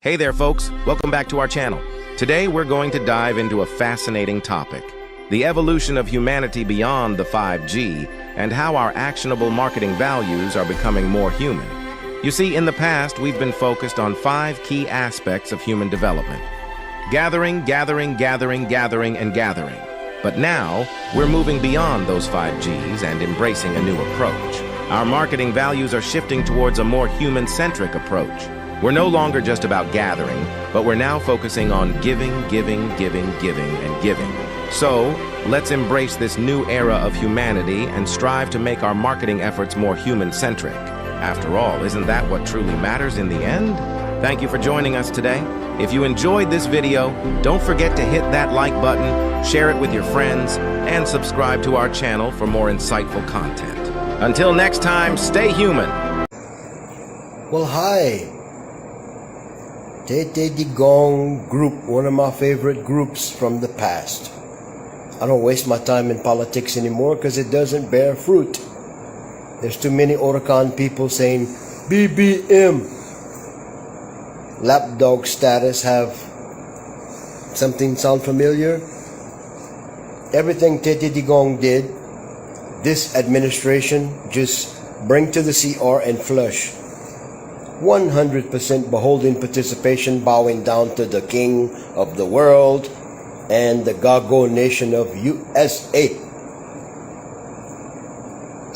Hey there, folks. Welcome back to our channel. Today, we're going to dive into a fascinating topic, the evolution of humanity beyond the 5G and how our actionable marketing values are becoming more human. You see, in the past, we've been focused on 5 key aspects of human development. Gathering, and gathering. But now, we're moving beyond those 5Gs and embracing a new approach. Our marketing values are shifting towards a more human-centric approach. We're no longer just about gathering, but we're now focusing on giving. So, let's embrace this new era of humanity and strive to make our marketing efforts more human-centric. After all, isn't that what truly matters in the end? Thank you for joining us today. If you enjoyed this video, don't forget to hit that like button, share it with your friends, and subscribe to our channel for more insightful content. Until next time, stay human. Well, hi. Tete Digong group, one of my favorite groups from the past. I don't waste my time in politics anymore because it doesn't bear fruit. There's too many Oracan people saying BBM. Lapdog status have something sound familiar? Everything Tete Digong did, this administration just bring to the CR and flush. 100% beholden participation, bowing down to the king of the world and the Gago nation of USA.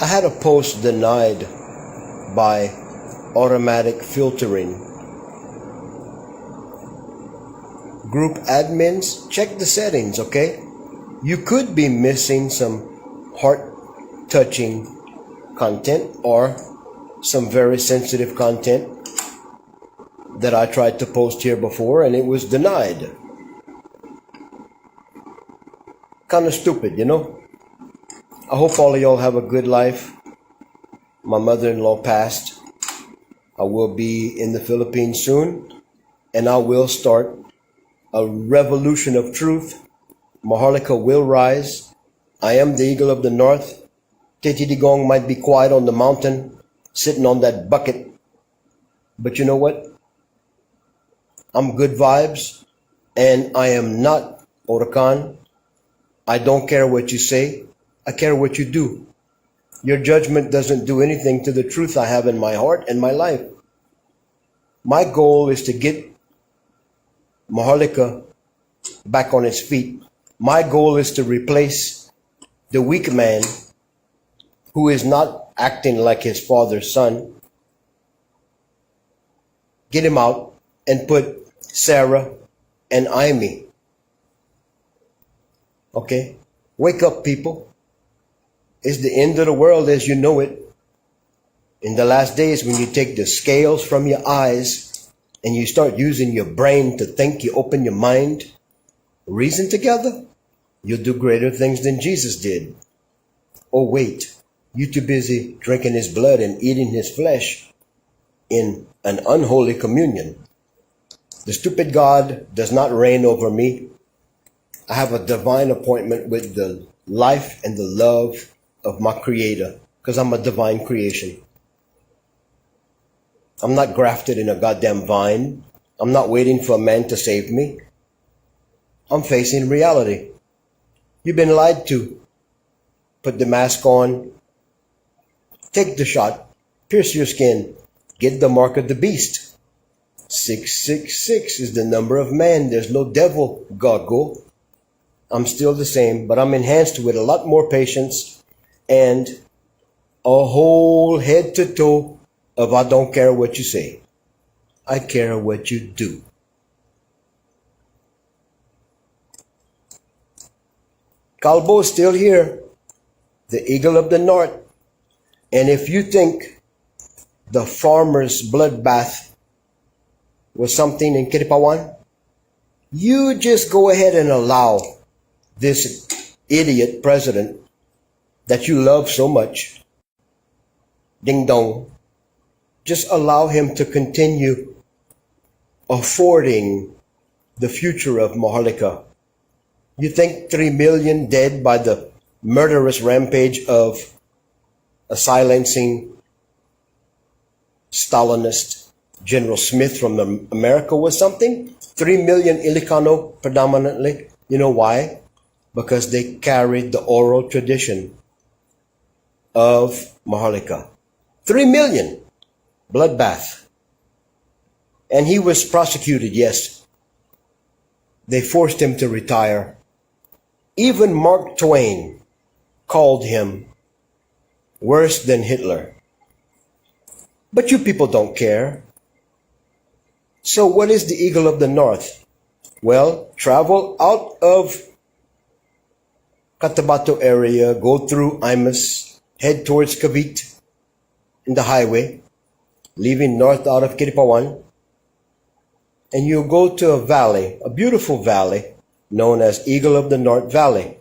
I had a post denied by automatic filtering. Group admins, check the settings, okay? You could be missing some heart-touching content or some very sensitive content that I tried to post here before and it was denied. Kind of stupid, you know? I hope all of y'all have a good life. My mother-in-law passed. I will be in the Philippines soon and I will start a revolution of truth. Maharlika will rise. I am the eagle of the north. Tete Digong might be quiet on the mountain, sitting on that bucket. But you know what? I'm good vibes, and I am not Oracan. I don't care what you say. I care what you do. Your judgment doesn't do anything to the truth I have in my heart and my life. My goal is to get Maharlika back on his feet. My goal is to replace the weak man who is not acting like his father's son. Get him out and put Sarah and Amy. Okay? Wake up, people. It's the end of the world as you know it. In the last days, when you take the scales from your eyes and you start using your brain to think, you open your mind, reason together, you'll do greater things than Jesus did. Oh, wait. You're too busy drinking his blood and eating his flesh in an unholy communion. The stupid God does not reign over me. I have a divine appointment with the life and the love of my Creator because I'm a divine creation. I'm not grafted in a goddamn vine. I'm not waiting for a man to save me. I'm facing reality. You've been lied to. Put the mask on. Take the shot. Pierce your skin. Get the mark of the beast. 666 is the number of man. There's no devil, Gago. I'm still the same, but I'm enhanced with a lot more patience and a whole head to toe of I don't care what you say. I care what you do. Calbo is still here, the eagle of the north. And if you think the farmer's bloodbath was something in Kiripawan, you just go ahead and allow this idiot president that you love so much, Ding Dong, just allow him to continue affording the future of Maharlika. You think 3 million dead by the murderous rampage of a silencing Stalinist General Smith from America was something. 3 million Ilocano predominantly. You know why? Because they carried the oral tradition of Maharlika. 3 million. Bloodbath. And he was prosecuted, yes. They forced him to retire. Even Mark Twain called him worse than Hitler. But you people don't care. So what is the Eagle of the North? Well, travel out of Cotabato area, go through Imus, head towards Cavite in the highway, leaving north out of Kiripawan, and you go to a valley, a beautiful valley, known as Eagle of the North Valley.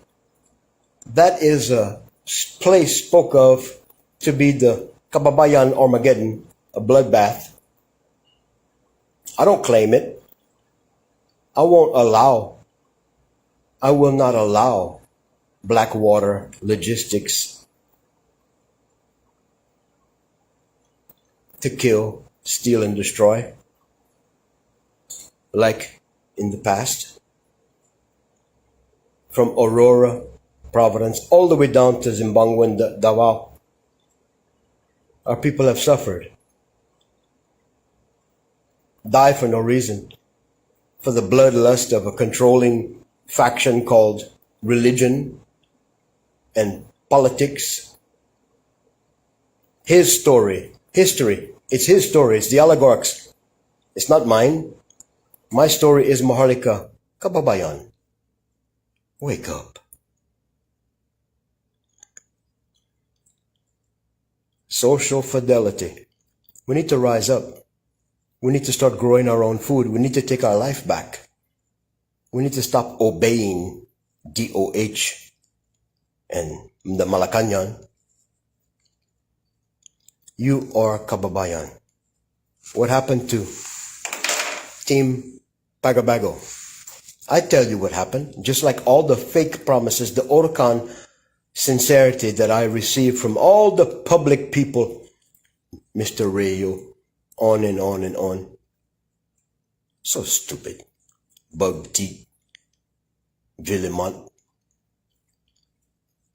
That is a place spoke of to be the Kababayan Armageddon, a bloodbath. I don't claim it. I will not allow Blackwater logistics to kill, steal, and destroy like in the past. From Aurora, Providence, all the way down to Zimbabwe and Davao. Our people have suffered. Die for no reason. For the bloodlust of a controlling faction called religion and politics. His story, history, it's his story, it's the oligarchs. It's not mine. My story is Maharlika. Kababayan. Wake up. Social fidelity. We need to rise up. We need to start growing our own food. We need to take our life back. We need to stop obeying DOH and the Malacanang. You are kababayan. What happened to Team Pagabago? I tell you what happened. Just like all the fake promises, the Orocan sincerity that I received from all the public people, Mr. Rayo, on and on and on. So stupid. Bug teeth. Villemont.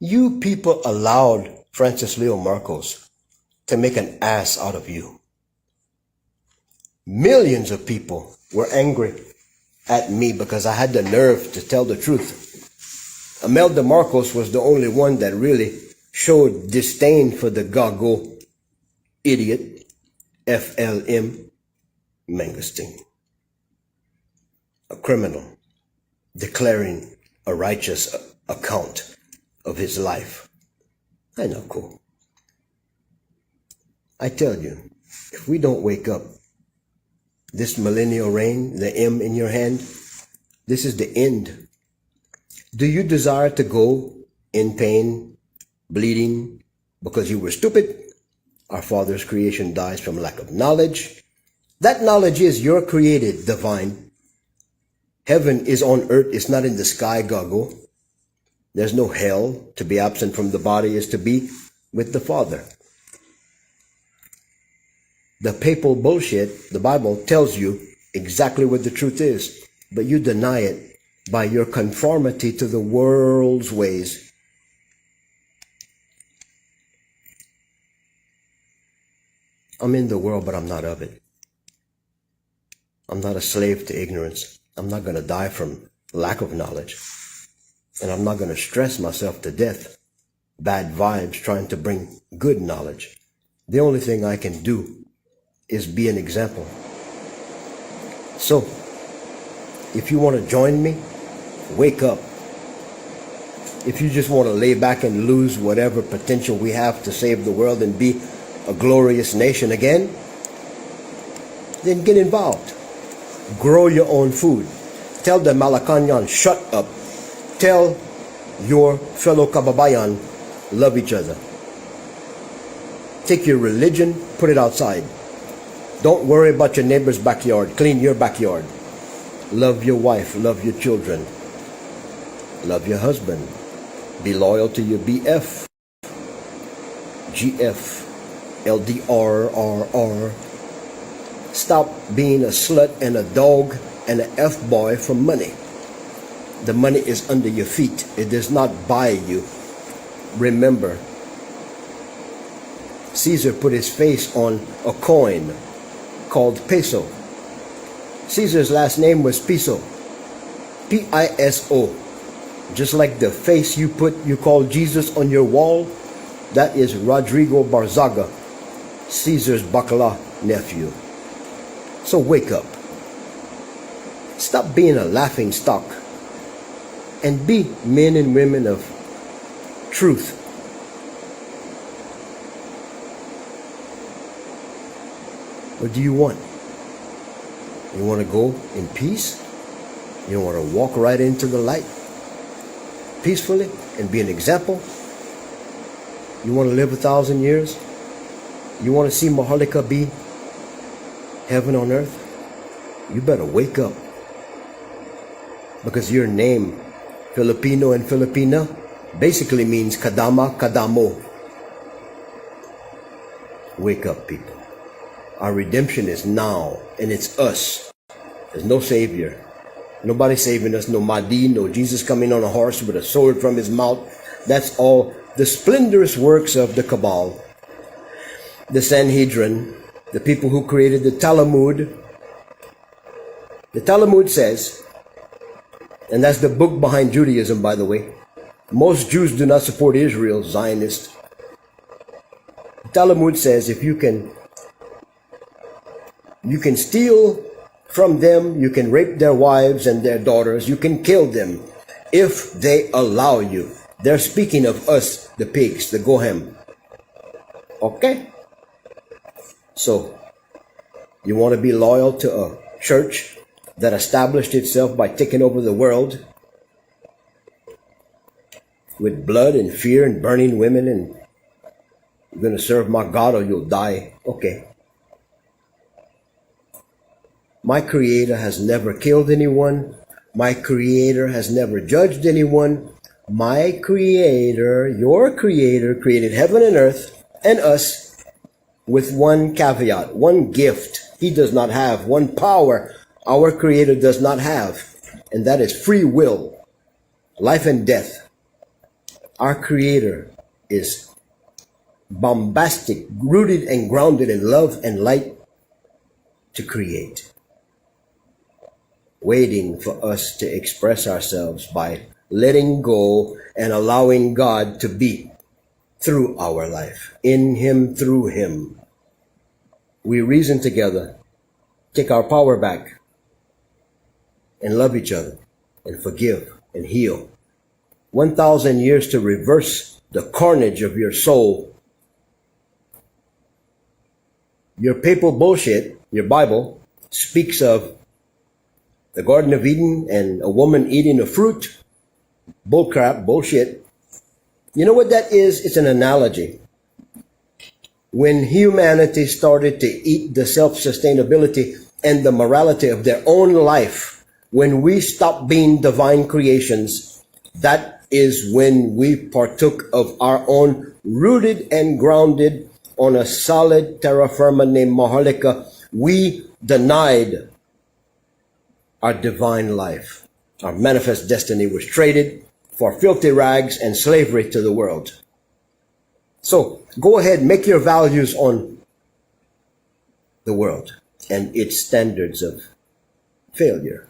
You people allowed Francis Leo Marcos to make an ass out of you. Millions of people were angry at me because I had the nerve to tell the truth. Imelda Marcos was the only one that really showed disdain for the gago idiot FLM Mangosteen, a criminal declaring a righteous account of his life. I know, cool. I tell you, if we don't wake up, this millennial reign, the M in your hand, this is the end. Do you desire to go in pain, bleeding, because you were stupid? Our Father's creation dies from lack of knowledge. That knowledge is you're created divine. Heaven is on earth, it's not in the sky, Gago. There's no hell. To be absent from the body is to be with the Father. The papal bullshit, the Bible tells you exactly what the truth is, but you deny it by your conformity to the world's ways. I'm in the world, but I'm not of it. I'm not a slave to ignorance. I'm not going to die from lack of knowledge. And I'm not going to stress myself to death. Bad vibes trying to bring good knowledge. The only thing I can do is be an example. So, if you want to join me, wake up. If you just want to lay back and lose whatever potential we have to save the world and be a glorious nation again, then get involved. Grow your own food. Tell the Malacanang, shut up. Tell your fellow kababayan, love each other. Take your religion, put it outside. Don't worry about your neighbor's backyard. Clean your backyard. Love your wife. Love your children. Love your husband. Be loyal to your BF. GF. LDRRR. Stop being a slut and a dog and an F-boy for money. The money is under your feet. It does not buy you. Remember, Caesar put his face on a coin called peso. Caesar's last name was Piso. P-I-S-O. Just like the face you call Jesus on your wall, that is Rodrigo Barzaga, Caesar's Bacala nephew. So wake up. Stop being a laughing stock and be men and women of truth. What do you want? You want to go in peace? You want to walk right into the light peacefully and be an example? You want to live 1,000 years? You want to see Maharlika be heaven on earth? You better wake up. Because your name, Filipino and Filipina, basically means Kadama, Kadamo. Wake up, people. Our redemption is now, and it's us. There's no savior. Nobody saving us, no Mahdi, no Jesus coming on a horse with a sword from his mouth. That's all the splendorous works of the Cabal, the Sanhedrin, the people who created the Talmud. The Talmud says, and that's the book behind Judaism, by the way. Most Jews do not support Israel, Zionist. The Talmud says if you can steal from them, you can rape their wives and their daughters, you can kill them if they allow you. They're speaking of us, the pigs, the Gohem. Okay? So, you want to be loyal to a church that established itself by taking over the world with blood and fear and burning women, and you're going to serve my God or you'll die. Okay. My Creator has never killed anyone. My Creator has never judged anyone. My Creator, your Creator, created heaven and earth and us with one caveat, one gift He does not have, one power our Creator does not have, and that is free will, life and death. Our Creator is bombastic, rooted and grounded in love and light to create, waiting for us to express ourselves by letting go and allowing God to be through our life, in Him, through Him. We reason together, take our power back, and love each other, and forgive, and heal. 1,000 years to reverse the carnage of your soul. Your papal bullshit, your Bible, speaks of the Garden of Eden and a woman eating a fruit. Bullcrap, bullshit. You know what that is? It's an analogy. When humanity started to eat the self-sustainability and the morality of their own life, when we stopped being divine creations, that is when we partook of our own, rooted and grounded on a solid terra firma named Maharlika. We denied our divine life. Our manifest destiny was traded for filthy rags and slavery to the world. So go ahead, make your values on the world and its standards of failure.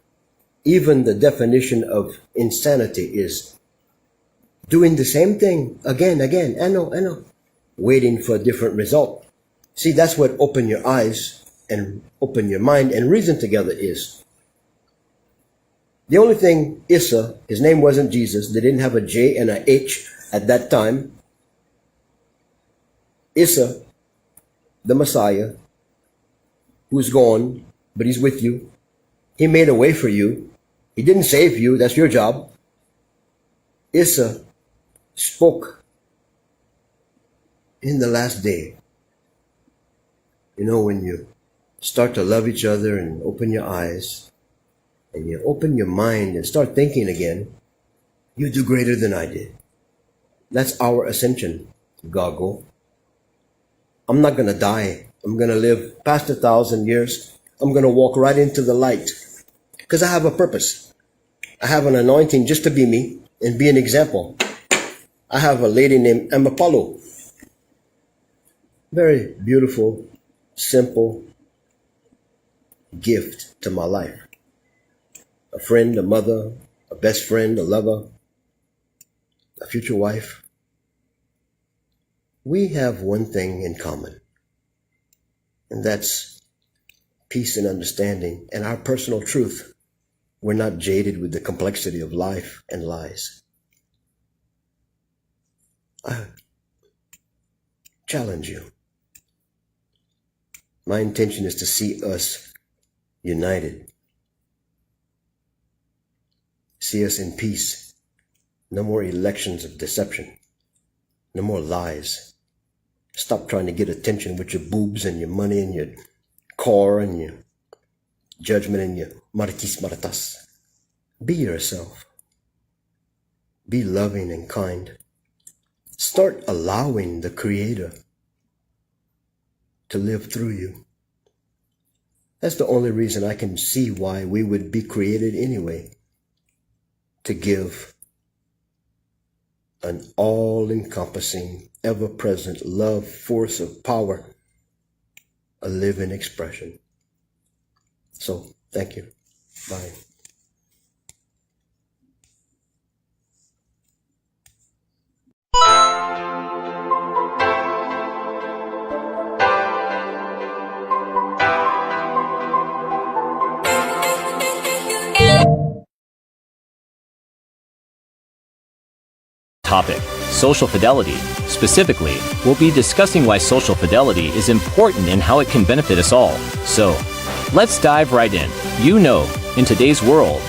Even the definition of insanity is doing the same thing again. I know. Waiting for a different result. See, that's what open your eyes and open your mind and reason together is. The only thing Issa, his name wasn't Jesus. They didn't have a J and a H at that time. Issa, the Messiah, who's gone, but He's with you. He made a way for you. He didn't save you. That's your job. Issa spoke in the last day. You know, when you start to love each other and open your eyes and you open your mind and start thinking again, you do greater than I did. That's our ascension, Gago. I'm not going to die I'm going to live past 1,000 years. I'm going to walk right into the light because I have a purpose. I have an anointing just to be me and be an example. I have a lady named Emma Paulo. Very beautiful, simple gift to my life. A friend, a mother, a best friend, a lover, a future wife. We have one thing in common, and that's peace and understanding and our personal truth. We're not jaded with the complexity of life and lies. I challenge you. My intention is to see us united. See us in peace. No more elections of deception. No more lies. Stop trying to get attention with your boobs and your money and your car and your judgment and your maritis maratas. Be yourself. Be loving and kind. Start allowing the Creator to live through you. That's the only reason I can see why we would be created anyway. To give an all-encompassing, ever-present love, force of power, a living expression. So, thank you. Bye. Topic: social fidelity. Specifically, we'll be discussing why social fidelity is important and how it can benefit us all. So, let's dive right in. You know, in today's world,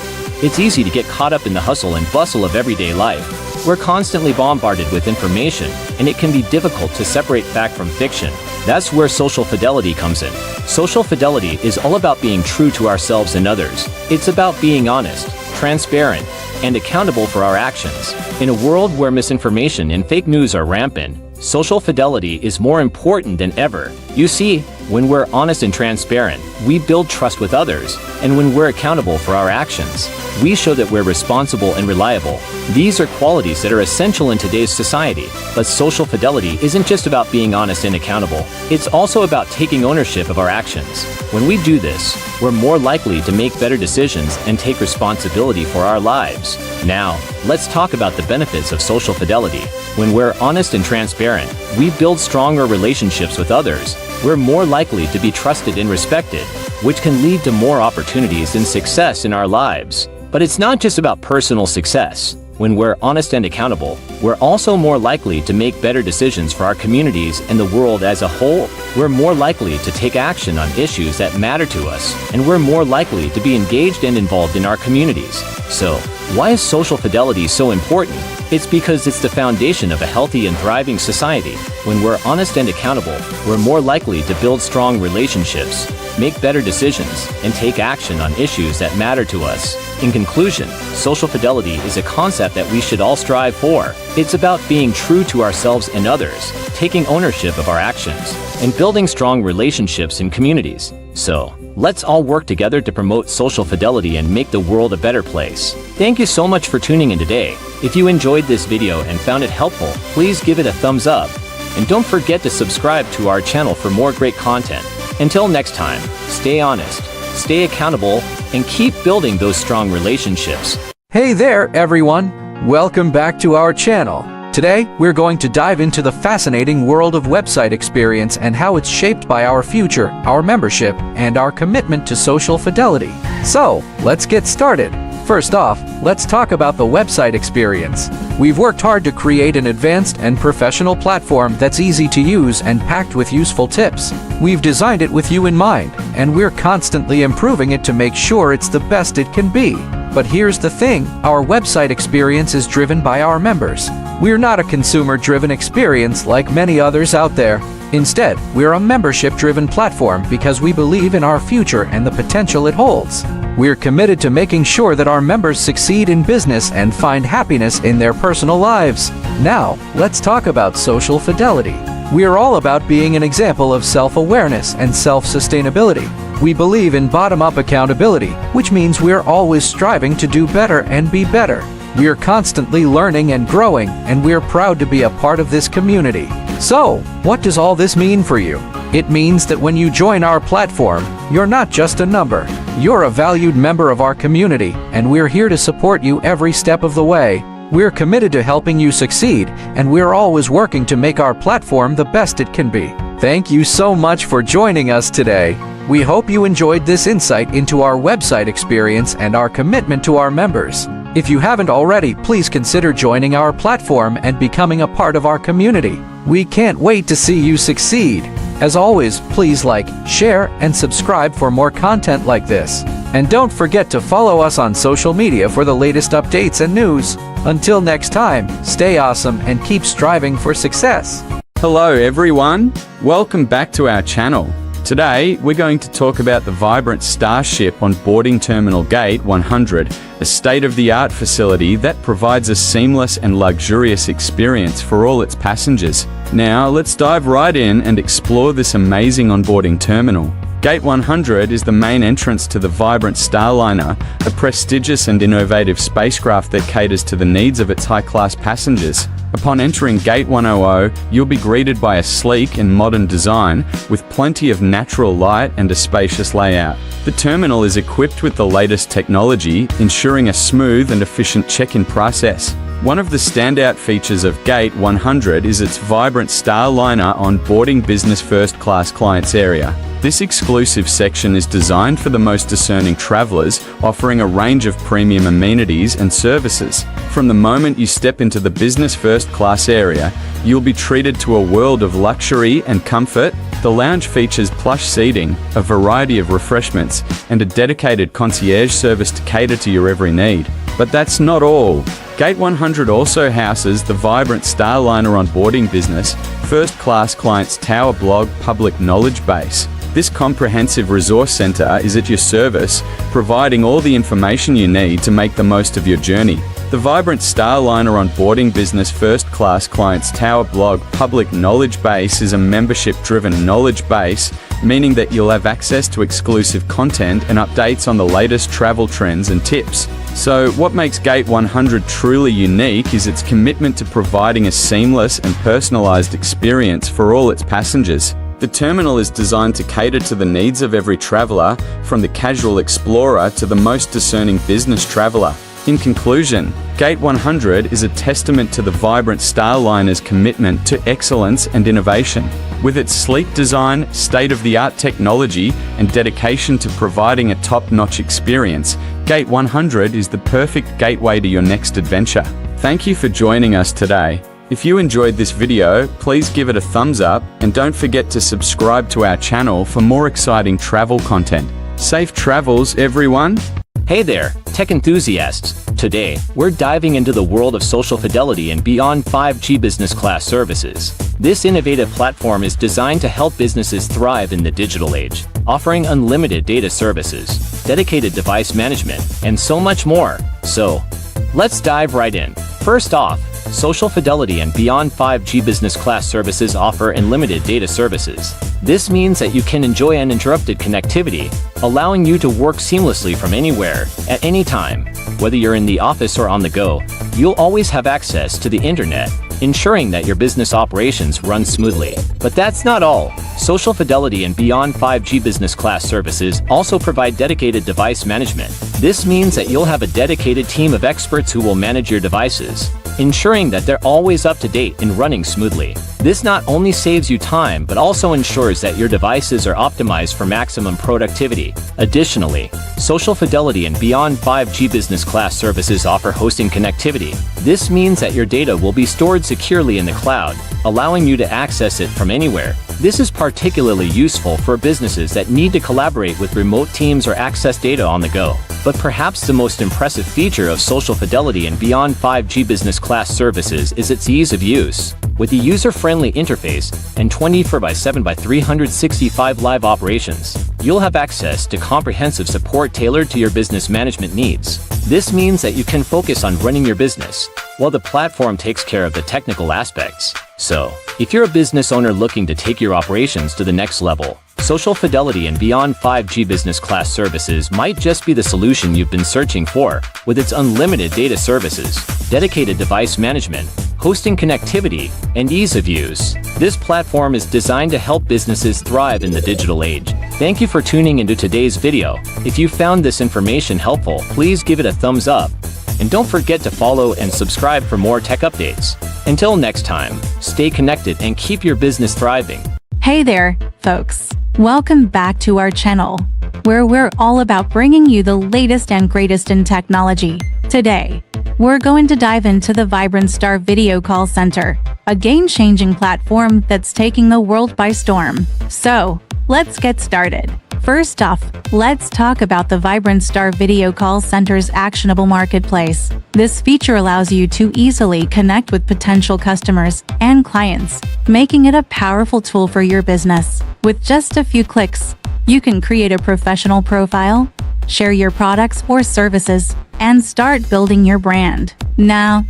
it's easy to get caught up in the hustle and bustle of everyday life. We're constantly bombarded with information, and it can be difficult to separate fact from fiction. That's where social fidelity comes in. Social fidelity is all about being true to ourselves and others. It's about being honest, transparent, and accountable for our actions. In a world where misinformation and fake news are rampant, social fidelity is more important than ever. You see, when we're honest and transparent, we build trust with others, and when we're accountable for our actions, we show that we're responsible and reliable. These are qualities that are essential in today's society. But social fidelity isn't just about being honest and accountable. It's also about taking ownership of our actions. When we do this, we're more likely to make better decisions and take responsibility for our lives. Now, let's talk about the benefits of social fidelity. When we're honest and transparent, we build stronger relationships with others. We're more likely to be trusted and respected, which can lead to more opportunities and success in our lives. But it's not just about personal success. When we're honest and accountable, we're also more likely to make better decisions for our communities and the world as a whole. We're more likely to take action on issues that matter to us, and we're more likely to be engaged and involved in our communities. So, why is social fidelity so important? It's because it's the foundation of a healthy and thriving society. When we're honest and accountable, we're more likely to build strong relationships, make better decisions, and take action on issues that matter to us. In conclusion, social fidelity is a concept that we should all strive for. It's about being true to ourselves and others, taking ownership of our actions, and building strong relationships in communities. So, let's all work together to promote social fidelity and make the world a better place. Thank you so much for tuning in today. If you enjoyed this video and found it helpful, please give it a thumbs up. And don't forget to subscribe to our channel for more great content. Until next time, stay honest, stay accountable, and keep building those strong relationships. Hey there, everyone! Welcome back to our channel. Today, we're going to dive into the fascinating world of website experience and how it's shaped by our future, our membership, and our commitment to social fidelity. So, let's get started. First off, let's talk about the website experience. We've worked hard to create an advanced and professional platform that's easy to use and packed with useful tips. We've designed it with you in mind, and we're constantly improving it to make sure it's the best it can be. But here's the thing, our website experience is driven by our members. We're not a consumer-driven experience like many others out there. Instead, we're a membership-driven platform because we believe in our future and the potential it holds. We're committed to making sure that our members succeed in business and find happiness in their personal lives. Now, let's talk about social fidelity. We are all about being an example of self-awareness and self-sustainability. We believe in bottom-up accountability, which means we are always striving to do better and be better. We are constantly learning and growing, and we are proud to be a part of this community. So, what does all this mean for you? It means that when you join our platform, you're not just a number. You're a valued member of our community, and we're here to support you every step of the way. We're committed to helping you succeed, and we're always working to make our platform the best it can be. Thank you so much for joining us today. We hope you enjoyed this insight into our website experience and our commitment to our members. If you haven't already, please consider joining our platform and becoming a part of our community. We can't wait to see you succeed. As always, please like, share, and subscribe for more content like this. And don't forget to follow us on social media for the latest updates and news. Until next time, stay awesome and keep striving for success. Hello everyone, welcome back to our channel. Today, we're going to talk about the vibrant Starship on Boarding Terminal Gate 100, a state-of-the-art facility that provides a seamless and luxurious experience for all its passengers. Now, let's dive right in and explore this amazing onboarding terminal. Gate 100 is the main entrance to the vibrant Starliner, a prestigious and innovative spacecraft that caters to the needs of its high-class passengers. Upon entering Gate 100, you'll be greeted by a sleek and modern design with plenty of natural light and a spacious layout. The terminal is equipped with the latest technology, ensuring a smooth and efficient check-in process. One of the standout features of Gate 100 is its vibrant Starliner on-boarding business first-class clients area. This exclusive section is designed for the most discerning travelers, offering a range of premium amenities and services. From the moment you step into the business first-class area, you'll be treated to a world of luxury and comfort. The lounge features plush seating, a variety of refreshments, and a dedicated concierge service to cater to your every need. But that's not all. Gate 100 also houses the vibrant Starliner onboarding business first-class clients tower blog public knowledge base. This comprehensive resource center is at your service, providing all the information you need to make the most of your journey. The vibrant Starliner onboarding business first-class clients tower blog public knowledge base is a membership-driven knowledge base, meaning that you'll have access to exclusive content and updates on the latest travel trends and tips. So, what makes Gate 100 truly unique is its commitment to providing a seamless and personalized experience for all its passengers. The terminal is designed to cater to the needs of every traveler, from the casual explorer to the most discerning business traveler. In conclusion, Gate 100 is a testament to the vibrant Starliner's commitment to excellence and innovation. With its sleek design, state-of-the-art technology, and dedication to providing a top-notch experience, Gate 100 is the perfect gateway to your next adventure. Thank you for joining us today. If you enjoyed this video, please give it a thumbs up and don't forget to subscribe to our channel for more exciting travel content. Safe travels, everyone! Hey there, tech enthusiasts! Today, we're diving into the world of social fidelity and beyond 5G business class services. This innovative platform is designed to help businesses thrive in the digital age, offering unlimited data services, dedicated device management, and so much more. So, let's dive right in. First off, Social Fidelity and Beyond 5G Business Class services offer unlimited data services. This means that you can enjoy uninterrupted connectivity, allowing you to work seamlessly from anywhere, at any time. Whether you're in the office or on the go, you'll always have access to the internet, ensuring that your business operations run smoothly. But that's not all. Social Fidelity and Beyond 5G Business Class services also provide dedicated device management. This means that you'll have a dedicated team of experts who will manage your devices, ensuring that they're always up to date and running smoothly. This not only saves you time, but also ensures that your devices are optimized for maximum productivity. Additionally, Social Fidelity and Beyond 5G Business Class services offer hosting connectivity. This means that your data will be stored securely in the cloud, allowing you to access it from anywhere. This is particularly useful for businesses that need to collaborate with remote teams or access data on the go. But perhaps the most impressive feature of Social Fidelity and Beyond 5G Business Class services is its ease of use. With a user-friendly interface and 24/7/365 live operations, you'll have access to comprehensive support tailored to your business management needs. This means that you can focus on running your business, while the platform takes care of the technical aspects. So, if you're a business owner looking to take your operations to the next level, Social Fidelity and Beyond 5G Business Class services might just be the solution you've been searching for. With its unlimited data services, dedicated device management, hosting connectivity, and ease of use, this platform is designed to help businesses thrive in the digital age. Thank you for tuning into today's video. If you found this information helpful, please give it a thumbs up. And don't forget to follow and subscribe for more tech updates. Until next time, stay connected and keep your business thriving. Hey there, folks. Welcome back to our channel, where we're all about bringing you the latest and greatest in technology. Today, we're going to dive into the Vibrant Star Video Call Center, a game-changing platform that's taking the world by storm. So, let's get started. First off, let's talk about the Vibrant Star Video Call Center's actionable marketplace. This feature allows you to easily connect with potential customers and clients, making it a powerful tool for your business. With just a few clicks, you can create a professional profile, share your products or services, and start building your brand. Now,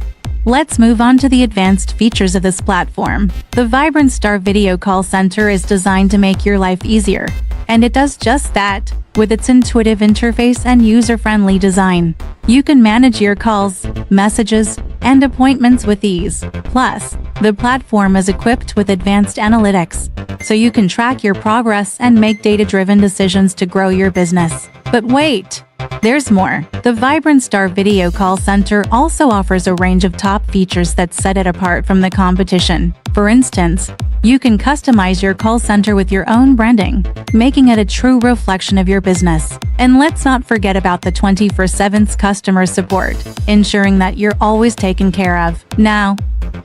let's move on to the advanced features of this platform. The Vibrant Star Video Call Center is designed to make your life easier, and it does just that. With its intuitive interface and user-friendly design, you can manage your calls, messages, and appointments with ease. Plus, the platform is equipped with advanced analytics, so you can track your progress and make data-driven decisions to grow your business. But wait! There's more. The Vibrant Star Video Call Center also offers a range of top features that set it apart from the competition. For instance, you can customize your call center with your own branding, making it a true reflection of your business. And let's not forget about the 24/7 customer support, ensuring that you're always taken care of. Now,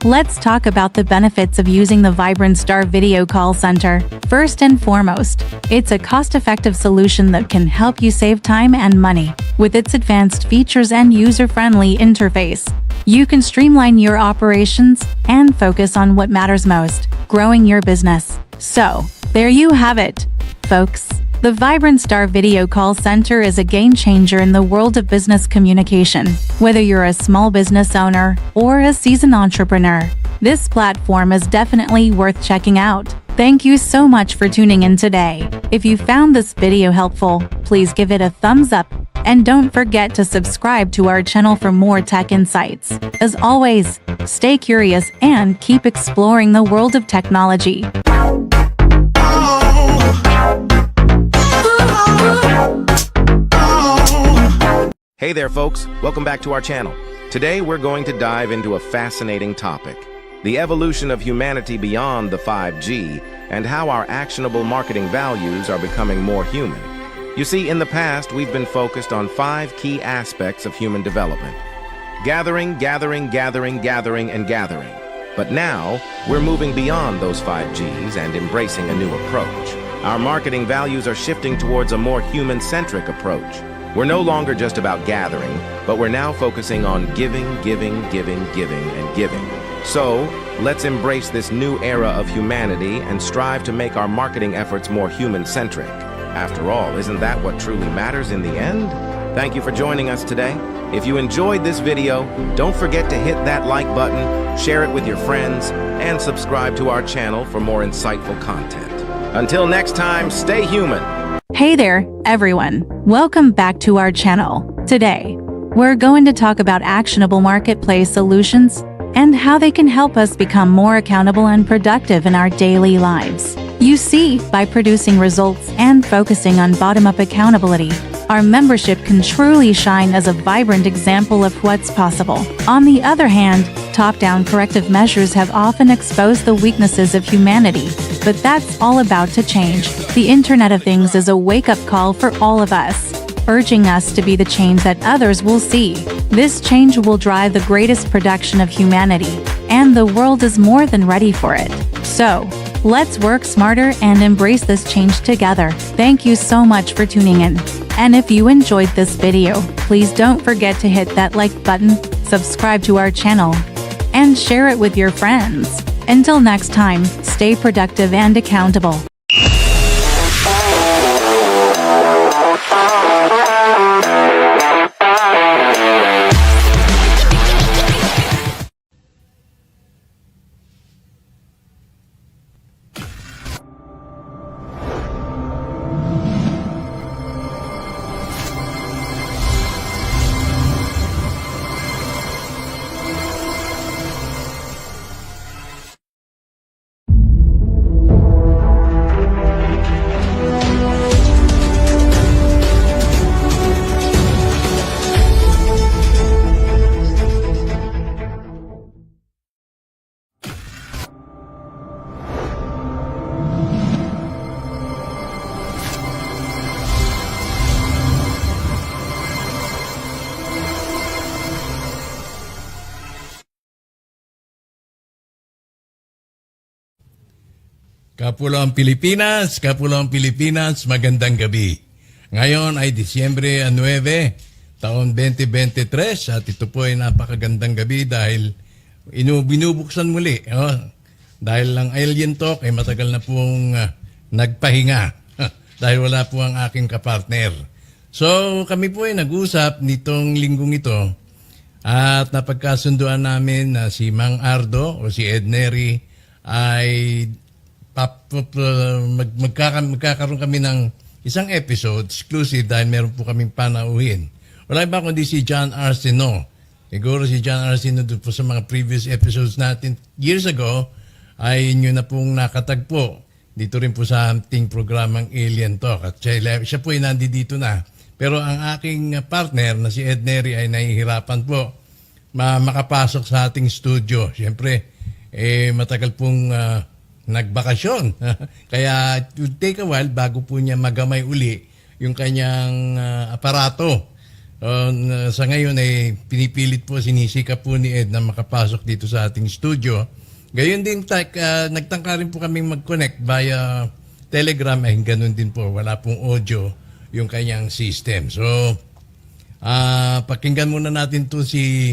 let's talk about the benefits of using the Vibrant Star Video Call Center. First and foremost, it's a cost-effective solution that can help you save time and money. With its advanced features and user-friendly interface, you can streamline your operations and focus on what matters most, growing your business. So, there you have it, folks. The Vibrant Star Video Call Center is a game-changer in the world of business communication. Whether you're a small business owner or a seasoned entrepreneur, this platform is definitely worth checking out. Thank you so much for tuning in today. If you found this video helpful, please give it a thumbs up. And don't forget to subscribe to our channel for more tech insights. As always, stay curious and keep exploring the world of technology. Hey there, folks. Welcome back to our channel. Today, we're going to dive into a fascinating topic: the evolution of humanity beyond the 5G and how our actionable marketing values are becoming more human. You see, in the past, we've been focused on 5 key aspects of human development: gathering, gathering, gathering, gathering, and gathering. But now, we're moving beyond those 5Gs and embracing a new approach. Our marketing values are shifting towards a more human-centric approach. We're no longer just about gathering, but we're now focusing on giving, giving, giving, giving, and giving. So, let's embrace this new era of humanity and strive to make our marketing efforts more human-centric. After all, isn't that what truly matters in the end? Thank you for joining us today. If you enjoyed this video, don't forget to hit that like button, share it with your friends, and subscribe to our channel for more insightful content. Until next time, stay human. Hey there, everyone. Welcome back to our channel. Today, we're going to talk about actionable marketplace solutions and how they can help us become more accountable and productive in our daily lives. You see, by producing results and focusing on bottom-up accountability, our membership can truly shine as a vibrant example of what's possible. On the other hand, top-down corrective measures have often exposed the weaknesses of humanity, but that's all about to change. The Internet of Things is a wake-up call for all of us, urging us to be the change that others will see. This change will drive the greatest production of humanity, and the world is more than ready for it. So, let's work smarter and embrace this change together. Thank you so much for tuning in. And if you enjoyed this video, please don't forget to hit that like button, subscribe to our channel, and share it with your friends. Until next time, stay productive and accountable. Kapulong Pilipinas, magandang gabi. Ngayon ay Disyembre 9, taon 2023 at ito po ay napakagandang gabi dahil binubuksan muli. Dahil lang Alien Talk ay matagal na pong nagpahinga dahil wala po ang aking kapartner. So kami po ay nag-usap nitong linggong ito at napagkasunduan namin na si Mang Ardo o si Ed Neri ay magkakaroon kami ng isang episode exclusive dahil meron po kaming panauhin. Wala ba kundi si John Arsenault. Siguro si John Arsenault doon po sa mga previous episodes natin years ago ay inyo na pong nakatagpo dito rin po sa ating programang Alien Talk. At siya po ay nandito na. Pero ang aking partner na si Ed Neri ay nahihirapan po makapasok sa ating studio. Siyempre, matagal pong nagbakasyon. Kaya it would take a while bago po niya magamay uli yung kanyang aparato. Sa ngayon ay pinipilit po, sinisika po ni Ed na makapasok dito sa ating studio. Gayon din, nagtangka rin po kaming mag-connect via Telegram. Ay ganun din po, wala pong audio yung kanyang system. So, pakinggan muna natin to si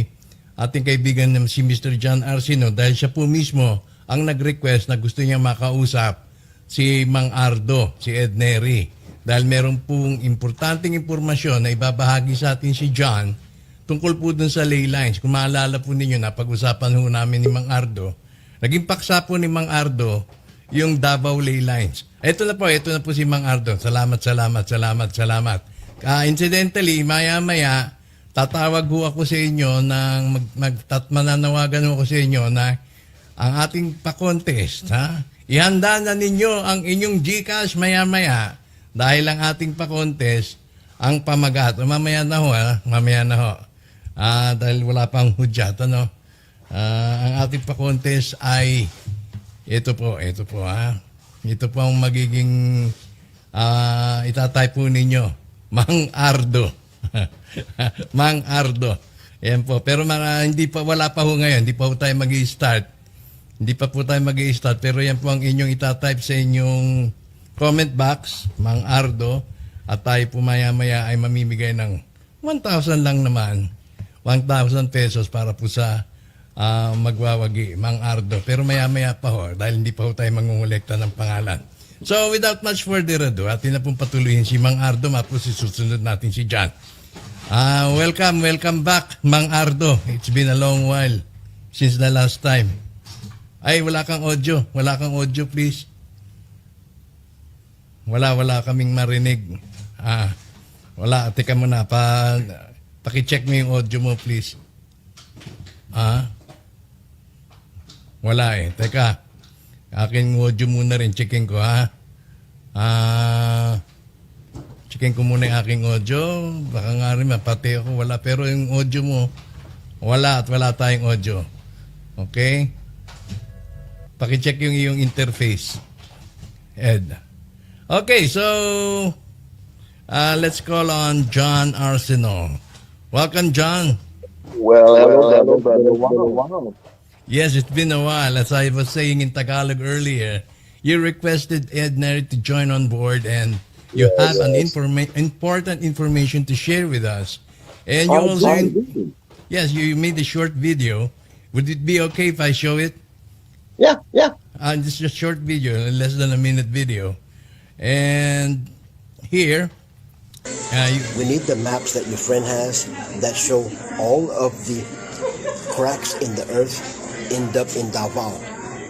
ating kaibigan si Mr. John Arsenault dahil siya po mismo ang nag-request na gusto niya makausap si Mang Ardo, si Ed Neri. Dahil meron pong importanteng impormasyon na ibabahagi sa atin si John tungkol po dun sa ley lines. Kung maalala po ninyo, napag-usapan ho namin ni Mang Ardo. Naging paksa po ni Mang Ardo yung Davao ley lines. Ito na po si Mang Ardo. Salamat. Incidentally, maya-maya, tatawag ho ako sa inyo mananawagan ho ako sa inyo na ang ating pa-contest, ihanda na ninyo ang inyong GCash maya-maya dahil ang ating pa-contest ang pamagat. Mamaya na ho. Dahil wala pang hudyat, ang ating pa-contest ay ito po. Ito po ang magiging itatype po ninyo. Mang Ardo. Mang Ardo. Ayan po. Pero wala pa ho ngayon. Hindi pa po tayo mag-i-start. Pero yan po ang inyong itatype sa inyong comment box, Mang Ardo. At tayo po maya-maya ay mamimigay ng 1,000 lang naman. 1,000 pesos para po sa magwawagi, Mang Ardo. Pero maya-maya pa ho, dahil hindi pa ho tayo mangungulekta ng pangalan. So without much further ado, atin na pong patuloyin si Mang Ardo, mapos susunod natin si John. Welcome back, Mang Ardo. It's been a long while since the last time. Ay, wala kang audio, please. Wala kaming marinig. Wala, teka muna, paki-check mo yung audio mo, please. Wala teka. Aking audio muna rin, checking ko, checking ko muna yung aking audio. Baka nga rin, pati ako, wala. Pero yung audio mo, wala tayong audio. Okay? Paki-check yung iyong interface, Ed. Okay, so let's call on John Arsenault. Welcome, John. Well, brother. Wow. Yes, it's been a while. As I was saying in Tagalog earlier, you requested Ed Neri to join on board and you have an important information to share with us. And you also, you made a short video. Would it be okay if I show it? Yeah. This is a short video, less than a minute video. And here, We need the maps that your friend has that show all of the cracks in the earth end up in Davao,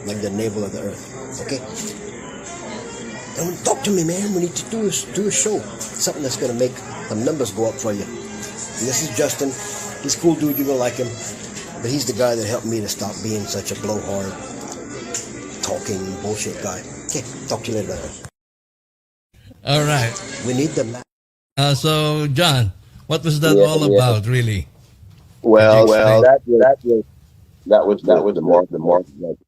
like the navel of the earth. Okay? And talk to me, man. We need to do a show. Something that's going to make the numbers go up for you. And this is Justin. He's a cool dude. You're going to like him. But he's the guy that helped me to stop being such a blowhard, talking bullshit guy. Okay, talk to you later. All right. We need the map. So, John, what was that all about, really? Well, that was the more like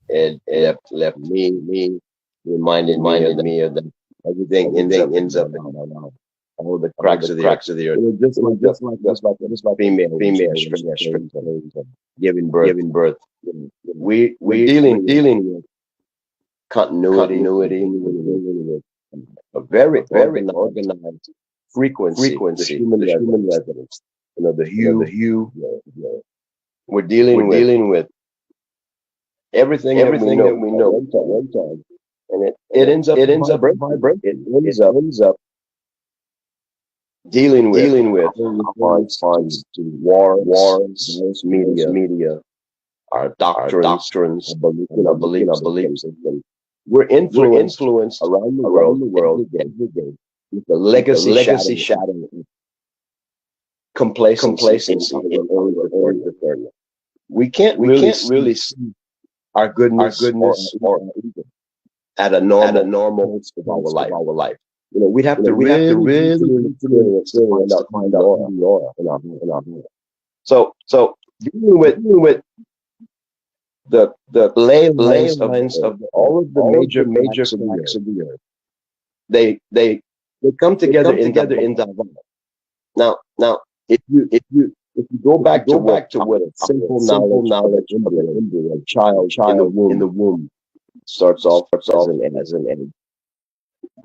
it left me reminded me of that everything ends up in all the cracks of the earth. It was just like female giving birth. We're dealing with continuity with a very organized frequency, the human resonance. The hue. We're dealing with everything that we know at one time, and it ends up vibrating. It ends up dealing with response to wars, media, our doctrines, belief system. We're influenced around the world every day with the legacy shadow, complacency in early. We can't really see our goodness or evil at a normal of our life. We'd have to really experience to find out who we are in our heart. So dealing with the ley lines of all of the major facts of the earth, they come together in Davao. Now, if you go back to what simple knowledge of a child in the womb starts off as an egg.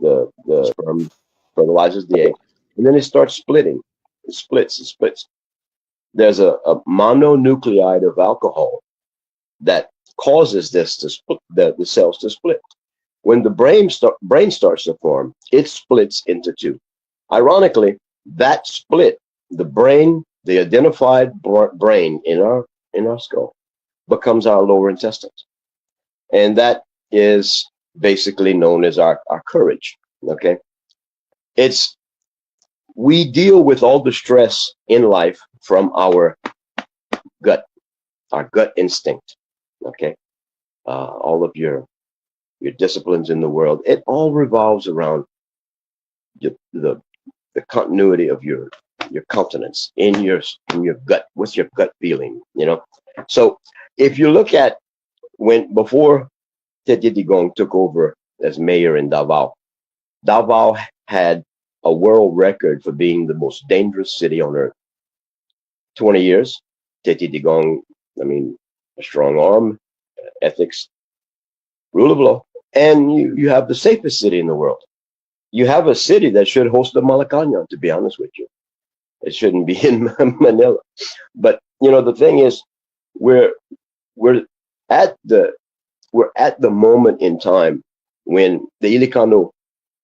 The sperm fertilizes the egg, and then it starts splitting. It splits. There's a mononucleide of alcohol that causes this to split, the cells to split. When the brain starts to form, it splits into two. Ironically, that split, the identified brain in our skull, becomes our lower intestines, and that is basically known as our courage. Okay, we deal with all the stress in life from our gut instinct. Okay, all of your disciplines in the world, it all revolves around the continuity of your countenance in your gut, with your gut feeling. So if you look at before Tete Digong took over as mayor in Davao had a world record for being the most dangerous city on earth. 20 years, Tete Digong, a strong arm, ethics, rule of law, and you have the safest city in the world. You have a city that should host the Malacanang, to be honest with you. It shouldn't be in Manila. But the thing is, we're at the moment in time when the Ilocano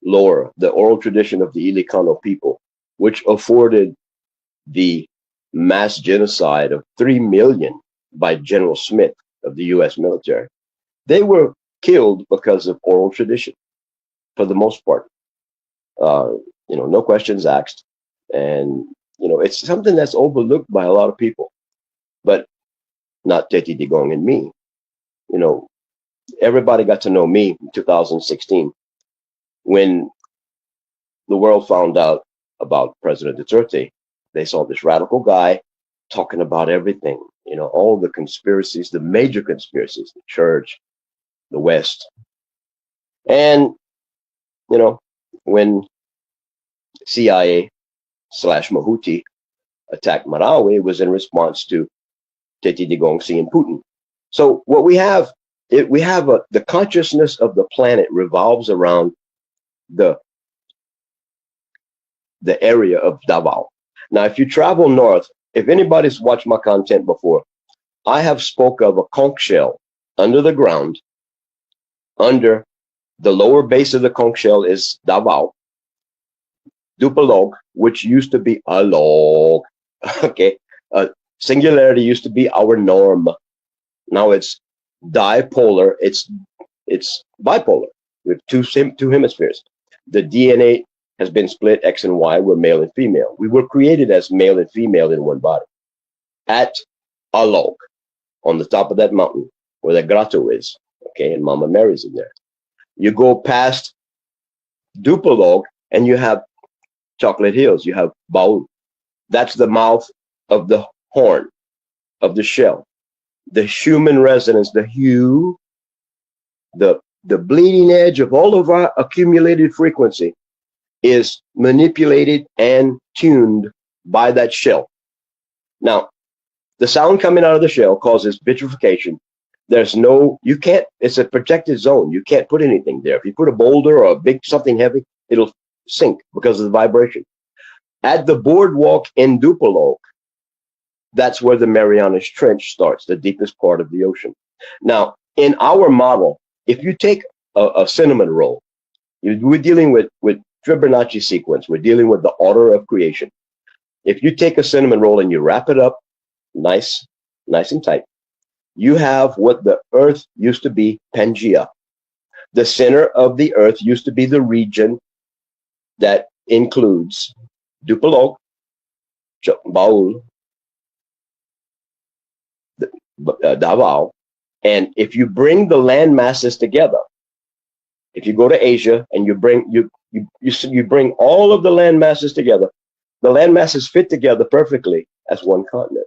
lore, the oral tradition of the Ilocano people, which afforded the mass genocide of 3 million by General Smith of the U.S. military, they were killed because of oral tradition, for the most part. No questions asked, and it's something that's overlooked by a lot of people, but not Tete Digong and me. Everybody got to know me in 2016 when the world found out about President Duterte. They saw this radical guy talking about everything, all the conspiracies, the major conspiracies, the church, the West. And, when CIA/Mahuti attacked Marawi, it was in response to Tete Digong seeing Putin. So what we have the consciousness of the planet revolves around the area of Davao. Now, if you travel north, if anybody's watched my content before, I have spoke of a conch shell under the ground. Under the lower base of the conch shell is Davao. Dupalog, which used to be a log. Okay, singularity used to be our norm. Now it's dipolar. It's bipolar with two hemispheres. The DNA has been split, X and Y. We're male and female. We were created as male and female in one body. At Alog, on the top of that mountain where the grotto is, okay, and Mama Mary's in there. You go past Dupalog and you have Chocolate Hills. You have Baul. That's the mouth of the horn of the shell. The human resonance, the hue, the bleeding edge of all of our accumulated frequency is manipulated and tuned by that shell. Now, the sound coming out of the shell causes vitrification, There's no, you can't, it's a protected zone. You can't put anything there. If you put a boulder or a big something heavy, it'll sink because of the vibration. At the boardwalk in Dupalo, that's where the Marianas Trench starts, the deepest part of the ocean. Now, in our model, if you take a cinnamon roll, we're dealing with Fibonacci sequence. We're dealing with the order of creation. If you take a cinnamon roll and you wrap it up nice and tight, you have what the earth used to be, Pangea. The center of the earth used to be the region that includes Dupalo, Baul, Davao. And if you bring the land masses together, if you go to Asia and you bring all of the land masses together, the land masses fit together perfectly as one continent.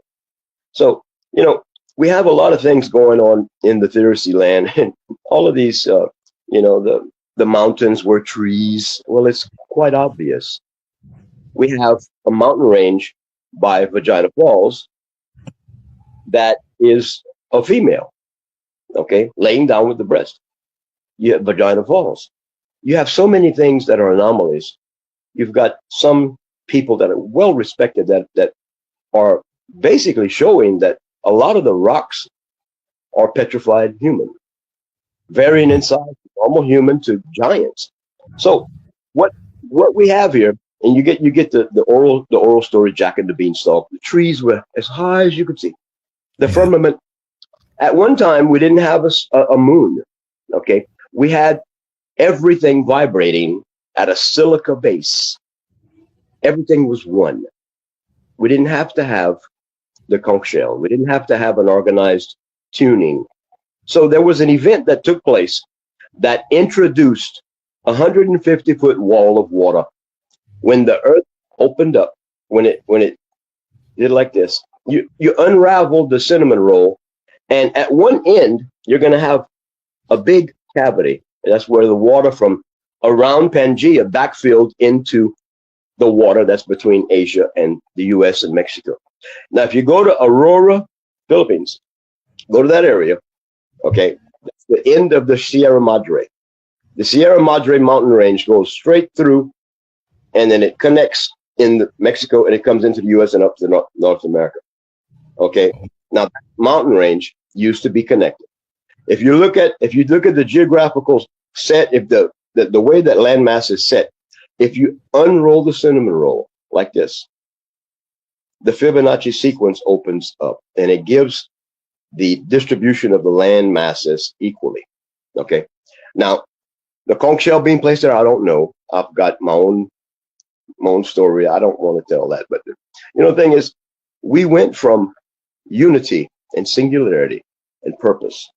So, you know, we have a lot of things going on in the Thirsi land, and all of these, you know, the mountains were trees. Well, it's quite obvious. We have a mountain range by Vagina Falls that is a female, okay, laying down with the breast. You have Vagina Falls. You have so many things that are anomalies. You've got some people that are well respected that are basically showing that a lot of the rocks are petrified human, varying in size, normal human to giants. So what we have here, and you get the oral story, Jack and the Beanstalk. The trees were as high as you could see. The firmament. At one time, we didn't have a moon. Okay, we had everything vibrating at a silica base. Everything was one. We didn't have to have the conch shell. We didn't have to have an organized tuning. So there was an event that took place that introduced a 150-foot wall of water. When the earth opened up, when it did like this, you unraveled the cinnamon roll, and at one end you're going to have a big cavity. And that's where the water from around Pangea backfilled into the water that's between Asia and the U.S. and Mexico. Now, if you go to Aurora, Philippines, go to that area, okay, that's the end of the Sierra Madre. The Sierra Madre mountain range goes straight through, and then it connects in Mexico, and it comes into the U.S. and up to North America. Okay, now that mountain range used to be connected. If you look at the geographical set, if the way that landmass is set, if you unroll the cinnamon roll like this, the Fibonacci sequence opens up, and it gives the distribution of the land masses equally. Okay, now the conch shell being placed there, I don't know. I've got my own story. I don't want to tell that, but you know, the thing is, we went from unity and singularity and purpose.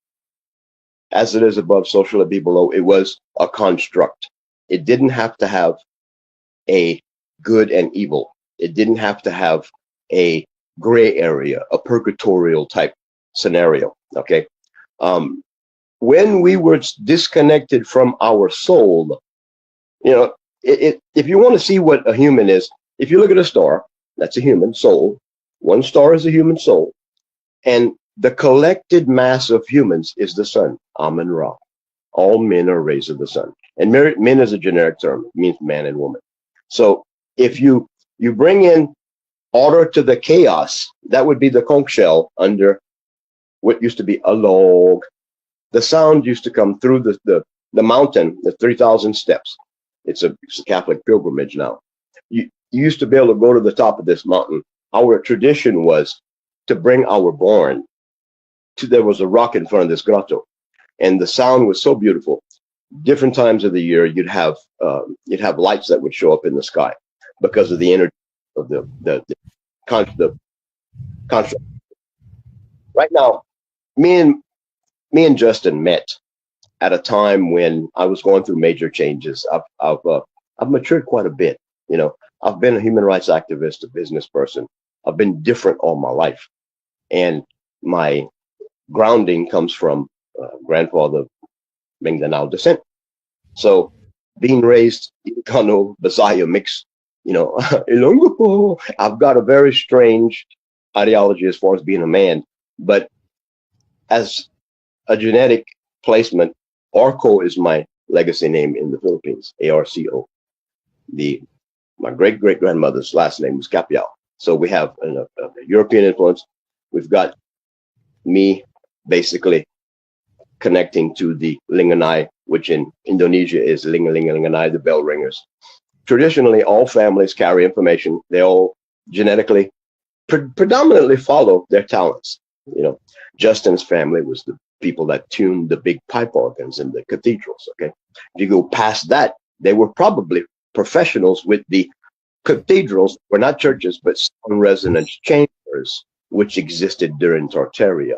As it is above, so shall it be below. It was a construct. It didn't have to have a good and evil. It didn't have to have a gray area, a purgatorial type scenario. Okay. When we were disconnected from our soul, you know, if you want to see what a human is, if you look at a star, that's a human soul. One star is a human soul. And the collected mass of humans is the sun, Amun Ra. All men are rays of the sun. And men is a generic term. It means man and woman. So if you bring in order to the chaos, that would be the conch shell under what used to be a log. The sound used to come through the mountain, the 3,000 steps. It's a Catholic pilgrimage now. You used to be able to go to the top of this mountain. Our tradition was to bring our born to, there was a rock in front of this grotto, and the sound was so beautiful. Different times of the year, you'd have lights that would show up in the sky because of the energy of the construct. Right now, me and Justin met at a time when I was going through major changes. I've matured quite a bit. You know, I've been a human rights activist, a business person. I've been different all my life, and my grounding comes from grandfather Mindanao descent. So being raised in Kano, Bisaya mix, you know, Ilonggo po. I've got a very strange ideology as far as being a man, but as a genetic placement. Arco is my legacy name in the Philippines. ARCO. My great grandmother's last name was Capiao. So we have a European influence. We've got me basically connecting to the Linganay, which in Indonesia is Linganay, the bell ringers. Traditionally, all families carry information. They all genetically predominantly follow their talents. You know, Justin's family was the people that tuned the big pipe organs in the cathedrals. Okay, if you go past that, they were probably professionals with the cathedrals, were not churches, but sound resonance chambers, which existed during Tartaria.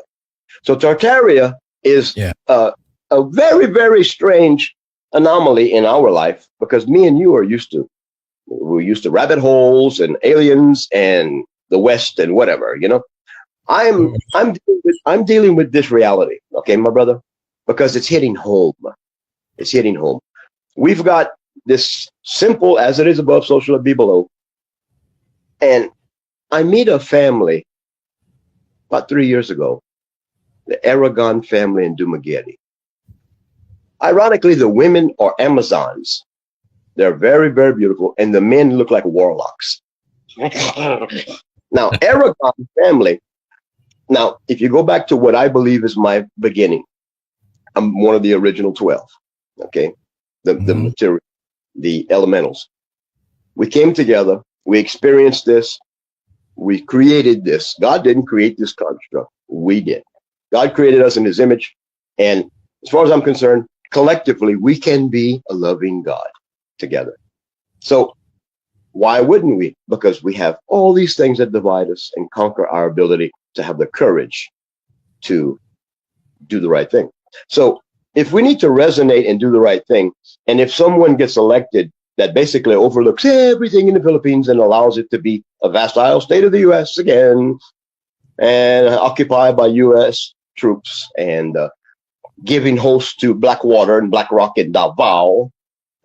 So Tartaria is a very, very strange anomaly in our life, because me and you we're used to rabbit holes and aliens and the West and whatever, you know. I'm dealing with this reality, okay, my brother, because it's hitting home. It's hitting home. We've got this simple as it is above, so shall it be below. And I meet a family about 3 years ago, the Aragon family in Dumaguete. Ironically, the women are Amazons. They're very, very beautiful, and the men look like warlocks. Now, Aragon family. Now, if you go back to what I believe is my beginning, I'm one of the original 12. Okay, the material, the elementals. We came together. We experienced this. We created this. God didn't create this construct. We did. God created us in His image, and as far as I'm concerned, collectively, we can be a loving God together. So why wouldn't we? Because we have all these things that divide us and conquer our ability to have the courage to do the right thing. So if we need to resonate and do the right thing, and if someone gets elected that basically overlooks everything in the Philippines and allows it to be a vassal state of the U.S. again, and occupied by U.S. troops, and giving host to Blackwater and Black Rock and Davao,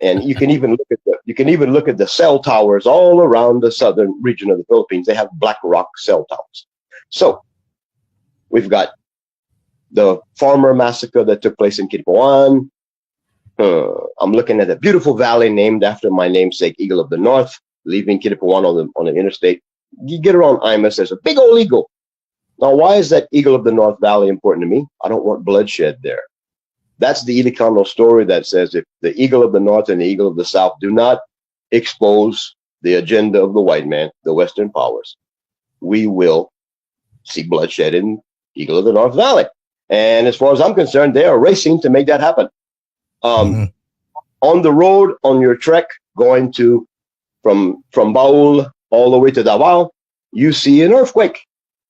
and you can even look at the cell towers all around the southern region of the Philippines. They have Black Rock cell towers. So we've got the farmer massacre that took place in Kiripuan. I'm looking at a beautiful valley named after my namesake, Eagle of the North, leaving Kiripuan on the interstate. You get around Imus, there's a big old eagle. Now, why is that Eagle of the North Valley important to me? I don't want bloodshed there. That's the Ilocano story that says if the Eagle of the North and the Eagle of the South do not expose the agenda of the white man, the Western powers, we will see bloodshed in Eagle of the North Valley. And as far as I'm concerned, they are racing to make that happen. On the road, on your trek going to from Baul all the way to Davao, you see an earthquake,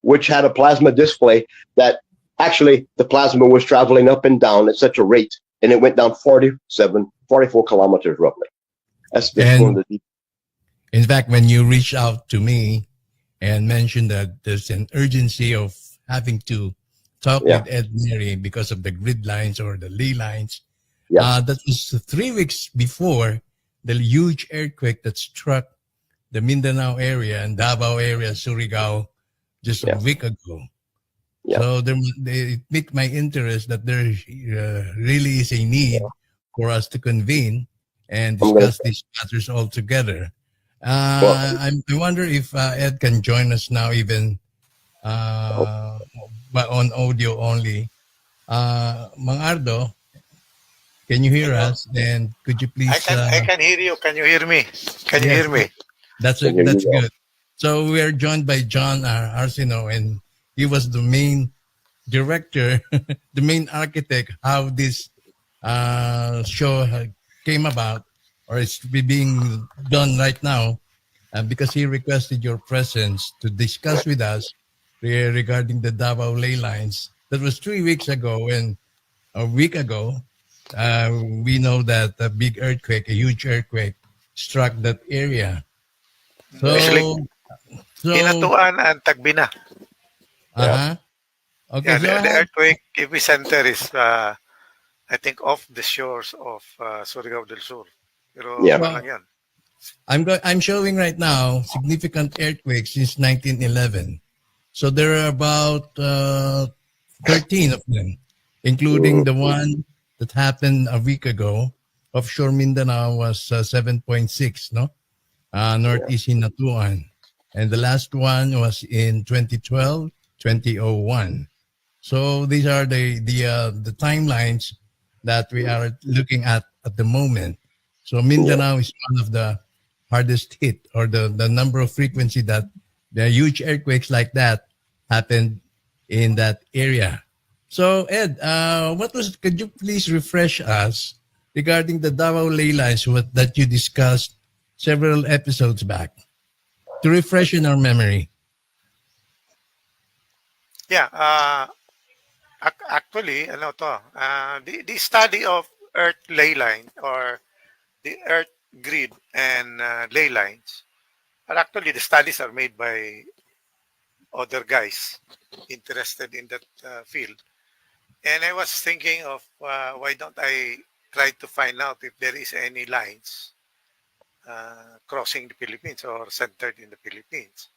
which had a plasma display that actually the plasma was traveling up and down at such a rate, and it went down 44 kilometers roughly. That's just one of the. In fact, when you reached out to me and mentioned that there's an urgency of having to talk with Ed Mary because of the grid lines or the ley lines, that was 3 weeks before the huge earthquake that struck the Mindanao area and Davao area, Surigao, just a week ago. So it piqued my interest that there really is a need for us to convene and discuss these matters all together. I wonder if Ed can join us now, even but on audio only. Mang Ardo, can you hear us? And could you please? I can hear you. Can you hear me? Can you hear me? That's good. So we are joined by John Arsino, and he was the main director, the main architect, how this show came about, or it's being done right now, because he requested your presence to discuss with us regarding the Davao ley lines. That was 3 weeks ago, and a week ago, we know that a big earthquake, a huge earthquake, struck that area. So, Hinatuan and Tagbina. Okay. The earthquake epicenter is, I think, off the shores of Surigao del Sur. Pero lang yan. I'm showing right now significant earthquakes since 1911. So there are about 13 of them. including the one that happened a week ago. Offshore Mindanao was 7.6, no? Northeast Hinatuan. And the last one was in 2012, 2001. So these are the timelines that we are looking at the moment. So Mindanao is one of the hardest hit, or the number of frequency that the huge earthquakes like that happened in that area. So Ed, could you please refresh us regarding the Davao ley lines that you discussed several episodes back, to refresh in our memory? Yeah, actually, ano to, the study of Earth ley line, or the Earth grid and ley lines, are actually, the studies are made by other guys interested in that field. And I was thinking of why don't I try to find out if there is any lines crossing the Philippines or centered in the Philippines.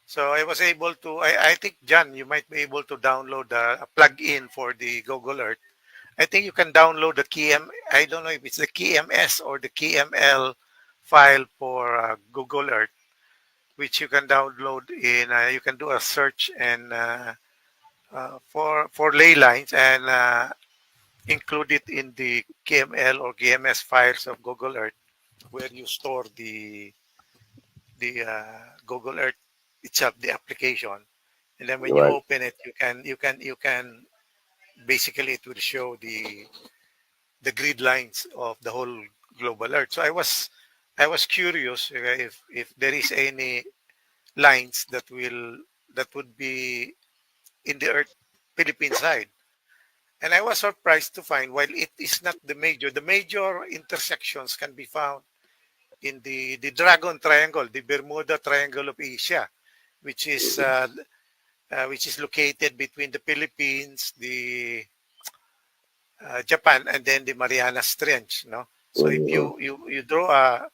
So I was able to, I think, John, you might be able to download a plug-in for the Google Earth. I think you can download the I don't know if it's the KMS or the KML file for Google Earth, which you can download in, you can do a search and for ley lines, and include it in the KML or KMS files of Google Earth, where you store the Google Earth itself, the application, and then when you open it, you can basically, it will show the grid lines of the whole global Earth. So I was curious if there is any lines that would be in the Earth Philippine side. And I was surprised to find, while it is not the major intersections can be found in the Dragon Triangle, the Bermuda Triangle of Asia, which is located between the Philippines, the Japan, and then the Marianas Trench. No, so if you draw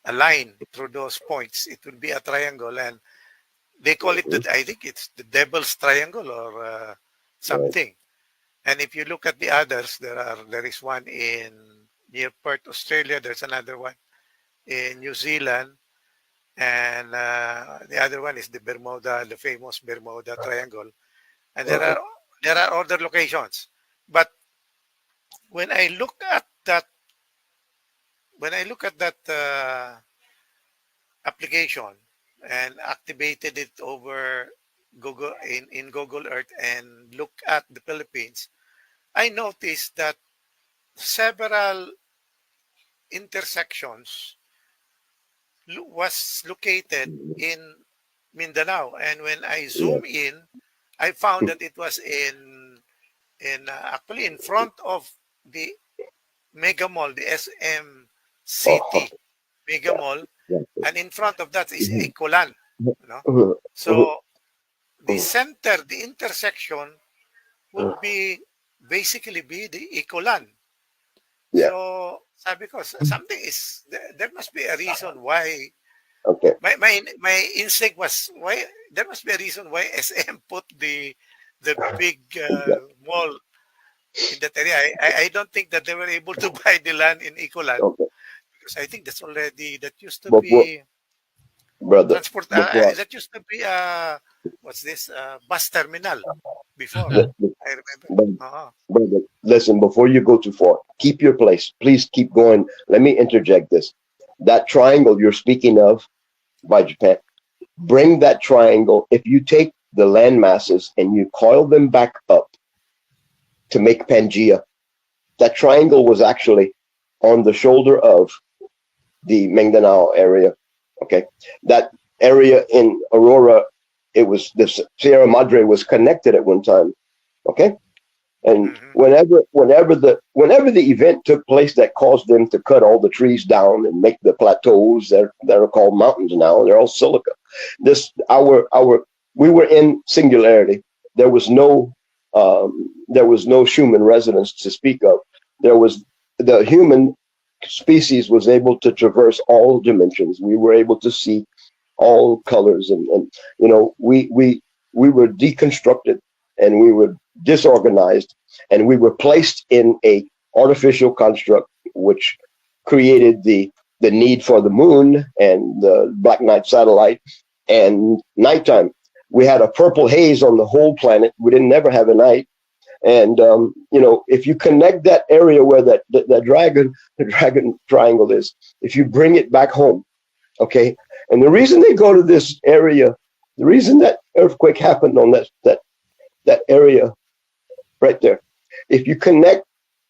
a line through those points, it will be a triangle, and they call it I think it's the Devil's Triangle or something. And if you look at the others, there is one in near Perth, Australia. There's another one in New Zealand, and the other one is the famous Bermuda Triangle. And there are other locations. But when I look at that application and activated it over Google in Google Earth and look at the Philippines, I noticed that several intersections was located in Mindanao, and when I zoom in, I found that it was actually in front of the Mega Mall, the SM City Mega Mall, and in front of that is Ecolan. No? So the intersection would basically be the Ecolan. So sabi ko, something is there must be a reason why. Okay. My instinct was, why there must be a reason why SM put the big mall in that area. I don't think that they were able to buy the land in Ecolan, because I think that used to be transport. That used to be bus terminal before. I remember. Brother, listen, before you go too far, keep your place. Please keep going. Let me interject this. That triangle you're speaking of by Japan, bring that triangle. If you take the land masses and you coil them back up to make Pangea, that triangle was actually on the shoulder of the Mindanao area. Okay. That area in Aurora, it was the Sierra Madre was connected at one time. Okay. And whenever the event took place that caused them to cut all the trees down and make the plateaus that are called mountains now, they're all silica. We were in singularity. There was no human residence to speak of. The human species was able to traverse all dimensions. We were able to see all colors, and we were deconstructed, and we would disorganized, and we were placed in a artificial construct which created the need for the moon and the black night satellite and nighttime. We had a purple haze on the whole planet. We didn't never have a night. And if you connect that area where that dragon triangle is, if you bring it back home, okay. And the reason they go to this area, the reason that earthquake happened on that area right there, if you connect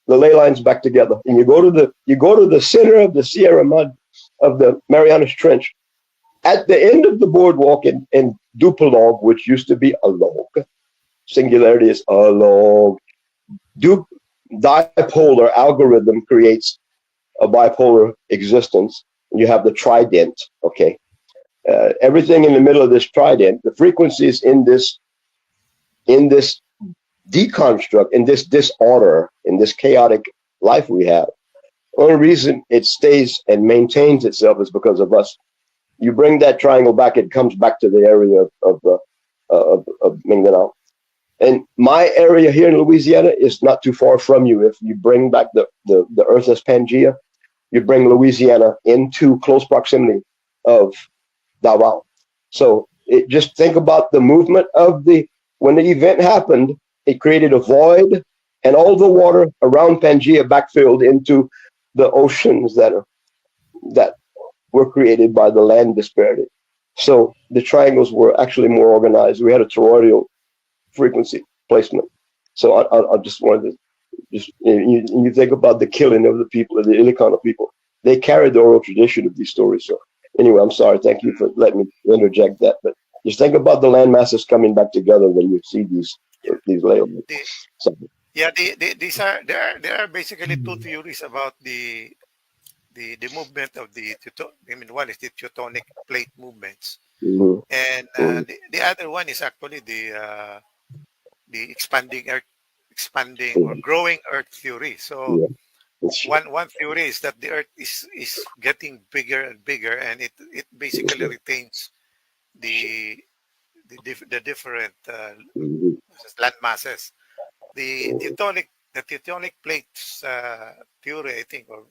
the ley lines back together and you go to the center of the Sierra Mud of the Marianas Trench, at the end of the boardwalk in Dupalog, which used to be a log, singularity is a log. Dipolar algorithm creates a bipolar existence. You have the trident, okay? Everything in the middle of this trident, the frequencies in this deconstruct, in this disorder, in this chaotic life we have, the only reason it stays and maintains itself is because of us. You bring that triangle back, it comes back to the area of Mindanao. And my area here in Louisiana is not too far from you. If you bring back the Earth as Pangea, you bring Louisiana into close proximity of Davao. So just think about the movement of when the event happened, it created a void, and all the water around Pangea backfilled into the oceans that were created by the land disparity. So the triangles were actually more organized. We had a toroidal frequency placement. So I just wanted to you think about the killing of the people, of the Ilocano people. They carried the oral tradition of these stories. So anyway, I'm sorry. Thank you for letting me interject that. But just think about the land masses coming back together when you see these layers. There are basically two theories about the movement of one is the tectonic plate movements, and the other one is actually the expanding or growing Earth theory. So one theory is that the Earth is getting bigger and bigger, and it basically retains the different land masses. The tectonic plates theory, I think, or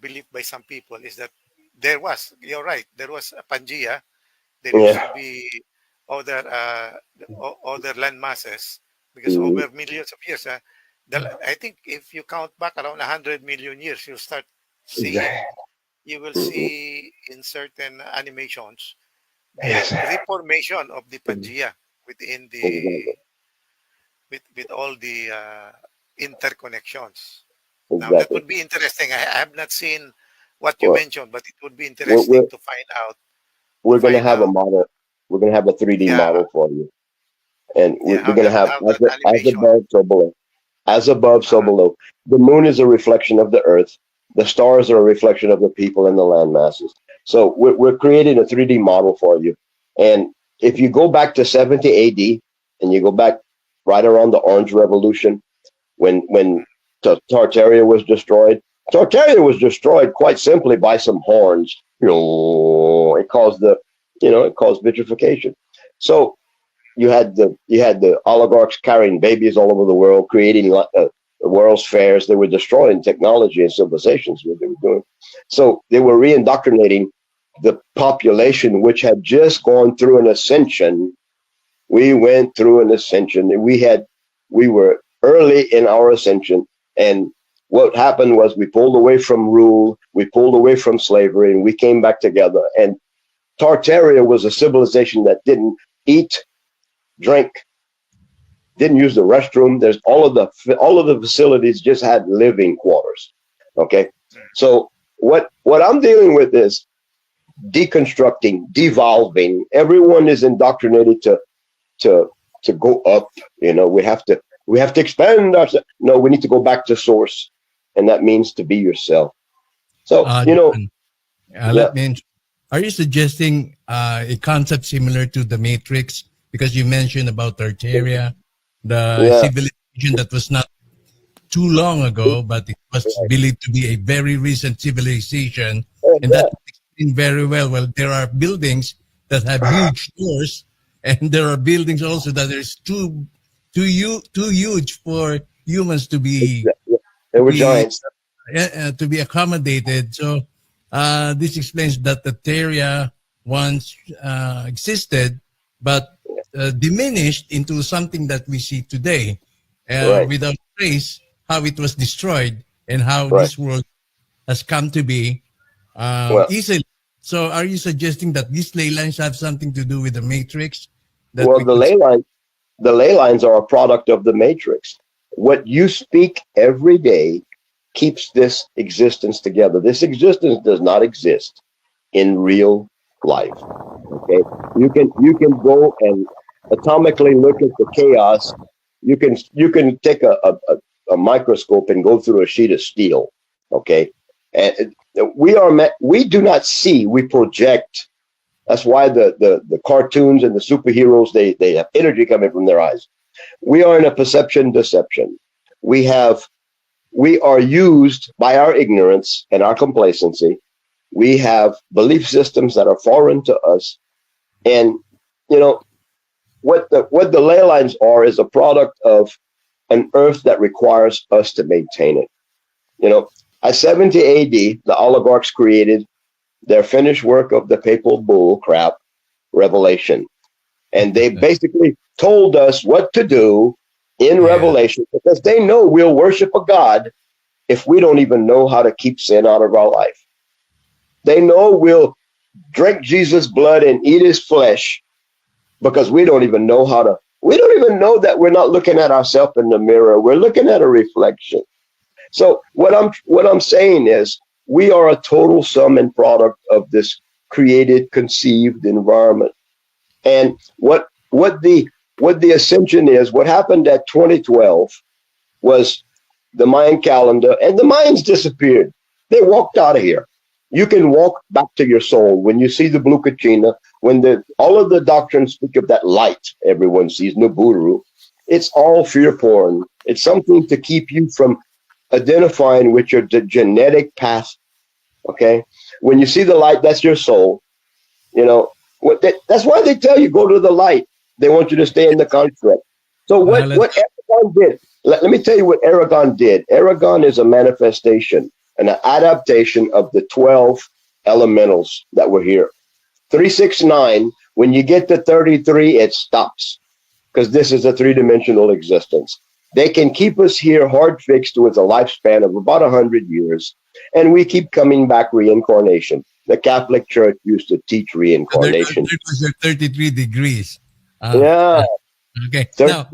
believed by some people, is that you're right, there was a Pangea. There used to be other land masses, because over millions of years, I think if you count back around 100 million years, you'll start seeing, you will see in certain animations the reformation of the Pangea within with all the interconnections. Now that would be interesting. I have not seen what you mentioned, but it would be interesting to find out. We're going to have a model. We're going to have a 3D model for you, and we're going to have as above, so below. As above, so below. The moon is a reflection of the Earth. The stars are a reflection of the people and the land masses. So we're creating a 3D model for you. And if you go back to 70 AD and you go back right around the Orange Revolution, when Tartaria was destroyed. Tartaria was destroyed quite simply by some horns. It caused vitrification. So you had the oligarchs carrying babies all over the world, creating the world's fairs. They were destroying technology and civilizations. What they were doing. So they were reindoctrinating the population, which had just gone through an ascension. We went through an ascension, and we were early in our ascension. And what happened was we pulled away from rule, we pulled away from slavery, and we came back together. And Tartaria was a civilization that didn't eat, drink, didn't use the restroom. There's all of the facilities just had living quarters. Okay, so what I'm dealing with is deconstructing, devolving. Everyone is indoctrinated to go up. We have to expand ourselves. No, we need to go back to source, and that means to be yourself. So are you suggesting a concept similar to the Matrix? Because you mentioned about Tartaria, the civilization that was not too long ago, but it was believed to be a very recent civilization, and that explained very well. Well, there are buildings that have huge doors, and there are buildings also that there's too too huge for humans to be They were be giants. to be accommodated. So this explains that the Theria once existed, but diminished into something that we see today, Right. without trace, how it was destroyed and how Right. this world has come to be Well, easily. So are you suggesting that these ley lines have something to do with the matrix? That well, we the could ley lines are a product of the matrix. What you speak every day keeps this existence together. This existence does not exist in real life. Okay, you can go and atomically look at the chaos. You can take a microscope and go through a sheet of steel. Okay, and we do not see, we project. That's why the cartoons and the superheroes, they have energy coming from their eyes. We are in a perception deception. We are used by our ignorance and our complacency. We have belief systems that are foreign to us. And you know what the ley lines are is a product of an earth that requires us to maintain it. At 70 AD, the oligarchs created their finished work of the papal bull crap, Revelation. And they basically told us what to do in Revelation, because they know we'll worship a God if we don't even know how to keep sin out of our life. They know we'll drink Jesus' blood and eat his flesh because we don't even know that we're not looking at ourselves in the mirror. We're looking at a reflection. So what I'm saying is we are a total sum and product of this created, conceived environment. And what the ascension is, what happened at 2012 was the Mayan calendar, and the Mayans disappeared. They walked out of here. You can walk back to your soul when you see the blue kachina, when all of the doctrines speak of that light everyone sees, Nuburu. It's all fear porn. It's something to keep you from identifying with your genetic path. Okay, when you see the light, that's your soul. That's why they tell you go to the light. They want you to stay in the construct. So what Aragon did? Let me tell you what Aragon did. Aragon is a manifestation, an adaptation of the 12 elementals that were here. 369. When you get to 33, it stops, because this is a three-dimensional existence. They can keep us here hard fixed with a lifespan of about 100 years, and we keep coming back reincarnation. The Catholic Church used to teach reincarnation. 33 degrees. Yeah. Okay. 33. Now,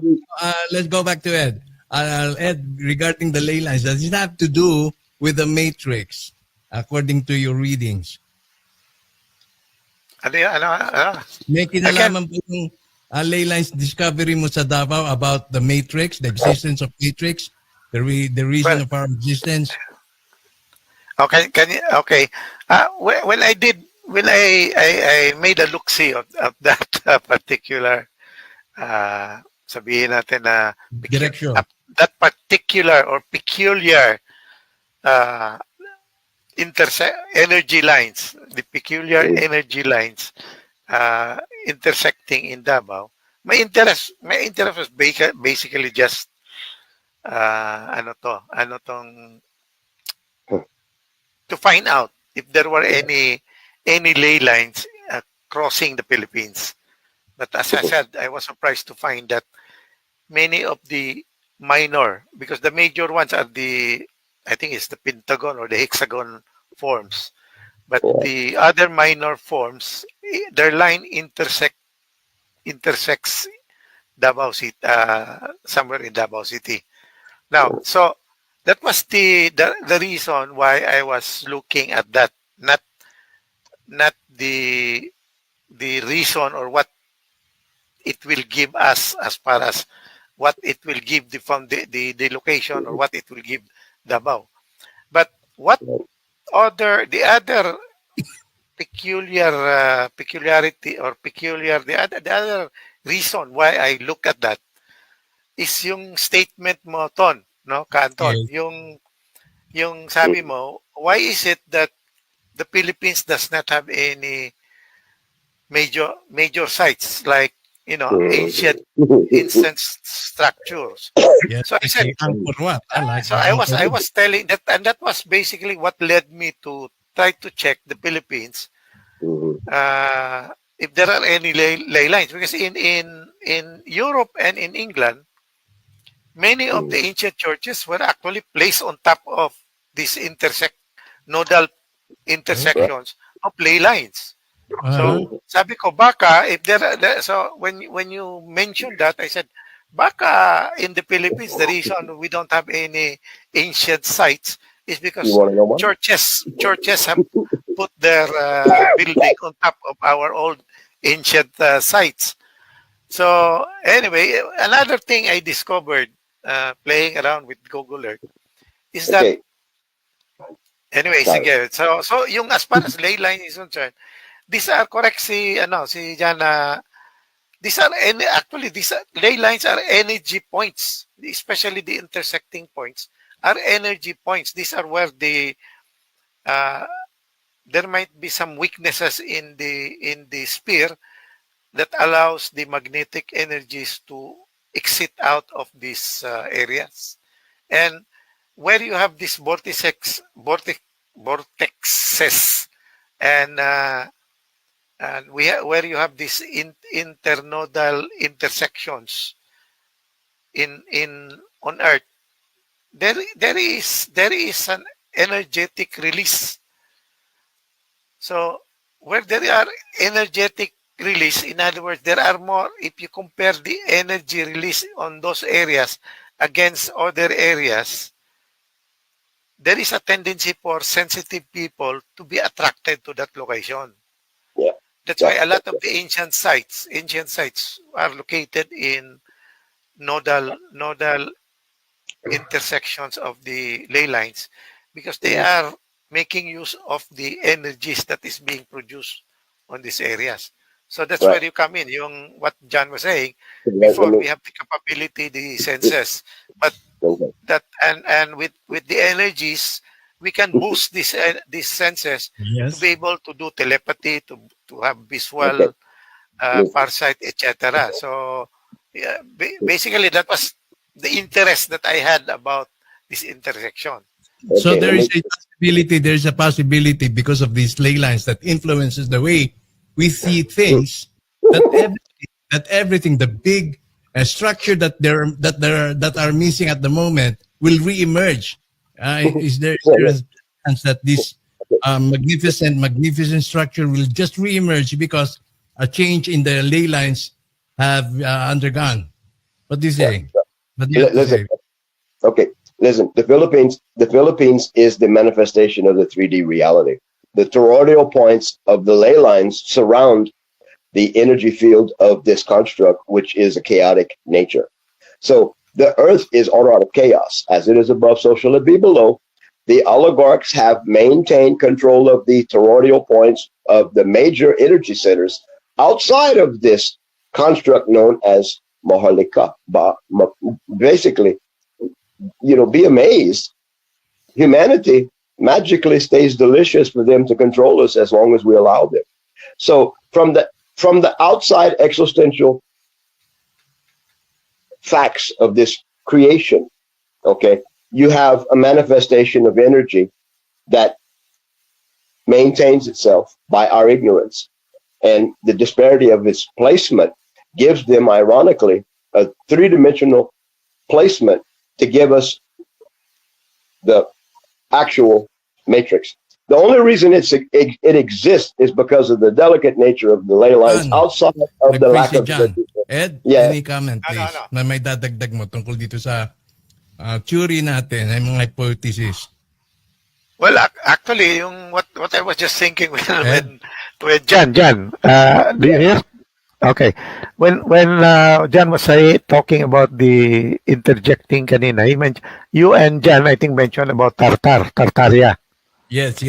let's go back to Ed. Ed, regarding the ley lines, does it have to do with the matrix, according to your readings? May kinalaman po yung ley lines discovery mo sa Davao about the matrix, the existence of matrix, the reason of our existence? Okay, okay. When I made a look-see of that particular, sabihin natin na direction, that particular or peculiar energy lines, the peculiar energy lines intersecting in Davao. My interest was basically just to find out if there were any ley lines crossing the Philippines. But as I said, I was surprised to find that many of the minor, because the major ones are I think it's the pentagon or the hexagon forms. But the other minor forms, their line intersects Davao City, somewhere in Davao City. Now, so that was the reason why I was looking at that, not the reason or what it will give us as far as what it will give from the location, or what it will give Davao. But the other peculiarity or the other reason why I look at that is yung statement mo, Ton, no, Kanton, yung sabi mo, why is it that the Philippines does not have any major sites like ancient instance structures. Yes, So I like said, the Angkor Wat. Like so the Angkor I Wat. was telling that, and that was basically what led me to try to check the Philippines, if there are any ley lines, because in Europe and in England, many of the ancient churches were actually placed on top of these nodal intersections of ley lines. So sabi ko baka if so when you mentioned that, I said baka in the Philippines the reason we don't have any ancient sites is because You want to know more? churches have put their building on top of our old ancient sites. So anyway, another thing I discovered playing around with Google Earth is that Okay. anyway, Got sige. So yung as far as ley line is concerned, these are correct si Jana. These are actually these ley lines are energy points, especially the intersecting points are energy points. These are where uh, there might be some weaknesses in the sphere that allows the magnetic energies to exit out of these areas. And where you have these vortexes, and where you have these internodal intersections in on Earth, there is an energetic release. So where there are energetic release, in other words, there are more, if you compare the energy release on those areas against other areas, there is a tendency for sensitive people to be attracted to that location. Yeah. That's why a lot of the ancient sites are located in nodal intersections of the ley lines, because they are making use of the energies that is being produced on these areas. So that's Right. where you come in. Yung what John was saying, Let before me- we have the capability, the senses, but Okay. that and with the energies, we can boost these senses to Yes. be able to do telepathy, to have visual, Okay. Yes. farsight, etc. So yeah, basically that was the interest that I had about this intersection. So Okay, there let is a possibility. There's a possibility because of these ley lines that influences the way we see things. That everything, the big structure that are missing at the moment, will reemerge. Is there a chance that this magnificent structure will just reemerge because a change in the ley lines have undergone? What do you say? What do you have to Listen. say? Okay, listen. The Philippines is the manifestation of the 3D reality. The toroidal points of the ley lines surround the energy field of this construct, which is a chaotic nature. So the Earth is all out of chaos. As it is above, so shall it be below. The oligarchs have maintained control of the toroidal points of the major energy centers outside of this construct known as Maharlika. Basically, be amazed. Humanity magically stays delicious for them to control us as long as we allow them. So from the outside existential facts of this creation, okay, you have a manifestation of energy that maintains itself by our ignorance, and the disparity of its placement gives them, ironically, a three-dimensional placement to give us the actual matrix. The only reason it exists is because of the delicate nature of the ley lines John, outside of the lack of. John. Ed, Yeah. any comment, please? Ano? Na may dadagdag mo tungkol dito sa theory natin, ay mga hypothesis. Well, actually, yung what I was just thinking Ed? with John, do you hear? Okay. When John was talking about the interjecting kanina, you and John, I think, mentioned about Tartaria. Yes.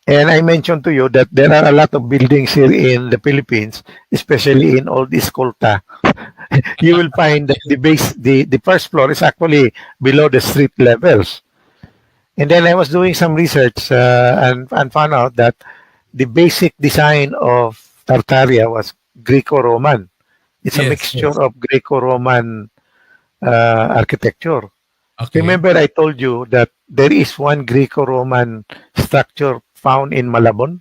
And I mentioned to you that there are a lot of buildings here in the Philippines, especially in Old Escolta. You will find that the first floor is actually below the street levels. And then I was doing some research and found out that the basic design of Tartaria was Greco-Roman. It's a Yes, mixture yes. of Greco-Roman architecture. Okay. Remember, I told you that there is one Greco-Roman structure found in Malabon.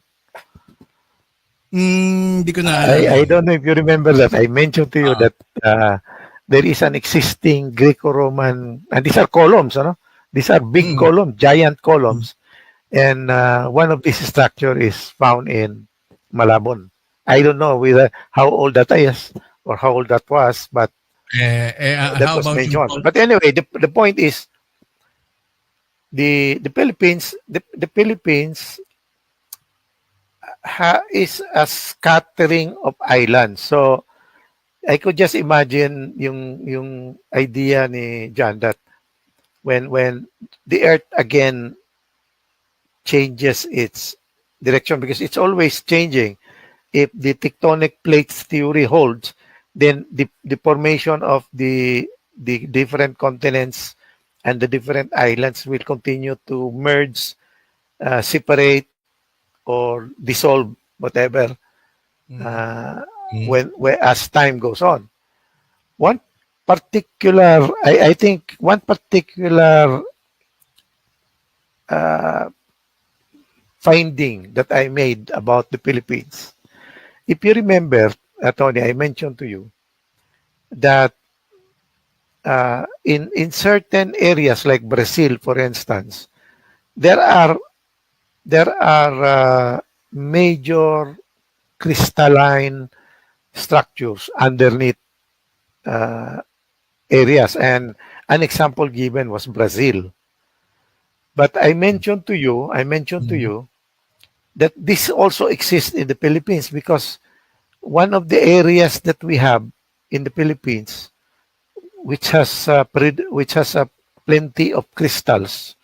Hindi ko naalala I yun. don't know if you remember that. I mentioned to you Ah, that there is an existing Greco-Roman, and these are columns, ano? These are big mm, columns, giant mm. columns, and one of these structure is found in Malabon. I don't know whether how old that is or how old that was, but that How was about yung mentioned. But anyway, the point is the Philippines the Philippines is a scattering of islands. So I could just imagine yung idea ni John that when the Earth again changes its direction because it's always changing. If the tectonic plates theory holds, then the formation of the different continents and the different islands will continue to merge, separate, or dissolve, whatever, mm, uh, mm, when as time goes on. One particular, I think, one particular uh, finding that I made about the Philippines. If you remember, Tony, I mentioned to you that in certain areas like Brazil, for instance, there are major crystalline structures underneath uh, areas, and an example given was Brazil. But I mentioned to mm. you that this also exists in the Philippines because one of the areas that we have in the Philippines, which has plenty of crystals,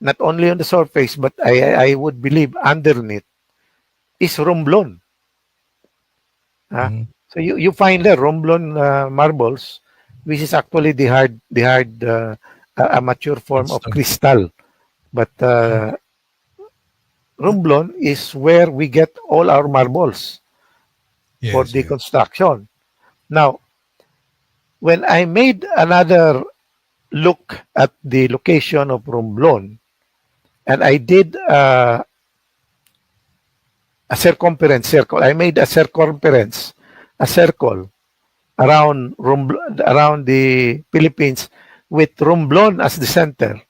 not only on the surface but I would believe underneath, is Romblon. Mhm. So you find there Romblon marbles, which is actually a mature form of Sandstone. crystal. But Romblon is where we get all our marbles for Yes, the yes. construction. Now, when I made another look at the location of Romblon, and I did a circumference circle. I made a circumference, a circle around the Philippines with Romblon as the center.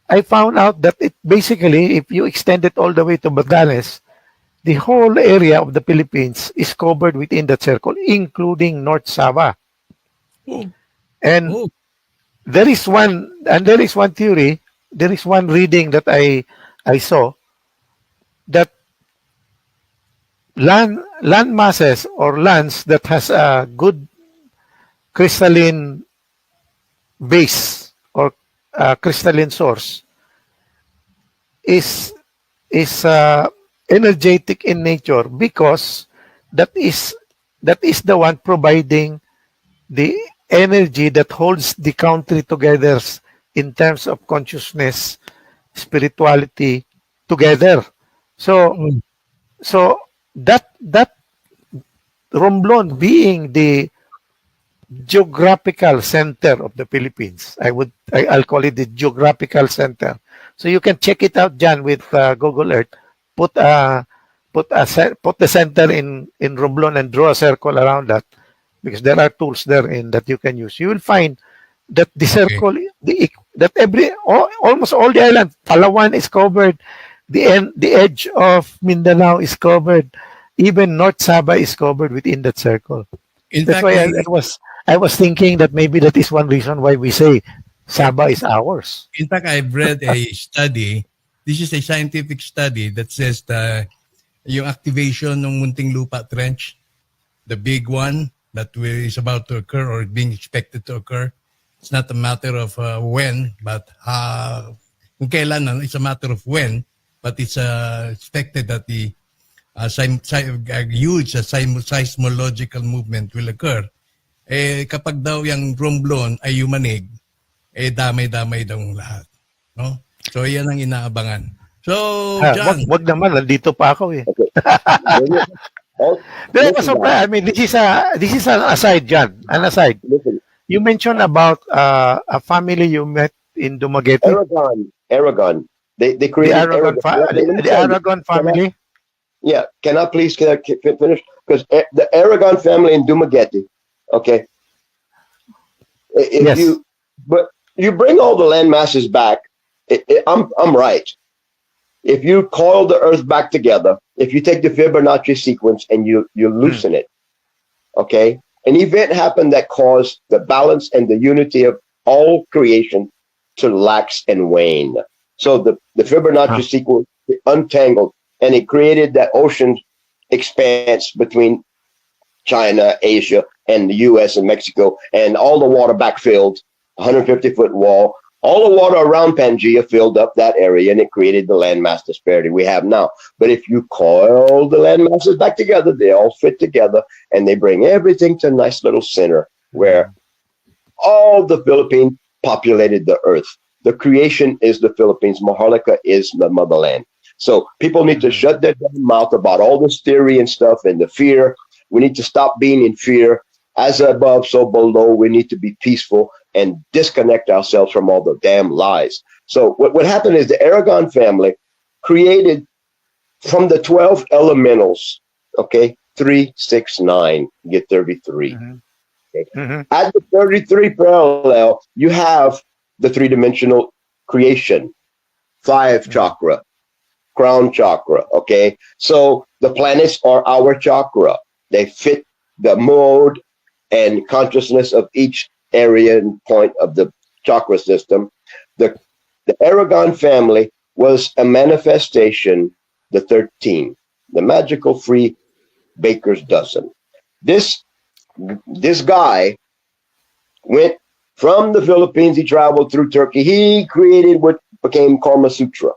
I found out that it basically, if you extend it all the way to Batanes, the whole area of the Philippines is covered within that circle, including North Sabah. Oh, And oh, there is one theory, there is one reading that I saw that land masses or lands that has a good crystalline base or crystalline source is is energetic in nature because that is that is the one providing the energy that holds the country together in terms of consciousness, spirituality together. So oh, so that Romblon being the geographical center of the Philippines. I'll call it the geographical center. So you can check it out, John, with Google Earth. Put put the center in Romblon and draw a circle around that because there are tools there in that you can use. You will find that the okay. circle, that almost all the island, Palawan is covered, the edge of Mindanao is covered, even North Sabah is covered within that circle. In That's fact, why I was thinking that maybe that is one reason why we say Sabah is ours. I've read a study. This is a scientific study that says the yung activation ng Muntinlupa Trench, the big one that is about to occur or being expected to occur. It's not a matter of when, but kung kailan, it's a matter of when, but it's expected that the huge seismological movement will occur. Kapag daw yung Romblon ay yumanig, damay-damay daw ang lahat. No? So, yan ang inaabangan. So, John, Wag naman, nandito pa ako eh. Okay. All, But I was listen now. surprised. I mean, this is an aside, John. An aside. Listen, You mentioned about a family you met in Dumaguete, Aragon. They created Aragon. Let me The tell you. Aragon family. Can I please finish? Because the Aragon family in Dumaguete, okay. If Yes. you bring all the land masses back, I'm right. If you coil the earth back together, if you take the Fibonacci sequence and you loosen it, okay, an event happened that caused the balance and the unity of all creation to lax and wane. So the Fibonacci sequence untangled, and it created that ocean expanse between China, Asia, and the U.S. and Mexico, and all the water backfilled, 150-foot wall. All the water around Pangea filled up that area, and it created the landmass disparity we have now. But if you coil the land masses back together, they all fit together, and they bring everything to a nice little center where all the Philippines populated the earth. The creation is the Philippines. Maharlika is the motherland. So people need to shut their damn mouth about all this theory and stuff and the fear. We need to stop being in fear. As above, so below. We need to be peaceful and disconnect ourselves from all the damn lies. So what happened is the Aragon family created from the 12 elementals, okay, 3, 6, 9, you get 33. Okay. At the 33 parallel, you have the three-dimensional creation, 5 chakra, crown chakra, okay? So the planets are our chakra. They fit the mode and consciousness of each area and point of the chakra system. The Aragon family was a manifestation, the 13, the magical free baker's dozen. This guy went from the Philippines, he traveled through Turkey, he created what became Karma Sutra.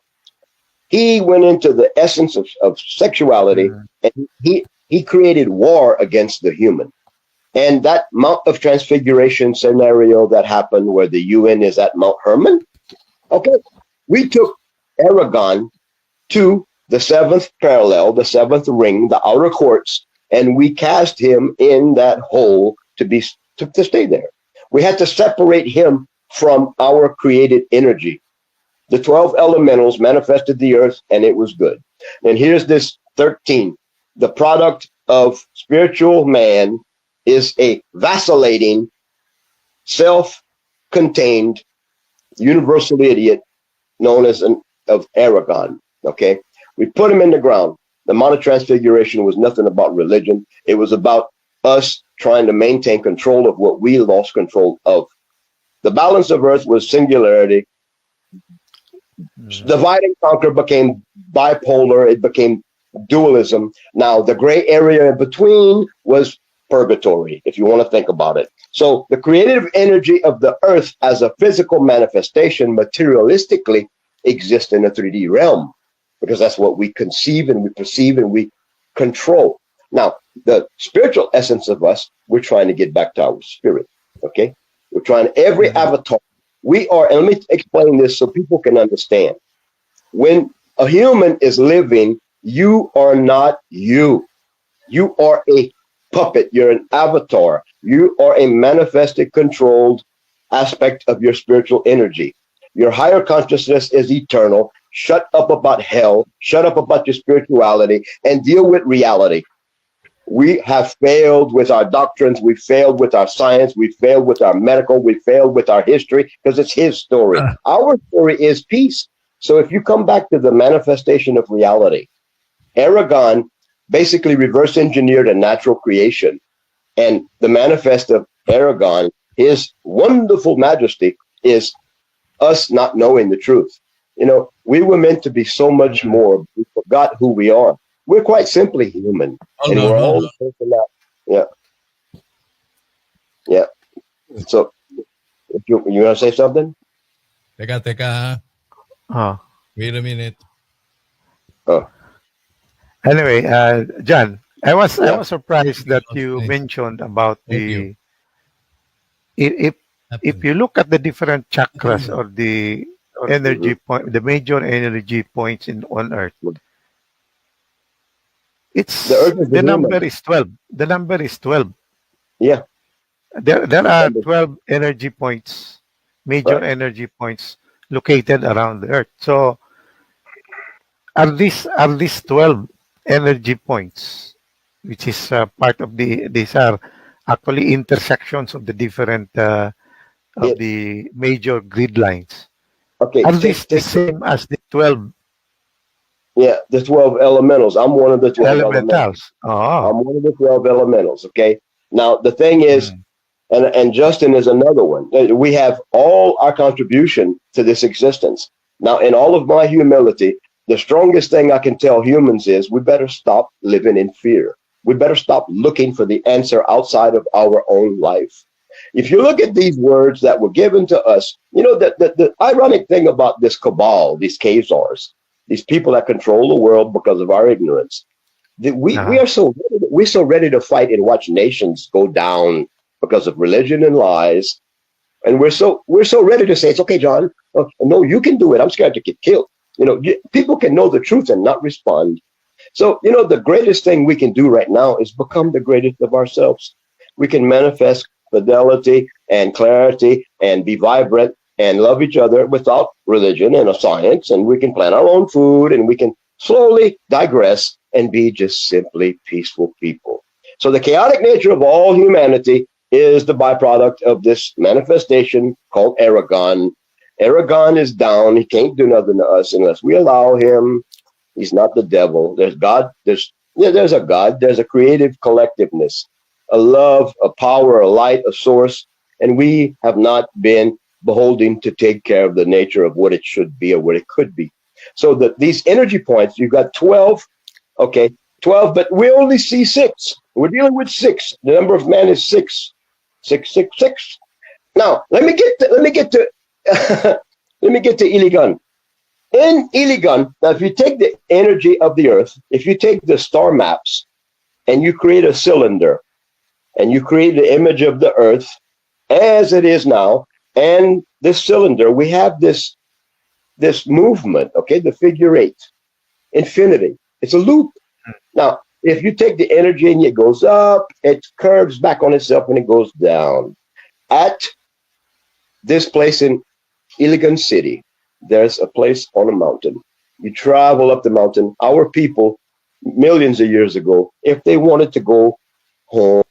He went into the essence of sexuality, and he created war against the human. And that Mount of Transfiguration scenario that happened where the UN is at Mount Hermon, okay, we took Aragon to the 7th parallel, the 7th ring, the outer courts, and we cast him in that hole to stay there. We had to separate him from our created energy. The 12 elementals manifested the earth, and it was good. And here's this 13. The product of spiritual man is a vacillating, self-contained, universal idiot known as of Aragon. Okay, we put him in the ground. The Mount of Transfiguration was nothing about religion. It was about us trying to maintain control of what we lost control of. The balance of earth was singularity. Divide and conquer became bipolar. It became dualism. Now, the gray area in between was purgatory, if you want to think about it. So the creative energy of the earth as a physical manifestation materialistically exists in a 3D realm, because that's what we conceive and we perceive and we control. Now, the spiritual essence of us, we're trying to get back to our spirit, okay? We're trying every avatar. We are, and let me explain this so people can understand. When a human is living, you are not you. You are a puppet. You're an avatar. You are a manifested, controlled aspect of your spiritual energy. Your higher consciousness is eternal. Shut up about hell. Shut up about your spirituality and deal with reality. We have failed with our doctrines. We failed with our science. We failed with our medical. We failed with our history because it's his story. Our story is peace. So if you come back to the manifestation of reality, Aragon basically reverse engineered a natural creation. And the manifest of Aragon, his wonderful majesty, is us not knowing the truth. You know, we were meant to be so much more. We forgot who we are. We're quite simply human. And we're all yeah. Yeah. So, if you want to say something? Teka. Wait a minute. Oh. Anyway, John, I was surprised that you mentioned about if you look at the different chakras or the energy point, the major energy points on Earth, It's The Earth is the the number human. is 12. The number is 12. Yeah, There are 12 energy points, major right. energy points located around the Earth. So are these 12 energy points, which is part of these are actually intersections of the different of It, the major grid lines. okay, Are these the same as the 12 yeah, the 12 elementals. I'm one of the 12 elementals. elementals? Oh, I'm one of the 12 elementals. Okay. Now, the thing is, mm, and Justin is another one. We have all our contribution to this existence. Now, in all of my humility, the strongest thing I can tell humans is we better stop living in fear. We better stop looking for the answer outside of our own life. If you look at these words that were given to us, you know, the ironic thing about this cabal, these Khazars, these people that control the world because of our ignorance, we uh-huh. are we're so ready to fight and watch nations go down because of religion and lies, and we're so ready to say it's okay, John. No, you can do it. I'm scared to get killed. People can know the truth and not respond. So the greatest thing we can do right now is become the greatest of ourselves. We can manifest fidelity and clarity and be vibrant and love each other without religion and a science, and we can plant our own food, and we can slowly digress and be just simply peaceful people. So the chaotic nature of all humanity is the byproduct of this manifestation called Aragon. Aragon is down. He can't do nothing to us unless we allow him. He's not the devil. There's God. There's a God. There's a creative collectiveness, a love, a power, a light, a source. And we have not been beholden to take care of the nature of what it should be or what it could be. So these energy points, you've got 12, okay, 12, but we only see 6. We're dealing with 6. The number of man is 6. 666. Now, let me get to let me get to Iligan. In Iligan, now if you take the energy of the earth, if you take the star maps and you create a cylinder and you create the image of the earth as it is now, and this cylinder, we have this movement, okay, the figure 8, infinity. It's a loop. Now, if you take the energy and it goes up, it curves back on itself and it goes down. At this place in Iligan City, there's a place on a mountain. You travel up the mountain. Our people, millions of years ago, if they wanted to go home,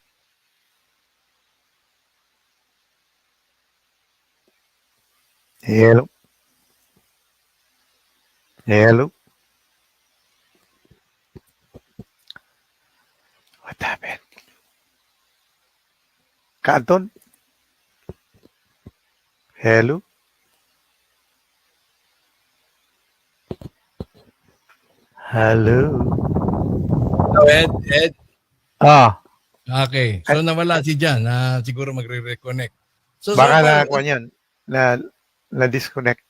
Hello. Hello. What happened? Canton? Hello? Hello? Ed. Ah, Okay. So nawala si Jan. Siguro magre-reconnect. So, baka Sir na Paul, kuwan yun. Na disconnect.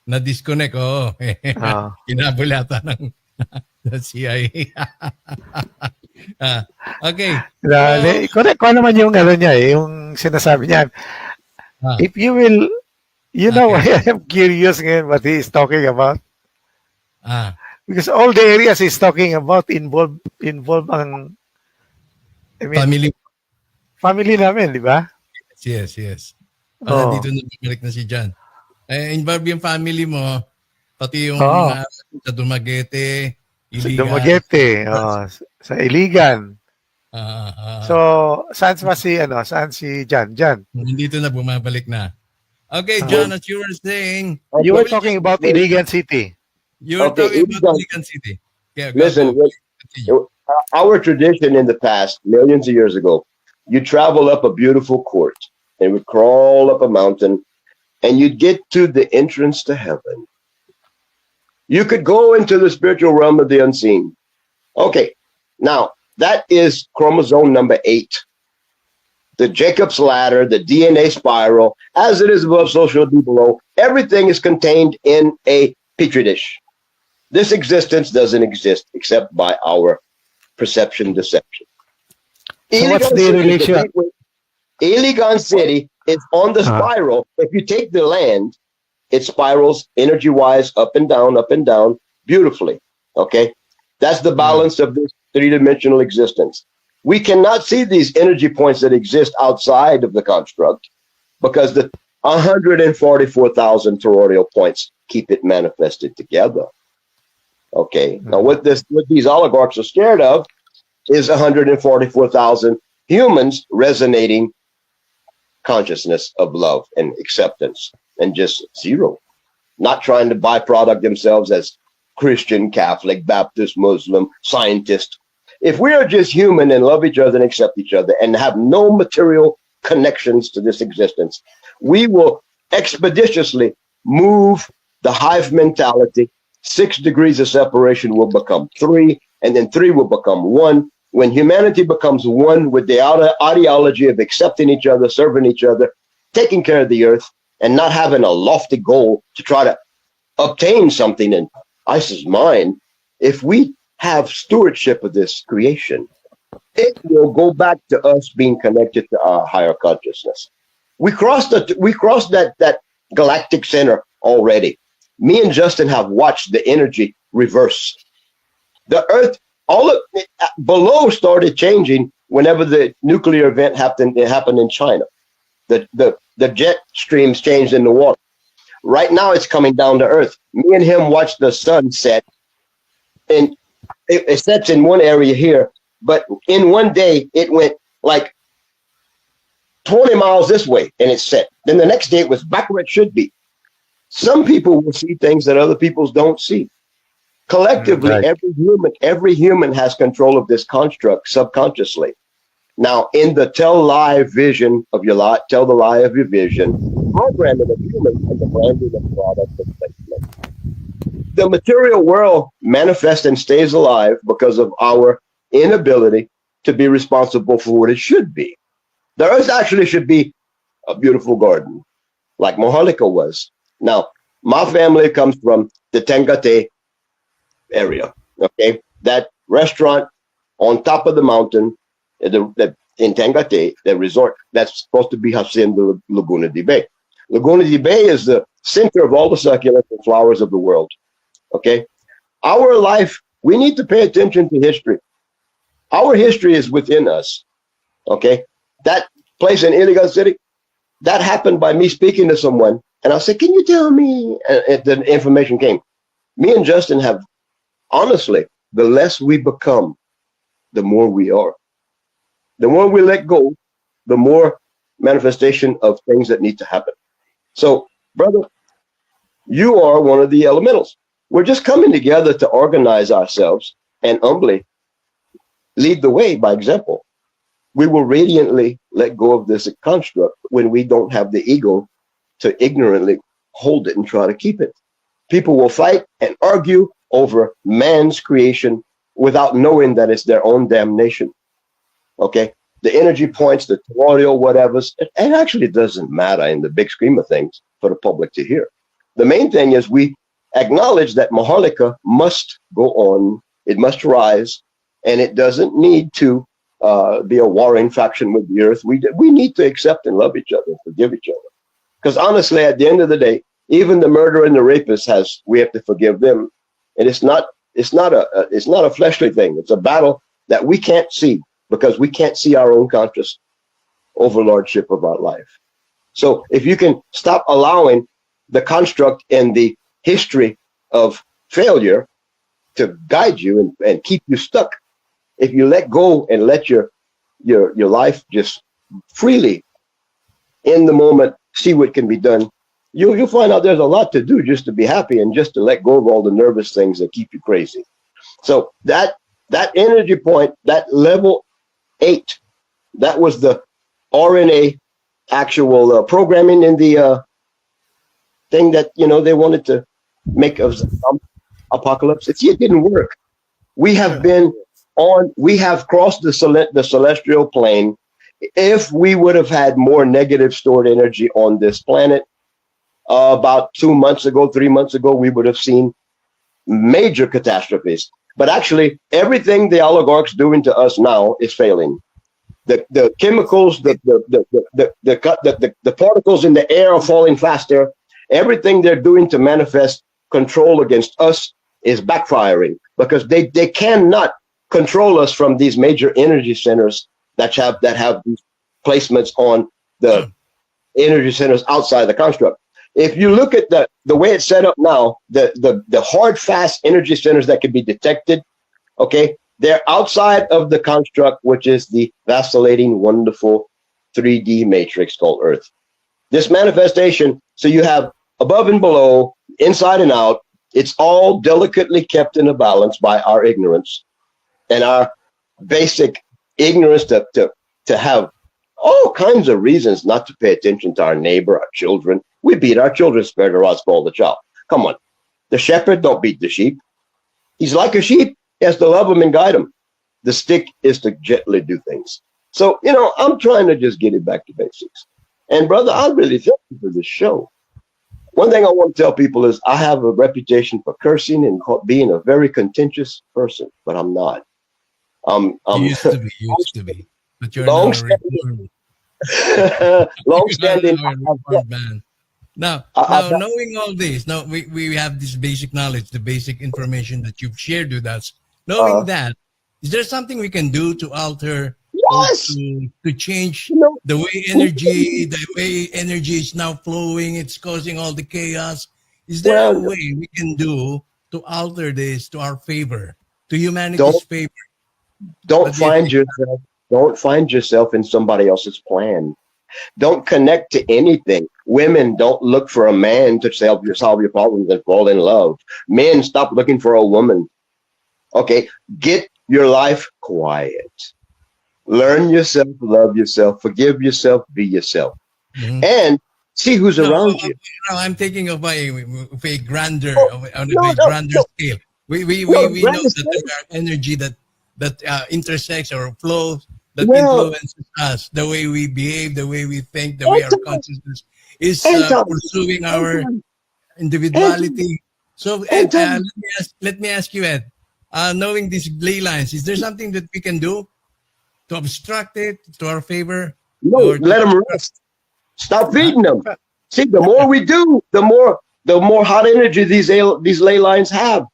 na-disconnect. Oo. Ah. Kinabulata ng CIA. Okay. Correct ko naman yung niya yung sinasabi niya. If you will, Okay. I am curious ngayon what he is talking about. Ah, Because all the areas he's talking about involve ang, family namin, di ba? yes. Oh. Dito na bumalik na si Jan. Involve yung family mo, pati yung Oo. sa Dumaguete, Sa Iligan. Dumaguete, sa Iligan. So, saan si Jan? Dito na bumabalik na. Okay, John, as you were saying, You were talking about Iligan City. you were Okay, talking about Iligan City. Yeah, go, listen, go. Continue. our tradition in the past, millions of years ago, you travel up a beautiful court and would crawl up a mountain and you'd get to the entrance to heaven. You could go into the spiritual realm of the unseen. Okay, now that is chromosome number 8. The Jacob's ladder, the DNA spiral, as it is above, so shall it be below. Everything is contained in a petri dish. This existence doesn't exist except by our perception deception. So what's the relation? Iligan City is on the spiral. If you take the land, it spirals energy-wise up and down beautifully. Okay? That's the balance of this three-dimensional existence. We cannot see these energy points that exist outside of the construct because the 144,000 toroidal points keep it manifested together. Okay. Now, what these oligarchs are scared of is 144,000 humans resonating consciousness of love and acceptance, and just zero. Not trying to byproduct themselves as Christian, Catholic, Baptist, Muslim, scientist. If we are just human and love each other and accept each other and have no material connections to this existence, we will expeditiously move the hive mentality. 6 degrees of separation will become 3, and then 3 will become 1. When humanity becomes one with the ideology of accepting each other, serving each other, taking care of the earth, and not having a lofty goal to try to obtain something in ISIS' mind, if we have stewardship of this creation, it will go back to us being connected to our higher consciousness. We crossed that galactic center already. Me and Justin have watched the energy reverse. The Earth, all of below started changing whenever the nuclear event happened. It happened in China. The jet streams changed in the water. Right now, it's coming down to Earth. Me and him watched the sun set, and it sets in one area here, but in one day it went like 20 miles this way, and it set. Then the next day it was back where it should be. Some people will see things that other people don't see. Collectively, Right. every human has control of this construct subconsciously. Now, in the tell the lie of your vision, programming of humans and the branding of products and placement. The material world manifests and stays alive because of our inability to be responsible for what it should be. The earth actually should be a beautiful garden, like Mohalika was. Now, my family comes from the Tengate area, okay? That restaurant on top of the mountain, in Tengate, the resort, that's supposed to be Hacienda Laguna de Bay. Laguna de Bay is the center of all the succulents and flowers of the world, okay? Our life, we need to pay attention to history. Our history is within us, okay? That place in Iligan City, that happened by me speaking to someone, and I said, can you tell me? And the information came. Me and Justin have, honestly, the less we become, the more we are. The more we let go, the more manifestation of things that need to happen. So, brother, you are one of the elementals. We're just coming together to organize ourselves and humbly lead the way by example. We will radiantly let go of this construct when we don't have the ego to ignorantly hold it and try to keep it. People will fight and argue over man's creation without knowing that it's their own damnation. Okay? The energy points, the toroidal, whatever, it actually doesn't matter in the big scheme of things for the public to hear. The main thing is we acknowledge that Maharlika must go on, it must rise, and it doesn't need to be a warring faction with the earth. We need to accept and love each other and forgive each other. Because honestly, at the end of the day, even the murderer and the rapist we have to forgive them. And it's not a fleshly thing. It's a battle that we can't see because we can't see our own conscious overlordship of our life. So if you can stop allowing the construct and the history of failure to guide you and keep you stuck, if you let go and let your life just freely in the moment see what can be done, you'll find out there's a lot to do just to be happy and just to let go of all the nervous things that keep you crazy. So that energy point, that level 8, that was the RNA actual programming in the thing that they wanted to make of apocalypse. It didn't work. We have crossed the celestial plane. If we would have had more negative stored energy on this planet, about 2 months ago, 3 months ago, we would have seen major catastrophes. But actually, everything the oligarchs doing to us now is failing. The chemicals, the particles in the air are falling faster. Everything they're doing to manifest control against us is backfiring because they cannot control us from these major energy centers that have these placements on the energy centers outside the construct. If you look at the way it's set up now, the hard, fast energy centers that can be detected, okay, they're outside of the construct, which is the vacillating, wonderful 3D matrix called Earth. This manifestation, so you have above and below, inside and out, it's all delicately kept in a balance by our ignorance and our basic ignorance to have all kinds of reasons not to pay attention to our neighbor, our children. We beat our children, spare the rod, spoil the child. Come on. The shepherd don't beat the sheep. He's like a sheep. He has to love them and guide them. The stick is to gently do things. So, I'm trying to just get it back to basics. And brother, I really thank you for this show. One thing I want to tell people is I have a reputation for cursing and being a very contentious person, but I'm not. You used to be. But you're long now a long-standing man. Now, knowing all this, now we have this basic knowledge, the basic information that you've shared with us. Knowing that, is there something we can do to alter, yes, to change the way energy is now flowing? It's causing all the chaos. Is there a way we can do to alter this to our favor, to humanity's favor? Don't find yourself in somebody else's plan. Don't connect to anything. Women, don't look for a man to solve your problems and fall in love. Men, stop looking for a woman. Okay, get your life quiet. Learn yourself, love yourself, forgive yourself, be yourself, and see who's around you. I'm thinking of a grander scale. We know that there are energy that intersects or flows, that influences us, the way we behave, the way we think, the way our consciousness is pursuing our individuality. So, Ed, let me ask you, Ed, knowing these ley lines, is there something that we can do to obstruct it to our favor? No, let them rest. Stop feeding them. See, the more we do, the more hot energy these ley lines have.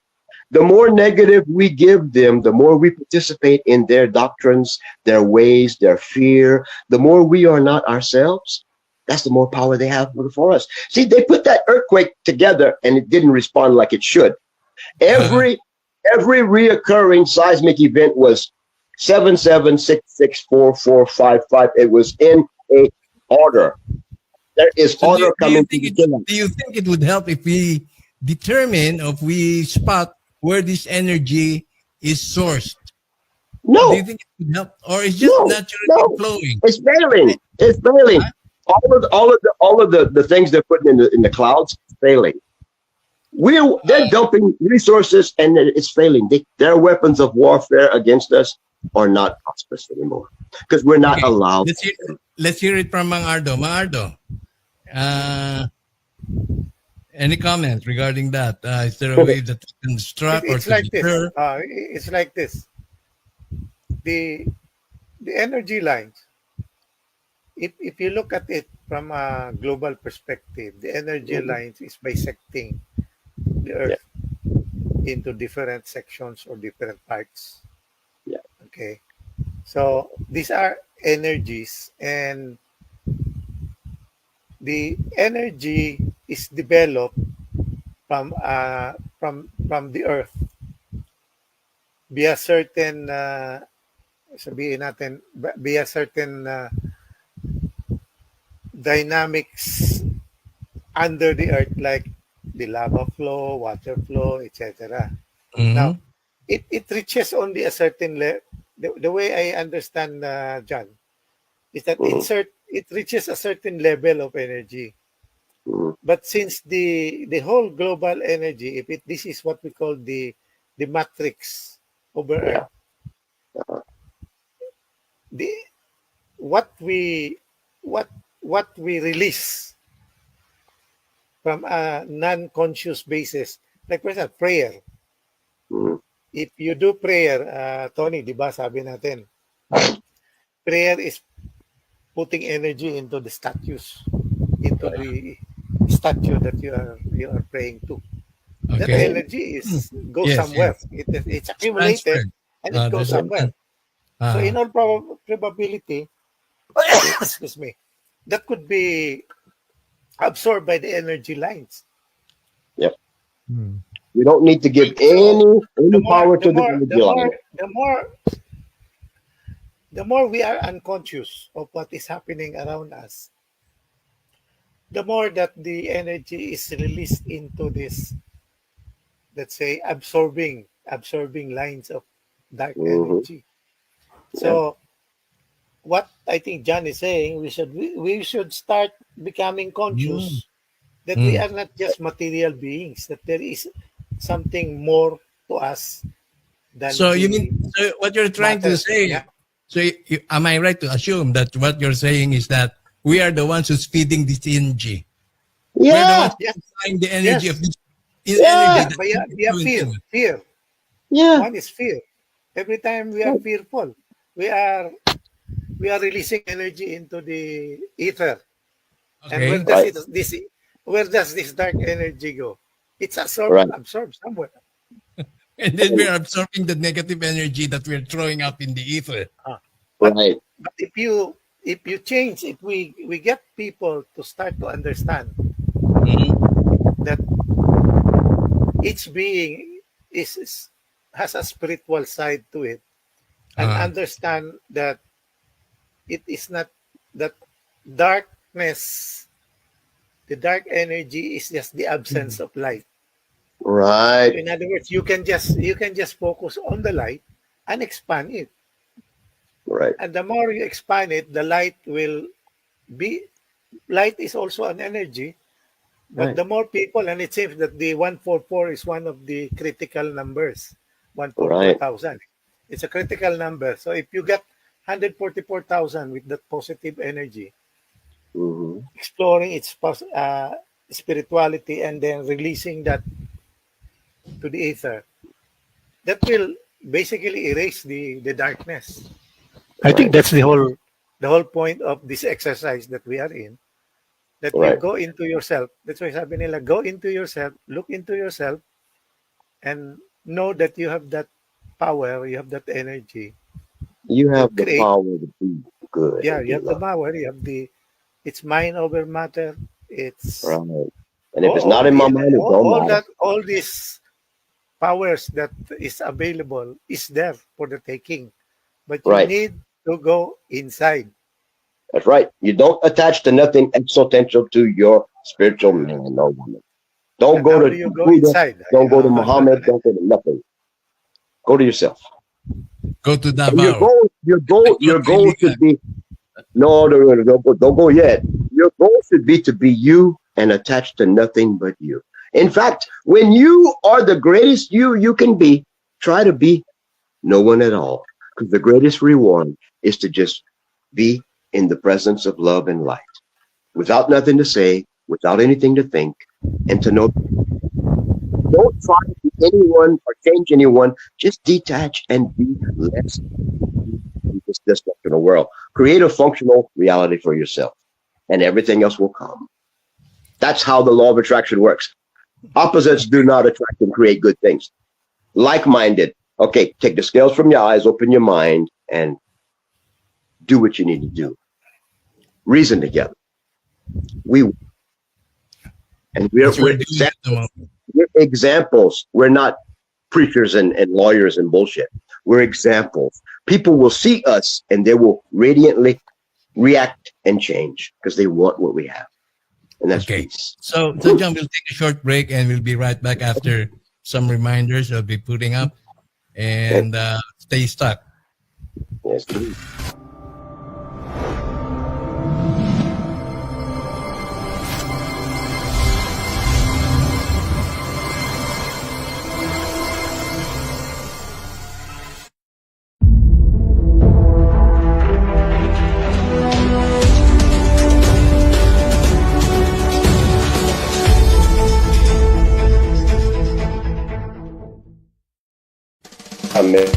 The more negative we give them, the more we participate in their doctrines, their ways, their fear. The more we are not ourselves, that's the more power they have for us. See, they put that earthquake together and it didn't respond like it should. Every reoccurring seismic event was 7766445. It was in a order. There is order coming. Do you think it would help if we determine, if we spot where this energy is sourced? No. Do you think it would help, or is just naturally flowing? It's failing. It's failing. All of the things they're putting in the clouds, failing. They're dumping resources and it's failing. Their weapons of warfare against us are not prosperous anymore because we're not allowed. Let's hear it from Mang Ardo. Mang Ardo, any comments regarding that? Is there a way that we can instruct or to deter? It's like this. The energy lines, if you look at it from a global perspective, the energy lines is bisecting the Earth into different sections or different parts. Yeah. Okay. So these are energies, and the energy is developed from the Earth via certain via certain dynamics under the Earth, like the lava flow, water flow, etc. Now, it reaches only a certain level. The way I understand, John, is that it reaches a certain level of energy. But since the whole global energy, this is what we call the matrix over Earth. What we release from a non-conscious basis, like for example, prayer. If you do prayer, Tony, di ba sabi natin, prayer is putting energy into the statues, into the statue that you are praying to. Okay. That energy goes somewhere. It's accumulated. and it goes somewhere. So in all probability, excuse me, that could be absorbed by the energy lines. Yep. We don't need to give any power to the energy line. The more we are unconscious of what is happening around us, the more that the energy is released into this, let's say, absorbing lines of dark energy. So what I think John is saying, we should start becoming conscious that we are not just material beings, that there is something more to us than So you mean, so what you're trying to say, so am I right to assume that what you're saying is that we are the ones who's feeding this energy? Yeah. We're the ones who's supplying the energy of this energy. Yeah, fear. Yeah. One is fear. Every time we are fearful, we are releasing energy into the ether. Okay. And where does this dark energy go? It's absorbed somewhere. And then we're absorbing the negative energy that we're throwing up in the ether. But if you change, if we get people to start to understand that each being has a spiritual side to it, and understand that it is not that darkness, the dark energy is just the absence of light. Right. In other words, you can just focus on the light and expand it. Right. And the more you expand it, the light is also an energy. But the more people, and it seems that the 144 is one of the critical numbers, 144,000. It's a critical number. So if you get 144,000 with that positive energy, exploring its spirituality and then releasing that to the ether, that will basically erase the darkness. I think that's the whole point of this exercise that we are in. That you go into yourself. That's why sabi nila, go into yourself, look into yourself, and know that you have that power, you have that energy. You have the power to be good. Yeah, you have the power. You have it's mind over matter. It's right. And if it's not in my mind, it don't matter. All these powers that is available is there for the taking, but you need to go inside. That's right. You don't attach to nothing existential to your spiritual man or woman. Don't go to Buddha, don't go to Muhammad, don't go to nothing. Go to yourself. Go to Davao. Your goal should be don't go yet. Your goal should be to be you and attached to nothing but you. In fact, when you are the greatest you can be, try to be no one at all. Because the greatest reward is to just be in the presence of love and light, without nothing to say, without anything to think, and to know. Don't try to be anyone or change anyone. Just detach and be less in this dysfunctional world. Create a functional reality for yourself, and everything else will come. That's how the law of attraction works. Opposites do not attract and create good things. Like-minded. Okay, take the scales from your eyes, open your mind, and do what you need to do. Reason together. We're examples. We're not preachers and lawyers and bullshit. We're examples. People will see us and they will radiantly react and change because they want what we have. And that's peace. So John, we'll take a short break and we'll be right back after some reminders I'll be putting up. And stay stuck. Yes, please. Amen.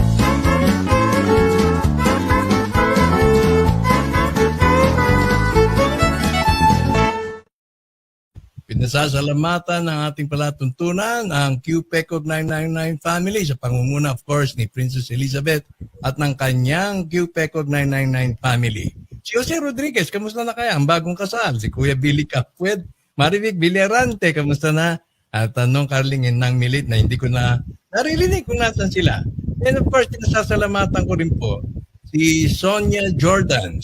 Nasasalamatan ng ating palatuntunan ang QPECOG 999 family sa pangunguna, of course, ni Princess Elizabeth at ng kanyang QPECOG 999 family. Si Jose Rodriguez, kamusta na kaya? Ang bagong kasal. Si Kuya Billy Capwed, Maribig Villarante, kamusta na? At Tanong Carling Nang Milit na hindi ko na naririnig kung nasan sila. And of course, nasasalamatan ko rin po si Sonia Jordan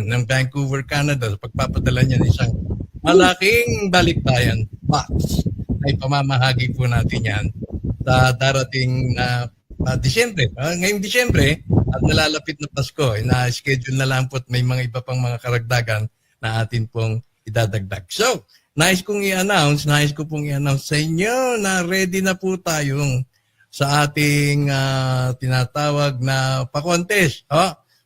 ng Vancouver, Canada sa pagpapadala niya ng isang malaking balikbayan box. Ay pamamahagi po natin yan sa darating na Disyembre. Ngayong Disyembre at nalalapit na Pasko, na-schedule na lang po at may mga iba pang mga karagdagan na atin pong idadagdag. So, nais ko pong i-announce sa inyo na ready na po tayong sa ating tinatawag na pa-contest.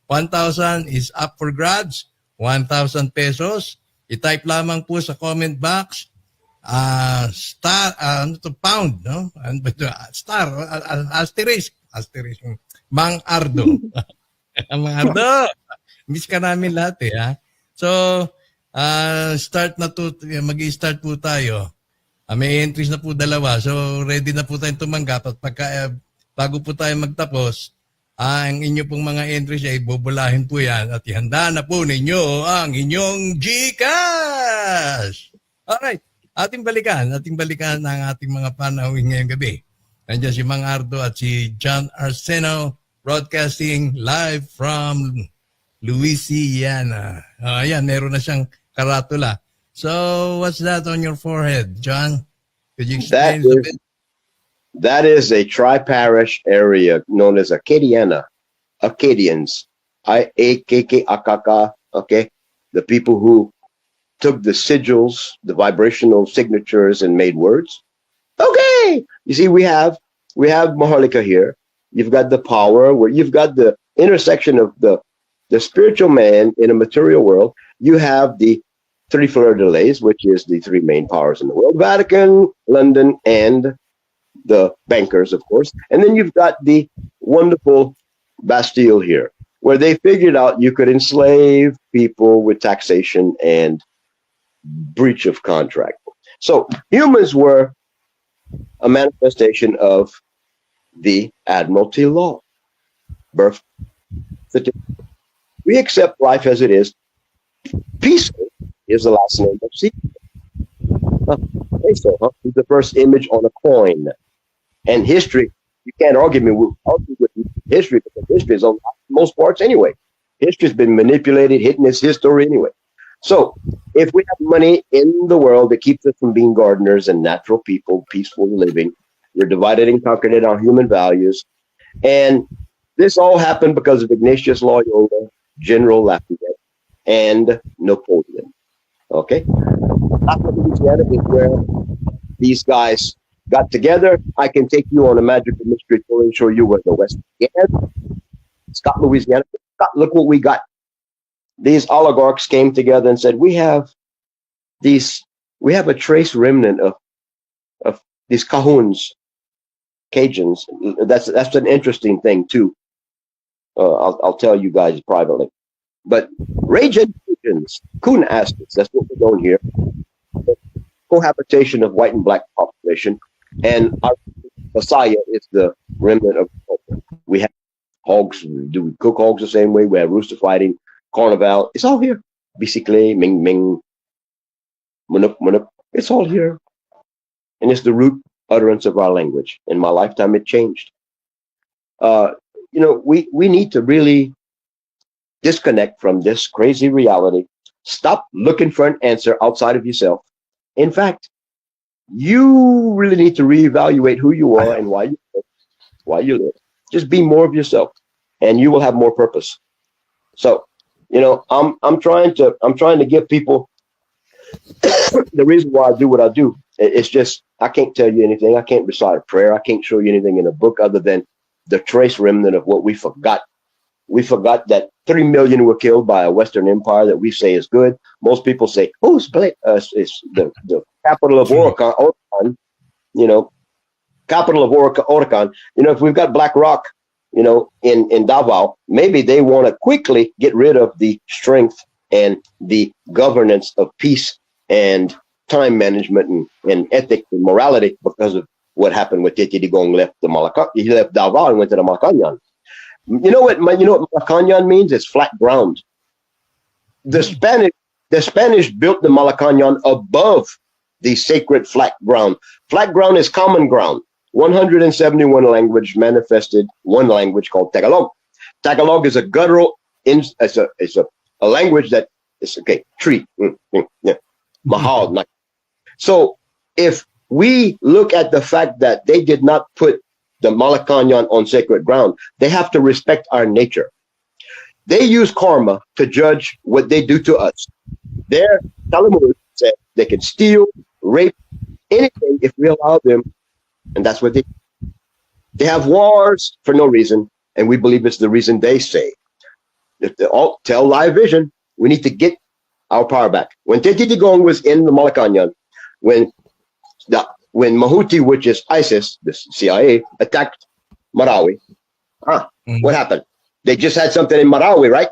1,000 is up for grabs, 1,000 pesos. I-type lamang po sa comment box pound, no? Star, asterisk, Mang Ardo. Mang Ardo. Miss ka namin lahat ha. So, mag-i-start po tayo. May entries na po dalawa. So, ready na po tayong tumanggap at bago po tayo magtapos, ang inyo pong mga entries ay bubulahin po yan at ihanda na po ninyo ang inyong GCash! Alright, ating balikan ang ating mga panahon ngayong gabi. Nandiyan si Mang Ardo at si John Arseno broadcasting live from Louisiana. Ayan, meron na siyang karatula. So, what's that on your forehead, John? Could you explain a bit? That is a tri-parish area known as Acadiana. Acadians. I-A-K-K-A-K-K, okay? The people who took the sigils, the vibrational signatures, and made words. Okay! You see, we have Maharlika here. You've got the power, where you've got the intersection of the spiritual man in a material world. You have the three fleur de lis, which is the three main powers in the world: Vatican, London, and the bankers, of course. And then you've got the wonderful Bastille here, where they figured out you could enslave people with taxation and breach of contract. So humans were a manifestation of the Admiralty Law. Birth. We accept life as it is. Peaceful is the last name of Caesar. He's the first image on a coin. And history, you can't argue with history, because history is on most parts anyway. History's been manipulated, hidden its history anyway. So if we have money in the world that keeps us from being gardeners and natural people, peaceful living, we're divided and conquered in our human values. And this all happened because of Ignatius Loyola, General Lafayette, and Napoleon. Okay? Louisiana is where these guys got together. I can take you on a magical mystery tour and show you where the West began. Scott, Louisiana. Look what we got. These oligarchs came together and said, we have a trace remnant of these Cajuns, Cajuns. That's an interesting thing too. I'll tell you guys privately. But Raging Cajuns, Coon Aztecs, that's what we're doing here. Cohabitation of white and black population, and our Messiah is the remnant of culture. We have hogs. Do we cook hogs the same way? We have rooster fighting, carnival. It's all here. Basically, Ming Ming, Manup Manup. It's all here, and it's the root utterance of our language. In my lifetime, it changed. We need to really disconnect from this crazy reality. Stop looking for an answer outside of yourself. In fact, you really need to reevaluate who you are and why you live. Just be more of yourself, and you will have more purpose. So, I'm trying to give people the reason why I do what I do. It's just I can't tell you anything. I can't recite a prayer. I can't show you anything in a book other than the trace remnant of what we forgot. We forgot that 3 million were killed by a Western empire that we say is good. Most people say, it's the capital of Oracan, capital of Oracan. If we've got Black Rock, in Davao, maybe they want to quickly get rid of the strength and the governance of peace and time management and ethics and morality because of what happened with Titi Digong left the Malacan. He left Davao and went to the Malacanang. You know what Malacanang means? It's flat ground. The Spanish built the Malacanang above the sacred flat ground. Flat ground is common ground. 171 language manifested one language called Tagalog. Tagalog is a guttural, it's a language that is, okay, tree. Yeah. Mahal. So if we look at the fact that they did not put the Malacanang on sacred ground, they have to respect our nature. They use karma to judge what they do to us. Their Talmud said they can steal, rape, anything if we allow them, and that's what they have wars for no reason, and we believe it's the reason they say. If they all tell live vision, we need to get our power back. When Titi Digong was in the Malacanang, when Mahuti, which is ISIS, the CIA, attacked Marawi, what happened? They just had something in Marawi, right?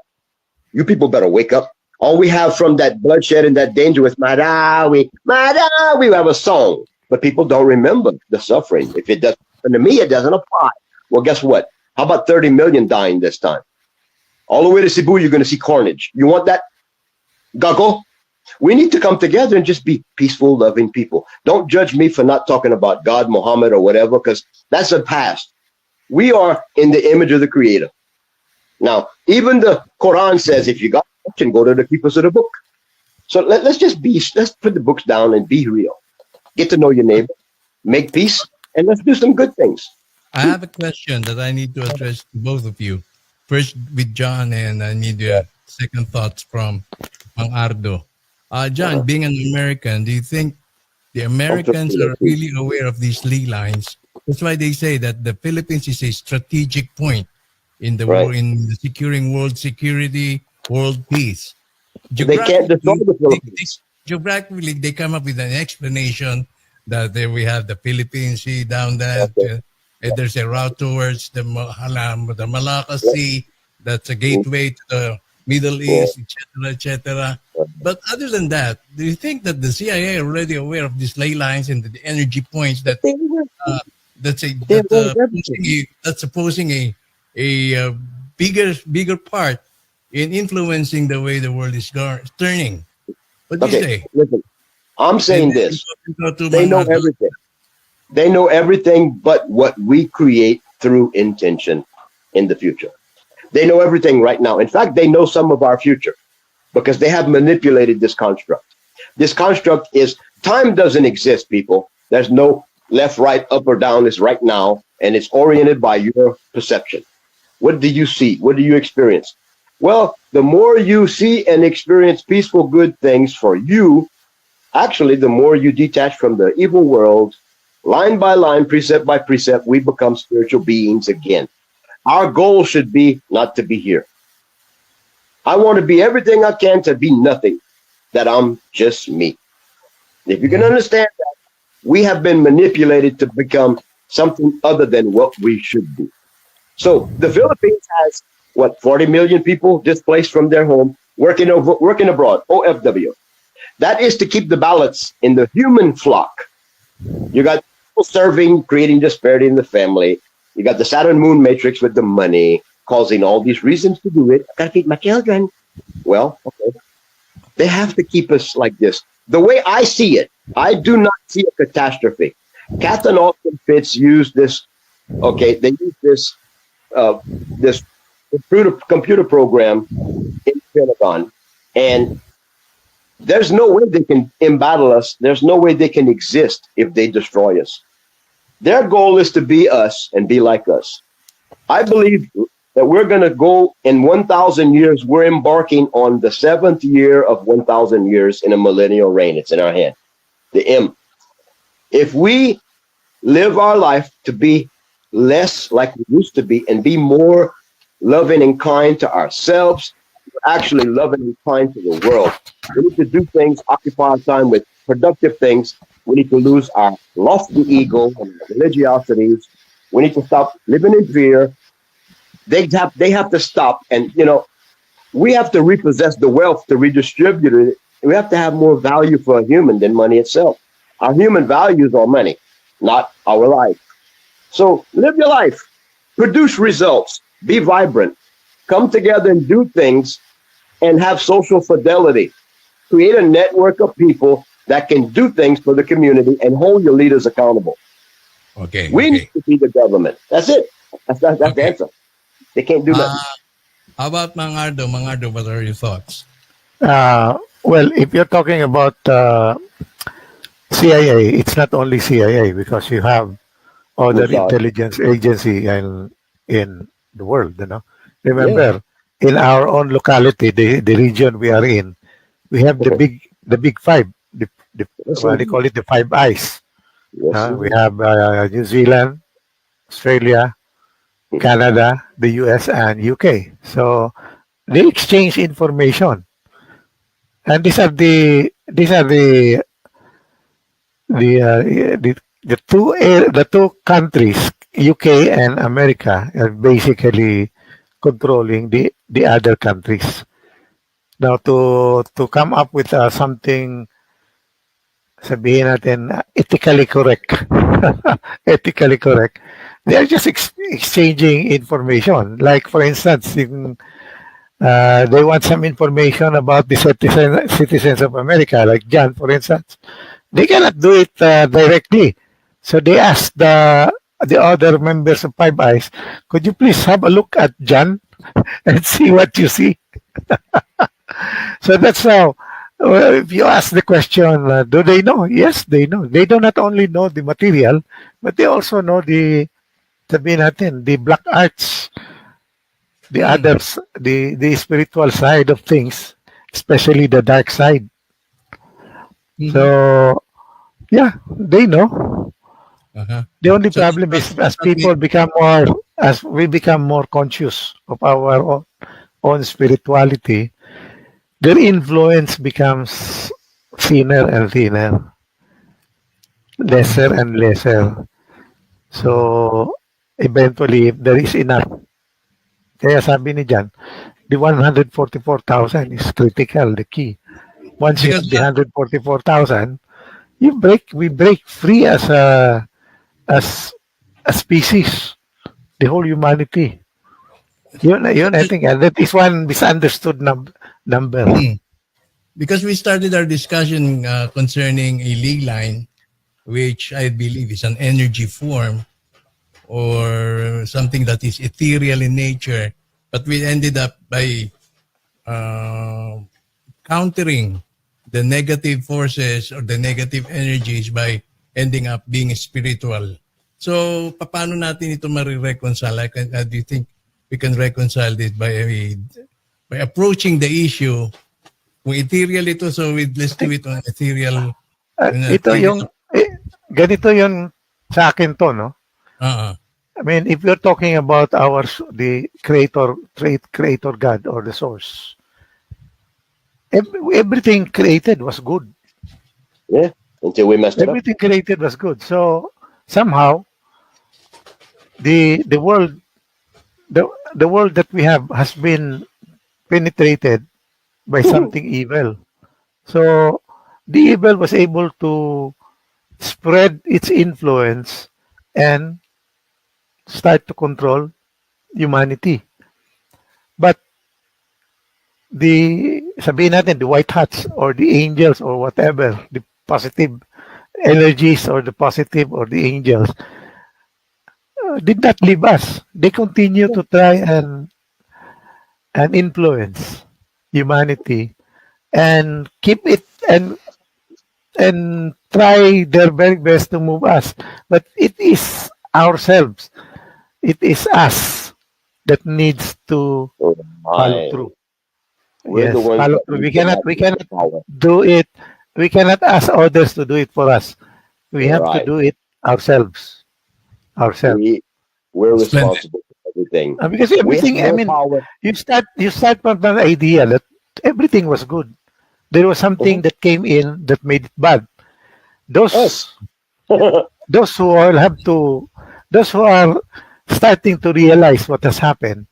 You people better wake up. All we have from that bloodshed and that danger was Marawi. We have a song, but people don't remember the suffering. If it doesn't happen to me, it doesn't apply. Well, guess what? How about 30 million dying this time? All the way to Cebu, you're going to see carnage. You want that? Gago? We need to come together and just be peaceful, loving people. Don't judge me for not talking about God, Muhammad, or whatever, because that's a past. We are in the image of the Creator. Now, even the Quran says, if you got a question, go to the keepers of the book. So let's put the books down and be real. Get to know your neighbor, make peace, and let's do some good things. I have a question that I need to address to both of you. First with John, and I need your second thoughts from Mang Ardo. John, being an American, do you think the Americans are really aware of these ley lines? That's why they say that the Philippines is a strategic point in the war, in the securing world security, world peace. They can't destroy the Philippines. Geographically, they come up with an explanation that there we have the Philippine Sea down there. And there's a route towards the Malacca Sea. That's a gateway to the Middle East, etc., etc. But other than that, do you think that the CIA are already aware of these ley lines and the energy points that that's supposing a bigger part in influencing the way the world is turning? What do you say? Listen, I'm saying this. They know everything. They know everything but what we create through intention in the future. They know everything right now. In fact, they know some of our future because they have manipulated this construct. This construct is time doesn't exist, people. There's no left, right, up or down. It's right now, and it's oriented by your perception. What do you see? What do you experience? Well, the more you see and experience peaceful, good things for you, actually, the more you detach from the evil world. Line by line, precept by precept, we become spiritual beings again. Our goal should be not to be here. I want to be everything I can to be nothing, that I'm just me. If you can understand that, we have been manipulated to become something other than what we should be. So the Philippines has, 40 million people displaced from their home, working abroad, OFW. That is to keep the balance in the human flock. You got people serving, creating disparity in the family. You got the Saturn Moon matrix with the money, causing all these reasons to do it. I gotta feed my children. Well, okay. They have to keep us like this. The way I see it, I do not see a catastrophe. Kath and Austin Fitz use this. Okay, they use this this computer program in Pentagon, and there's no way they can embattle us. There's no way they can exist if they destroy us. Their goal is to be us and be like us. I believe that we're going to go in 1,000 years. We're embarking on the 7th year of 1,000 years in a millennial reign. It's in our hand, the M. If we live our life to be less like we used to be and be more loving and kind to ourselves, we're actually loving and kind to the world. We need to do things, occupy our time with productive things. We need to lose our lofty ego and religiosities. We need to stop living in fear. They have to stop. And, we have to repossess the wealth to redistribute it We have to have more value for a human than money itself. Our human values are money, not our life. So live your life, produce results, be vibrant, come together and do things, and have social fidelity. Create a network of people that can do things for the community and hold your leaders accountable. Okay. We need to be the government. That's it. That's the Okay. answer. They can't do nothing. How about Mangardo? Mangardo, what are your thoughts? Well, if you're talking about CIA, it's not only CIA because you have other Mossad. intelligence agency in the world. Yeah. Remember, in our own locality, the region we are in, we have the big five. Yes, What do you call it? The Five Eyes. Yes, We have New Zealand, Australia, Canada, the US, and UK. So they exchange information, and the two countries, UK and America, are basically controlling the other countries. Now to come up with something, sabihin natin, ethically correct, ethically correct, they are just exchanging information. Like for instance, they want some information about the citizens of America, like John, for instance. They cannot do it directly. So they ask the other members of Five Eyes, could you please have a look at John and see what you see? So that's how, if you ask the question, do they know? Yes, they know. They do not only know the material, but they also know sabihin natin, the black arts, the others, the spiritual side of things, especially the dark side. So, yeah, they know. The only So problem is as people become as we become more conscious of our own spirituality, their influence becomes thinner and thinner, lesser and lesser. So, eventually, if there is enough, kaya sabi ni Jan, the 144,000 is critical, the key. Once you have the 144,000, we break free as a species, the whole humanity. Yun, I think that is one misunderstood number. Because we started our discussion concerning a ley line, which I believe is an energy form or something that is ethereal in nature, but we ended up by countering the negative forces or the negative energies by ending up being spiritual. So, paano natin ito marireconcile? Like, do you think we can reconcile this by approaching the issue? Kung ethereal ito, so let's do it on ethereal. Ito yung, ganito yun sa akin to, no? I mean, if you're talking about the creator God or the source, everything created was good. Yeah, until we messed it up. Everything created was good. So somehow, the world that we have has been penetrated by something evil. So the evil was able to spread its influence and start to control humanity. But sabihin natin, the white hats or the angels or whatever, the positive energies or the positive or the angels, did not leave us. They continue to try and influence humanity and keep it and try their very best to move us. But it is ourselves. It is us that needs to follow through. We're Yes, the ones follow that through. need We to cannot have power. do it. We cannot ask others to do it for us. We have to Right. do it ourselves. We're responsible for everything. Because We everything, have I more mean, power. you start from the idea that everything was good. There was something that came in that made it bad. Those those who are starting to realize what has happened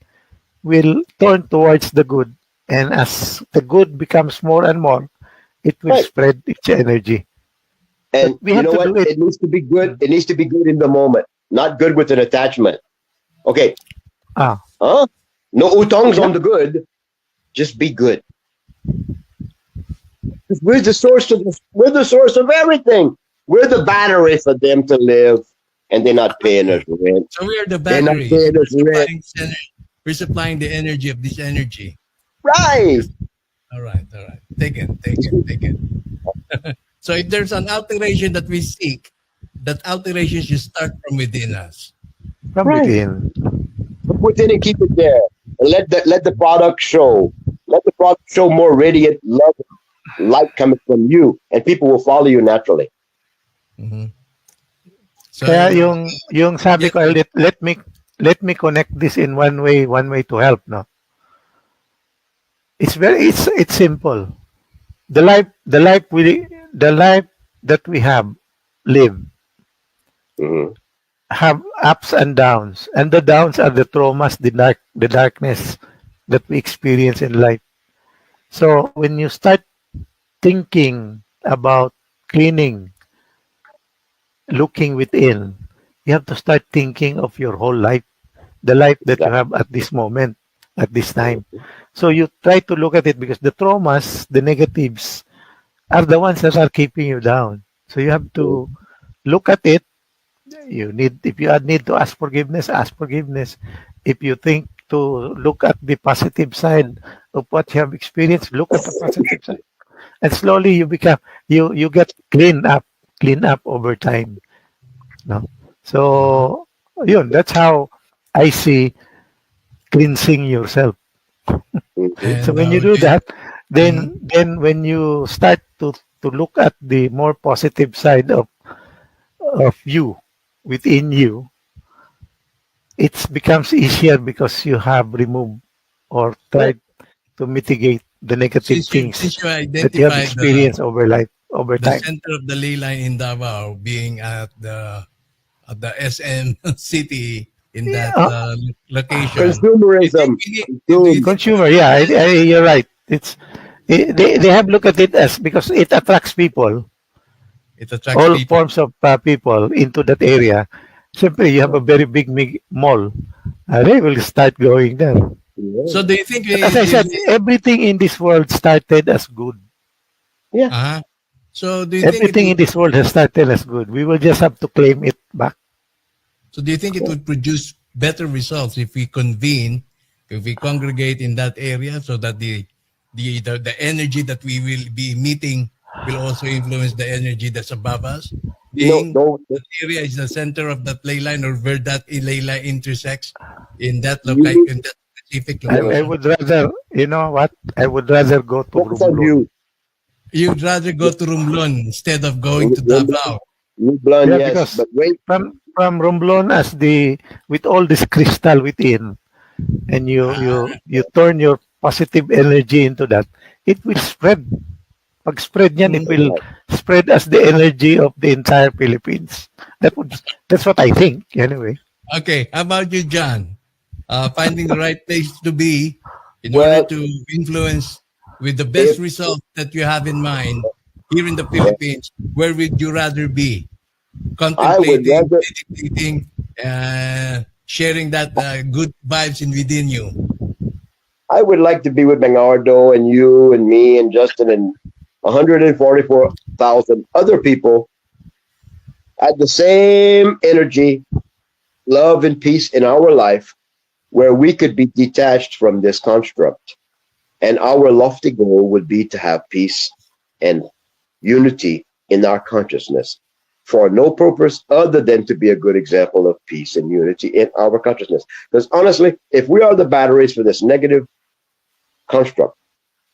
will turn towards the good, and as the good becomes more and more, it will spread its energy. And we you have know to what? do it. It needs to be good. It needs to be good in the moment, not good with an attachment. Okay. Ah, Huh? No utongs on the good. Just be good. 'Cause we're the source of everything. We're the battery for them to live, and they're not paying us rent. So we are the They're not batteries. paying us rent. We're supplying the energy of this energy. Right. All right. Take it. So if there's an alteration that we seek, that alteration should start from within us. from within. Put within and keep it there. And let the product show. Let the product show more radiant love, light coming from you, and people will follow you naturally. So, Kaya yung sabi ko, let me connect this in one way to help, no? It's simple. The life that we live Mhm. have ups and downs, and the downs are the traumas, the darkness that we experience in life. So when you start thinking about cleaning, looking within, you have to start thinking of your whole life, the life that you have at this moment, at this time. So you try to look at it, because the traumas, the negatives, are the ones that are keeping you down. So you have to look at it. If you need to ask forgiveness, ask forgiveness. If you think to look at the positive side of what you have experienced, look at the positive side. And slowly you get clean up over time. No? So that's how I see cleansing yourself. So when you do that, then when you start to look at the more positive side of you, within you, it becomes easier, because you have removed or tried to mitigate the negative things since you that you have identified experienced over the time. center of the ley line in Davao being at the SM city in that location. Consumerism. Do you think Consumer, yeah, you're right. They have looked at it as, because it attracts people, it attracts all people? forms of people into that area. Simply, you have a very big mall. They will start going there. So do you think But as I said, everything in this world started as good. uh-huh. So do you think Everything in this world has started as good. We will just have to claim it back. So do you think it would produce better results if we convene, if we congregate in that area, so that the energy that we will be meeting will also influence the energy that's above us? Being the area is the center of that ley line, or where that ley line intersects in that in that specific location. I would rather, you know what? I would rather go to Romblon. You'd rather go to Romblon instead of going to Davao. Romblon, yes, because but wait. from Romblon, with all this crystal within, and you turn your positive energy into that, it will spread. Pag spread niyan, it will spread as the energy of the entire Philippines. That's what I think, anyway. Okay, how about you, John? Finding the right place to be in order to influence with the best result that you have in mind here in the Philippines. Where would you rather be? Contemplating, meditating, sharing that good vibes within you. I would like to be with Bernardo and you and me and Justin and 144,000 other people at the same energy, love, and peace in our life, where we could be detached from this construct. And our lofty goal would be to have peace and unity in our consciousness, for no purpose other than to be a good example of peace and unity in our consciousness. Because honestly, if we are the batteries for this negative construct,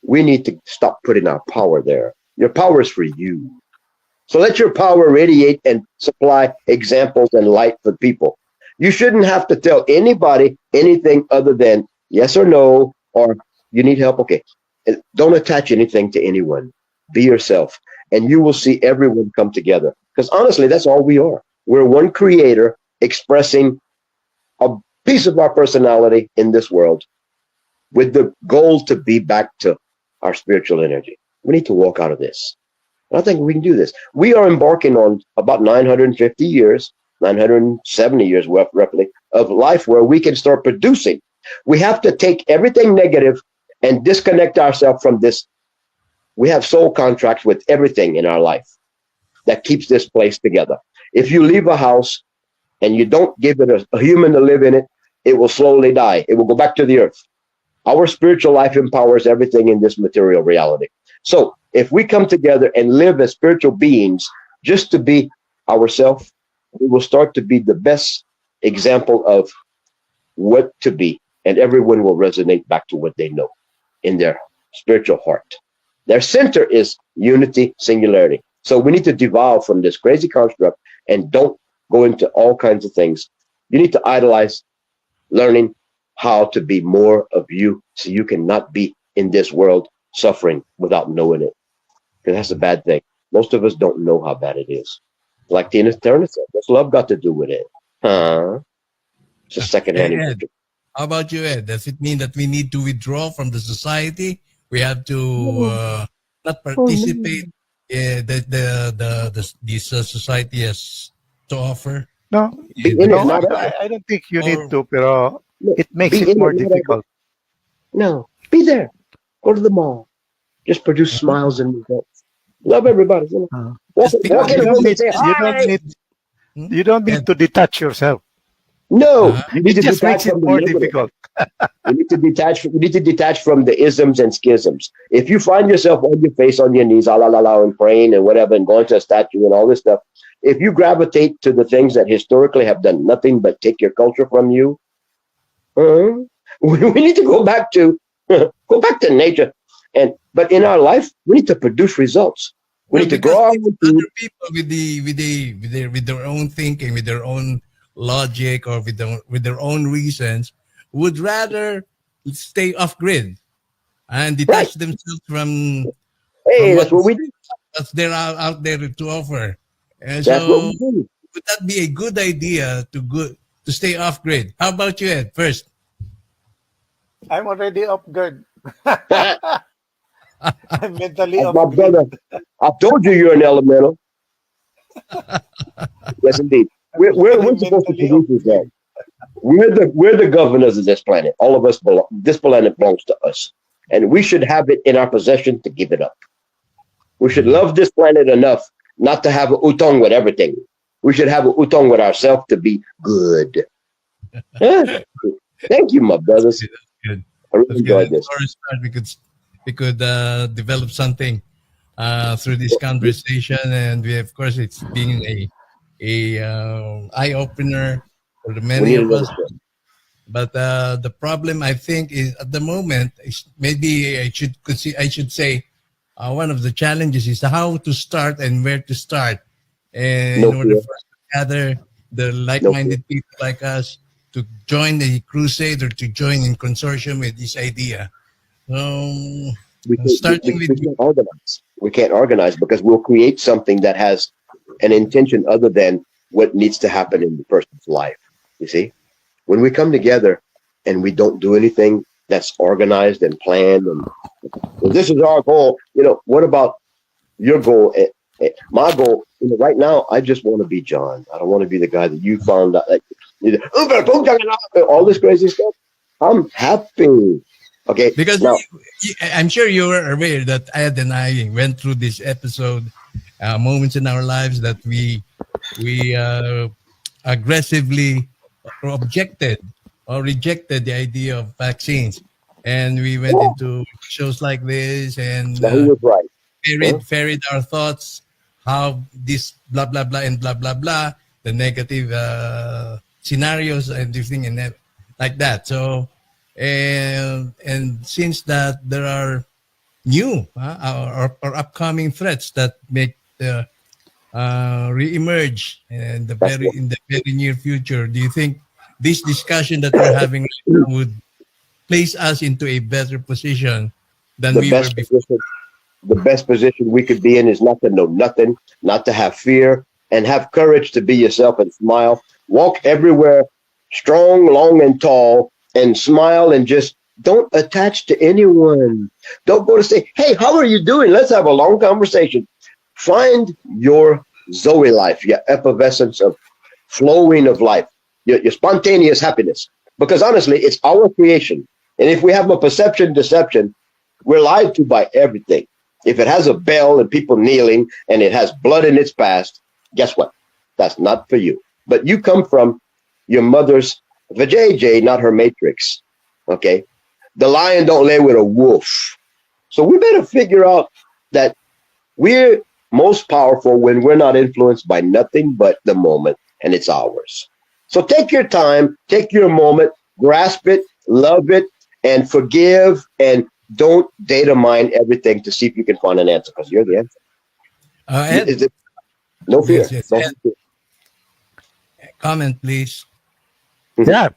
we need to stop putting our power there. Your power is for you. So let your power radiate and supply examples and light for people. You shouldn't have to tell anybody anything other than yes or no, or you need help. Okay. Don't attach anything to anyone. Be yourself, and you will see everyone come together. Because honestly, that's all we are. We're one creator expressing a piece of our personality in this world, with the goal to be back to our spiritual energy. We need to walk out of this. And I think we can do this. We are embarking on about 950 years, 970 years roughly, of life where we can start producing. We have to take everything negative and disconnect ourselves from this. We have soul contracts with everything in our life that keeps this place together. If you leave a house and you don't give it a human to live in it, it will slowly die. It will go back to the earth. Our spiritual life empowers everything in this material reality. So if we come together and live as spiritual beings just to be ourselves, we will start to be the best example of what to be. And everyone will resonate back to what they know in their spiritual heart. Their center is unity, singularity. So we need to devolve from this crazy construct and don't go into all kinds of things. You need to idolize learning how to be more of you so you cannot be in this world suffering without knowing it. Because that's a bad thing. Most of us don't know how bad it is. Like Tina Turner said, what's love got to do with it? It's a second-hand information. How about you, Ed? Does it mean that we need to withdraw from the society? We have to not participate in this society has to offer? No, I don't think you need to, pero it makes it more difficult. No, be there. Go to the mall. Just produce smiles and results. Love everybody. You know. You don't need to detach yourself. No, you need It to just detach makes it from the more negative. difficult. You need to detach from the isms and schisms. If you find yourself on your face, on your knees, and praying and whatever, and going to a statue and all this stuff, if you gravitate to the things that historically have done nothing but take your culture from you, we need to go back to nature. But in our life, we need to produce results. We need to grow our other people with their own thinking, with their own logic, or with their own reasons, would rather stay off grid and detach themselves from. Hey, that's what we do. That's they're out there to offer. And That's what so, we do. would that be a good idea to stay off grid? How about you, Ed? First, I'm already off grid. I'm mentally My off brother, grid. I told you you're an elemental. Yes, indeed. We're supposed to produce that. We're the governors of this planet. All of us belong. This planet belongs to us, and we should have it in our possession to give it up. We should love this planet enough not to have a utong with everything. We should have a utong with ourselves to be good. Huh? Thank you, my brothers. that's good. I really enjoyed this. For a start, we could develop something through this conversation, and we, of course, it's been a eye opener for the many of us. But the problem, I think, is at the moment is maybe I should say one of the challenges is how to start and where to start, and in order for us to gather the like-minded people like us to join the crusade or to join in consortium with this idea. We can't organize. We can't organize because we'll create something that has an intention other than what needs to happen in the person's life. You see, when we come together and we don't do anything that's organized and planned, and this is our goal. What about your goal? My goal, right now, I just want to be John. I don't want to be the guy that you found out. All this crazy stuff. I'm happy. Okay. Because now, I'm sure you were aware that Ed and I went through this episode, moments in our lives that we aggressively objected or rejected the idea of vaccines. And we went into shows like this and he was right. ferried our thoughts, how this blah, blah, blah, and blah, blah, blah, the negative scenarios and everything and that, like that. So, and since that there are new or upcoming threats that make re-emerge in the very near future, do you think this discussion that we're having right now would place us into a better position than we were before? The best position we could be in is not to know nothing, not to have fear, and have courage to be yourself and smile. Walk everywhere strong, long, and tall, and smile and just Don't attach to anyone. Don't go to say, hey, how are you doing? Let's have a long conversation. Find your Zoe life, your effervescence of flowing of life, your spontaneous happiness. Because honestly, it's our creation. And if we have a perception deception, we're lied to by everything. If it has a bell and people kneeling and it has blood in its past, guess what? That's not for you. But you come from your mother's vajayjay, not her matrix. Okay? The lion don't lay with a wolf. So we better figure out that we're most powerful when we're not influenced by nothing but the moment, and it's ours. So take your time, take your moment, grasp it, love it, and forgive, and don't data mine everything to see if you can find an answer, because you're the answer. Ed, No fear. yes, No Ed, fear. comment, please. Yeah,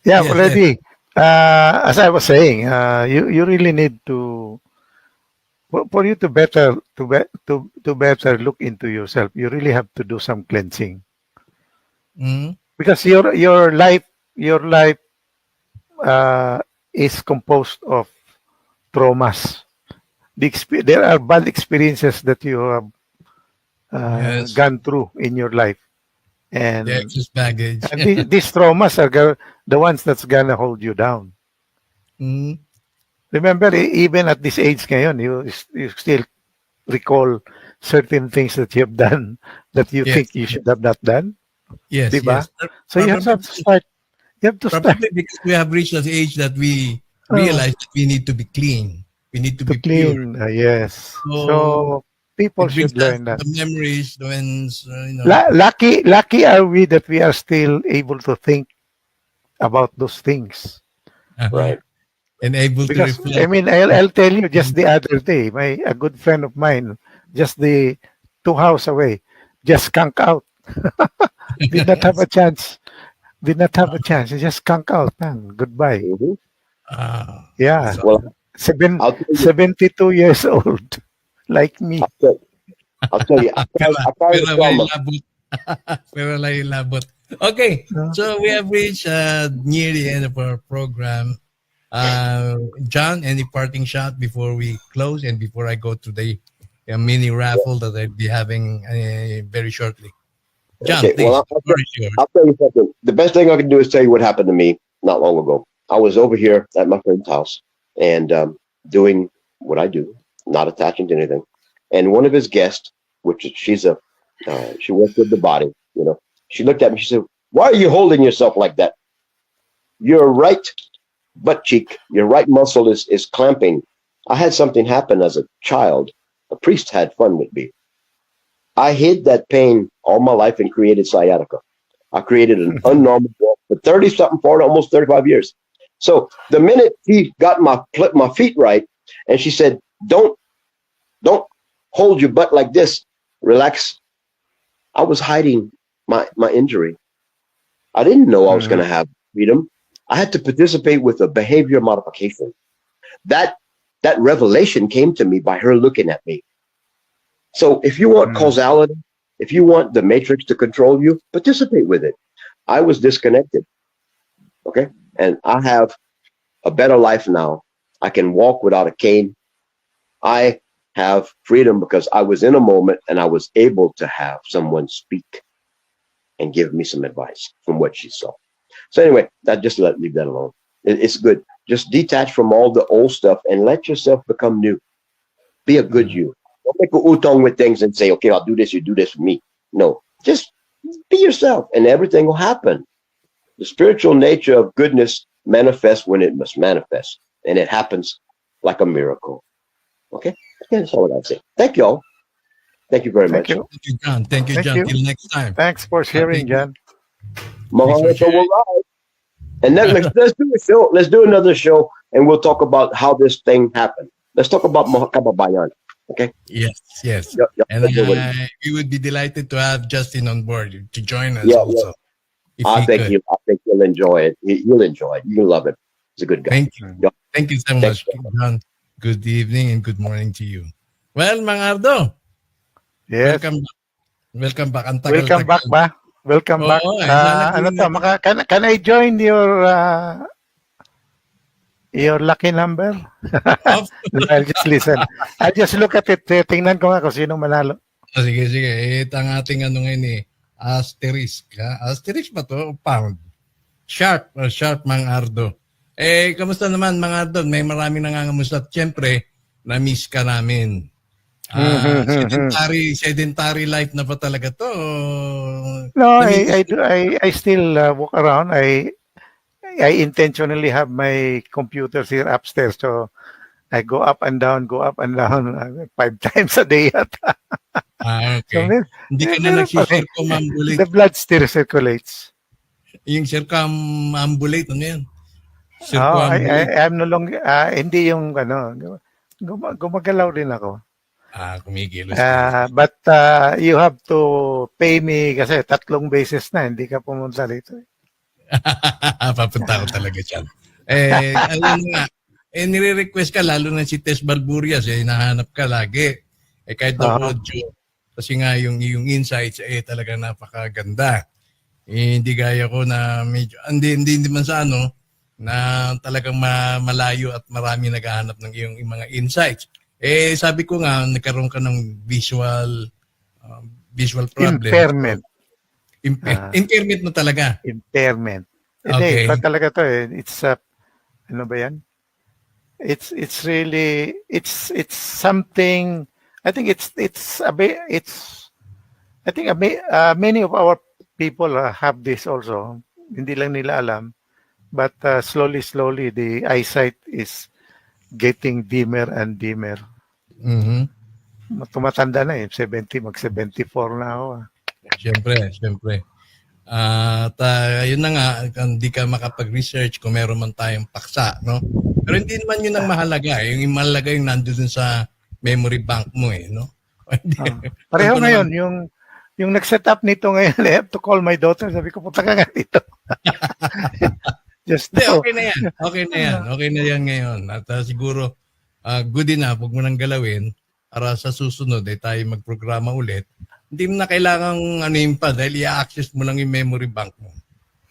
Yes, already. As I was saying, you really need to for you to better to better look into yourself. You really have to do some cleansing Mhm. because your life is composed of traumas. There are bad experiences that you have Yes, gone through in your life, the and excess baggage. these traumas are the ones that's gonna hold you down. Mhm. Remember, even at this age ngayon, you still recall certain things that you have done that you Yes, think you should have not done, yes, diba? yes. So you have Probably, to start. You have to start probably because we have reached that age that we uh, realize that we need to be clean. We need to to be pure. clean. Yes. So So people it brings should us learn to that. the memories when, you know, Lucky are we that we are still able to think about those things. uh-huh, Right. and able to Because I reflect. mean, I'll tell you, just the other day, a good friend of mine, just the 2 house away, just skunked out. Did not have a chance. Did not have a chance. He just skunked out. Man, goodbye. Mm-hmm. Yeah, It's Well, seven, I'll tell you, 72 years old, like me. I'll tell, I'll tell you, pera, I carry a pera lang trauma. yung labot. Pera lang yung labot. Okay, so we have reached near the end of our program. John, any parting shot before we close and before I go to the mini raffle that I'll be having very shortly? John, Okay, please, well, the floor is yours. I'll tell you something. The best thing I can do is tell you what happened to me not long ago. I was over here at my friend's house and doing what I do, not attaching to anything. And one of his guests, she works with the body, she looked at me. She said, "Why are you holding yourself like that? Your right butt cheek, your right muscle is clamping." I had something happen as a child. A priest had fun with me. I hid that pain all my life and created sciatica. I created an unnormal walk for 30 something, 40, almost 35 years. So the minute she got my feet right, and she said, don't hold your butt like this. Relax. I was hiding my injury. I didn't know I was going to have freedom. I had to participate with a behavior modification. That revelation came to me by her looking at me. So if you want causality, if you want the matrix to control you, participate with it. I was disconnected. Okay. And I have a better life now. I can walk without a cane. I have freedom because I was in a moment and I was able to have someone speak and give me some advice from what she saw. So anyway, leave that alone. It's good. Just detach from all the old stuff and let yourself become new. Be a good you. Don't make a utong with things and say, okay, I'll do this, you do this for me. No, just be yourself and everything will happen. The spiritual nature of goodness manifests when it must manifest, and it happens like a miracle. Okay? That's all I say. Thank you all. Thank you very Thank much. you. Thank you, John. Thank you, Thank John. you. Till next time. Thanks for sharing, Thank you. John. Mahalo sharing. will rise. And then let's do a show. Let's do another show, and we'll talk about how this thing happened. Let's talk about Mahakababayan. Okay? Yes, yes. Yep. And we would be delighted to have Justin on board to join us Yeah. also. If I he think could. you'll enjoy it. You'll enjoy it. You'll love it. He's a good guy. Thank you. Yep. Thank you so Thanks. much, John. Good evening and good morning to you. Well, Mang Ardo, Yes. welcome back. Welcome back. Ang Welcome back tagal-tagal. ba? Welcome back. Oo, sana Ano kung- to? Can I join your your lucky number? Off. I'll just listen. I'll just look at it. Tingnan ko nga kung sino manalo. Sige, sige. Ito ang ating ano ngayon asterisk. Ha? Asterisk ba to? O pound? Sharp. Sharp, Mang Ardo. Kamusta naman, Mang Ardo? May maraming nangangamusta. At syempre, na-miss ka namin. Sedentary life na pa talaga to. No, I still walk around. I intentionally have my computers here upstairs, so I go up and down 5 times a day yata. Okay. So, Hindi ka na nagsisircumambulate. the blood still circulates. Yung circumambulate, ano yan? Oh, I'm no longer, hindi yung gumagalaw din ako. Kumikilos. But you have to pay me kasi 3 beses na hindi ka pumunta dito. Papunta ko talaga dyan. Alam nga, nire-request ka, lalo na si Tess Balburias, hinahanap ka lagi. Kahit daw audio, kasi nga yung insights, talaga napakaganda. Hindi gaya ko na medyo, hindi man sa na talagang malayo at marami naghahanap ng iyong mga insights. Sabi ko nga, nagkaroon ka ng visual problem. Impairment. Impairment na talaga. Impairment. Okay. Hindi, talaga to It's, ano ba yan? It's really, it's something, I think many of our people have this also. Hindi lang nila alam. But slowly, the eyesight is getting dimmer and dimmer. Mm-hmm. Tumatanda na 70, mag-74 na ako. Siyempre. At yun na nga, hindi ka makapag-research kung meron man tayong paksa, no? Pero hindi naman yun ang mahalaga. Yung mahalaga yung nandun sa memory bank mo, no? Pareho ngayon, yung nag-set up nito ngayon, I have to call my daughter. Sabi ko, punta ka nga dito. Okay na yan ngayon. At siguro, good enough, huwag mo nang galawin para sa susunod tayo magprograma ulit. Hindi mo na kailangang pa dahil i-access mo lang yung memory bank mo.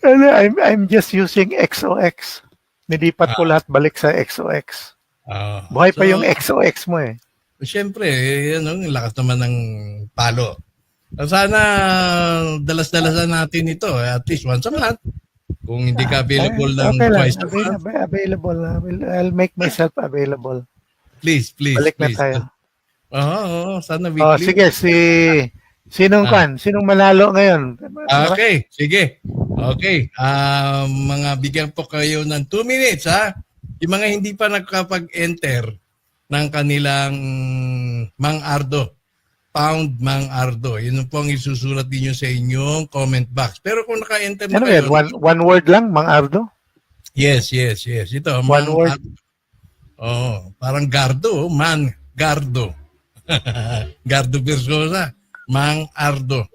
I'm just using XOX. Nilipat ko lahat balik sa XOX. Buhay pa yung XOX mo Siyempre, lakas naman ng palo. Sana dalas-dalasan natin ito at least once a month. Kung hindi ka available ng twice a month. Available. I'll make myself available. Please. Balik na tayo. Sana weekly. Sige, sinong manalo ngayon? Okay, sige. Okay, mga bigyan po kayo ng 2 minutes, ha? Yung mga hindi pa nakapag-enter ng kanilang Mang Ardo, pound Mang Ardo. Yun po ang isusulat niyo sa inyong comment box. Pero kung naka-enter na kayo... One word lang, Mang Ardo? Yes. Ito, one word? Parang Gardo, Man Gardo. Gardo Versosa, Mang Ardo.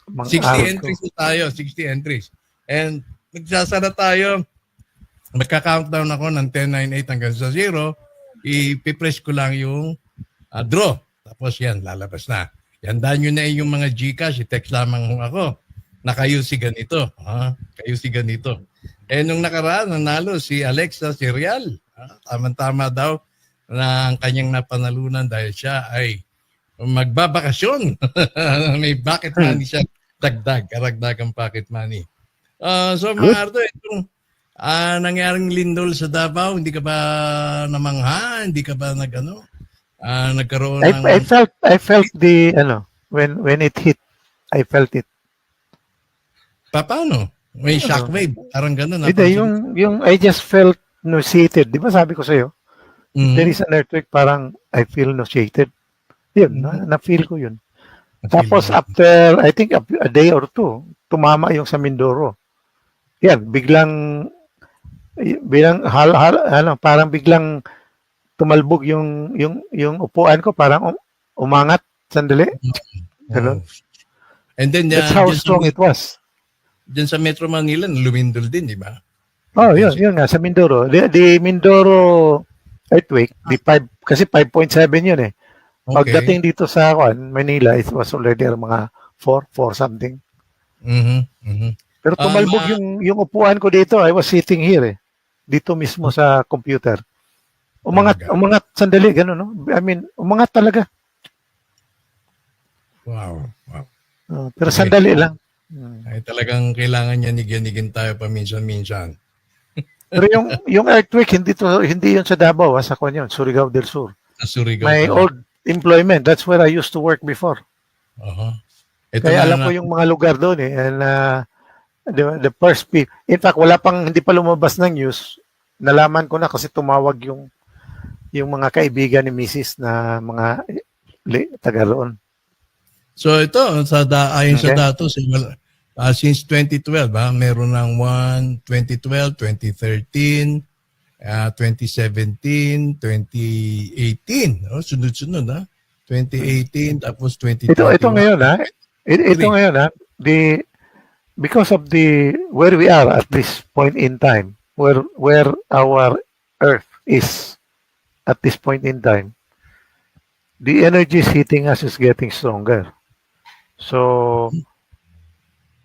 60 entries tayo, 60 entries. And magsasara tayo, magka-countdown ako ng 10, 9, 8 hanggang sa 0. Ipipress ko lang yung draw. Tapos yan, lalabas na. Yandaan nyo na yung mga Gcash, i-text lamang ako na kayo si ganito. Kayo si ganito. Nung nakaraan, nanalo si Alexa Serial. Tama-tama daw na ang kanyang napanalunan dahil siya ay magbabakasyon. May pocket money siya. Karagdagang pocket money. So, mga Ardo, itong nangyaring lindol sa Davao, hindi ka ba namangha? Hindi ka ba nagkaroon ng... I felt the, when it hit, I felt it. Paano? May shockwave. Parang gano'n. Hindi, yung I just felt nauseated. Di ba sabi ko sa'yo? There is an earthquake, parang I feel nauseated. Yun, na-feel ko yun. Tapos after, I think a day or two, tumama yung sa Mindoro. Yan, parang biglang tumalbog yung upuan ko, parang umangat sandali. Ganun. And then that's how strong it was. Diyan sa Metro Manila, lumindol din, di ba? Yun nga, sa Mindoro. The Mindoro earthquake, kasi 5.7 yun eh. Pagdating dito sa Manila, it was already mga 4 something. Pero tumalbog yung upuan ko dito. I was sitting here eh. dito mismo sa computer. Umangat sandali, gano'n, no? I mean, umangat talaga. Wow. Pero sandali lang. Ay, talagang kailangan niya nigyan tayo paminsan-minsan. Pero yung earthquake, hindi yun sa Davao, sa Conyon, Surigao del Sur. Sa Surigao My pala. old employment, that's where I used to work before. Ito Kaya na alam ko yung mga lugar doon eh. And the first in fact, hindi pa lumabas ng news. Nalaman ko na kasi tumawag yung mga kaibigan ni Mrs. na mga taga roon. So ito, ayon sa Okay. datos, since 2012, meron ng 2012, 2013, 2017, 2018. Sunod-sunod, 2018, tapos 2021. Ito ngayon, Ito ngayon, because of where we are at this point in time, where our Earth is at this point in time, the energy hitting us is getting stronger. So,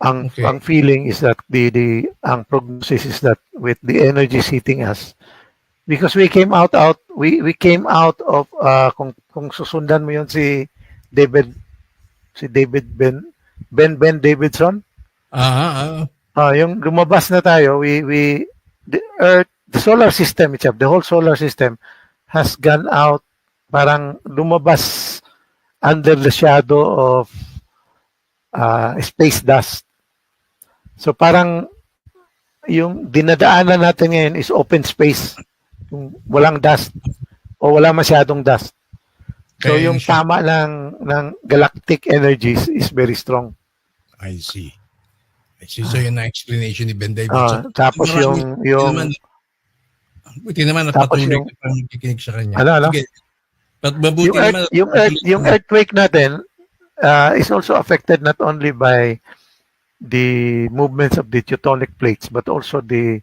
ang feeling is that ang prognosis is that with the energy hitting us, because we came out of kung susundan mo yun si Ben Davidson. Yung lumabas na tayo, the Earth, the solar system itself, the whole solar system has gone out, parang lumabas under the shadow of space dust. So parang yung dinadaanan natin ngayon is open space. Yung walang dust o wala masyadong dust. So yung tama ng galactic energies is very strong. I see. So yun na explanation ni Ben Davidson. Tapos buti naman at patuloy ka pang nakikinig sa kanya. Sige. Yung earthquake natin is also affected not only by the movements of the tectonic plates, but also the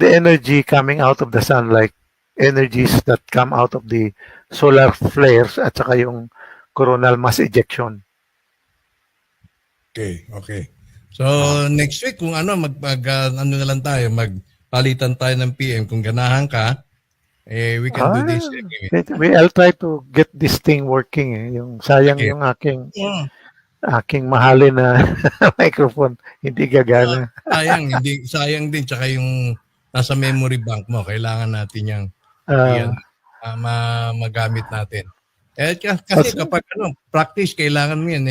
energy coming out of the sun, like energies that come out of the solar flares at saka yung coronal mass ejection. Okay. So next week kung ano na lang tayo, magpalitan tayo ng PM kung ganahan ka, we can do this. I'll try to get this thing working. Yung sayang yung aking mahalin na microphone, hindi gagana. Sayang din tsaka yung nasa memory bank mo, kailangan natin yung magamit natin. Kasi kapag practice, kailangan mo yan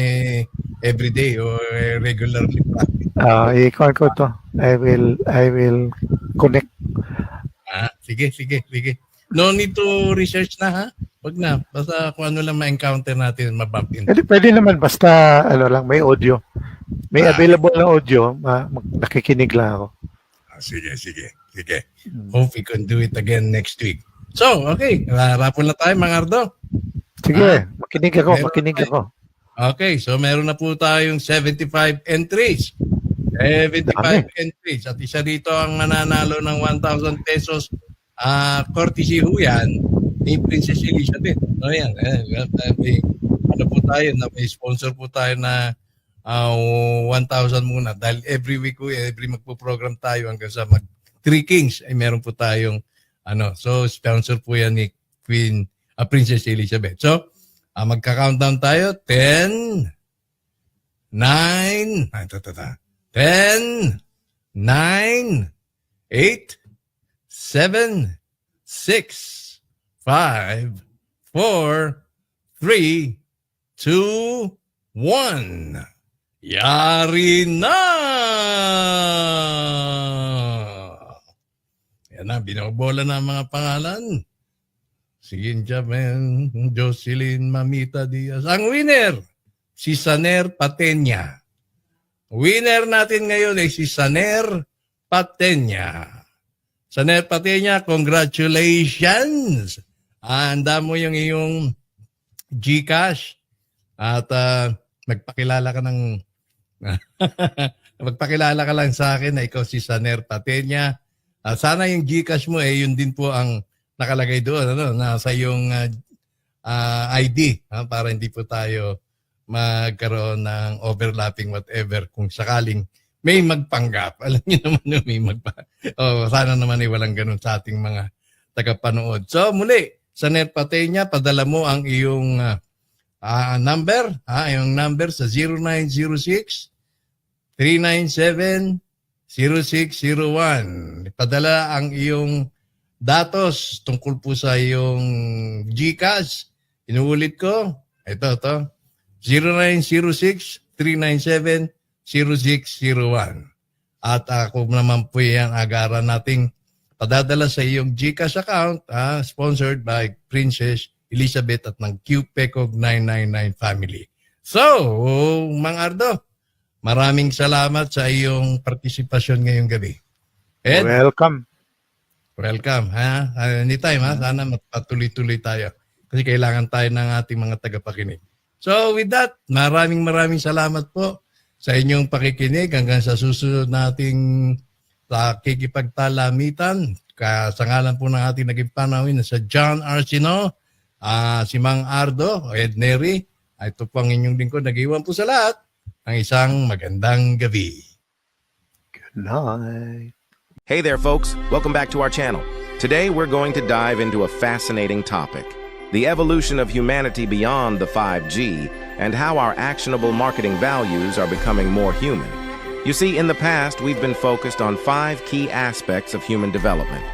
everyday or regularly practice. I-call ko to. I will connect. Sige. No need to research na, ha? Wag na. Basta kung ano lang ma-encounter natin, mabump in. Pwede naman, basta may audio. May available na audio, nakikinig lang ako. Sige. Hope we can do it again next week. So, okay. Rapon na tayo, mga Ardo. Sige, makinig ako. Okay, so meron na po tayong 75 entries. 75 entries. At isa dito ang mananalo ng 1,000 pesos. Courtesy ho yan ni Princess Elizabeth. Yan. Po tayo, may sponsor po tayo na 1,000 muna. Dahil every week, every magpo-program tayo hanggang sa 3 Kings, ay meron po tayong so sponsor po yan ni Princess Elizabeth. So, magka-countdown tayo. 10, 9, 10, 9, 8, 7, 6, 5, 4, 3, 2, 1. Yari na! Yan na, binobola na ang mga pangalan. Sige, Jamen, Jocelyn Mamita Diaz. Ang winner, si Saner Patenya. Winner natin ngayon ay si Saner Patenya. Saner Patenya, congratulations! Handa mo yung iyong GCash at magpakilala ka ng magpakilala ka lang sa akin na ikaw si Saner Patenya. Sana yung GCash mo yun din po ang nakalagay doon, nasa yung ID, para hindi po tayo magkaroon ng overlapping whatever kung sakaling may magpanggap. Alam niyo naman yung may sana naman walang ganun sa ating mga tagapanood. So muli, sa NERPATE niya, padala mo ang iyong number, yung number sa 0906 397 0601. Padala ang iyong datos tungkol po sa iyong GCash. Inuulit ko, ito. 0906 397 0601. At ako naman po yan agaran nating padadala sa iyong GCash account, sponsored by Princess Elizabeth at ng QPECOG 999 family. So, Mang Ardo, maraming salamat sa iyong partisipasyon ngayong gabi. Ed? Welcome. Welcome. Anytime, sana patuloy-tuloy tayo. Kasi kailangan tayo ng ating mga tagapakinig. So with that, maraming salamat po sa inyong pakikinig hanggang sa susunod nating kikipagtalamitan. Sa ngalan po ng ating naging panawin na sa John Arcino, si Mang Ardo, Ed Neri, ito po ang inyong lingkod. Nag-iwan po sa lahat ng isang magandang gabi. Good night. Hey there, folks. Welcome back to our channel. Today, we're going to dive into a fascinating topic: the evolution of humanity beyond the 5G and how our actionable marketing values are becoming more human. You see, in the past, we've been focused on 5 key aspects of human development: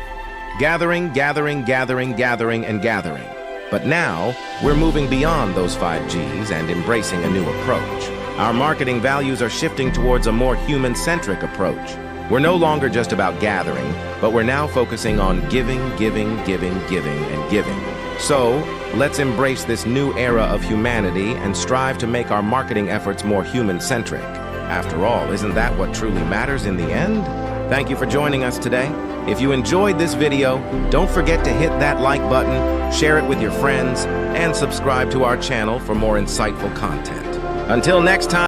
gathering, and gathering. But now, we're moving beyond those 5Gs and embracing a new approach. Our marketing values are shifting towards a more human-centric approach. We're no longer just about gathering, but we're now focusing on giving, and giving. So, let's embrace this new era of humanity and strive to make our marketing efforts more human-centric. After all, isn't that what truly matters in the end? Thank you for joining us today. If you enjoyed this video, don't forget to hit that like button, share it with your friends, and subscribe to our channel for more insightful content. Until next time.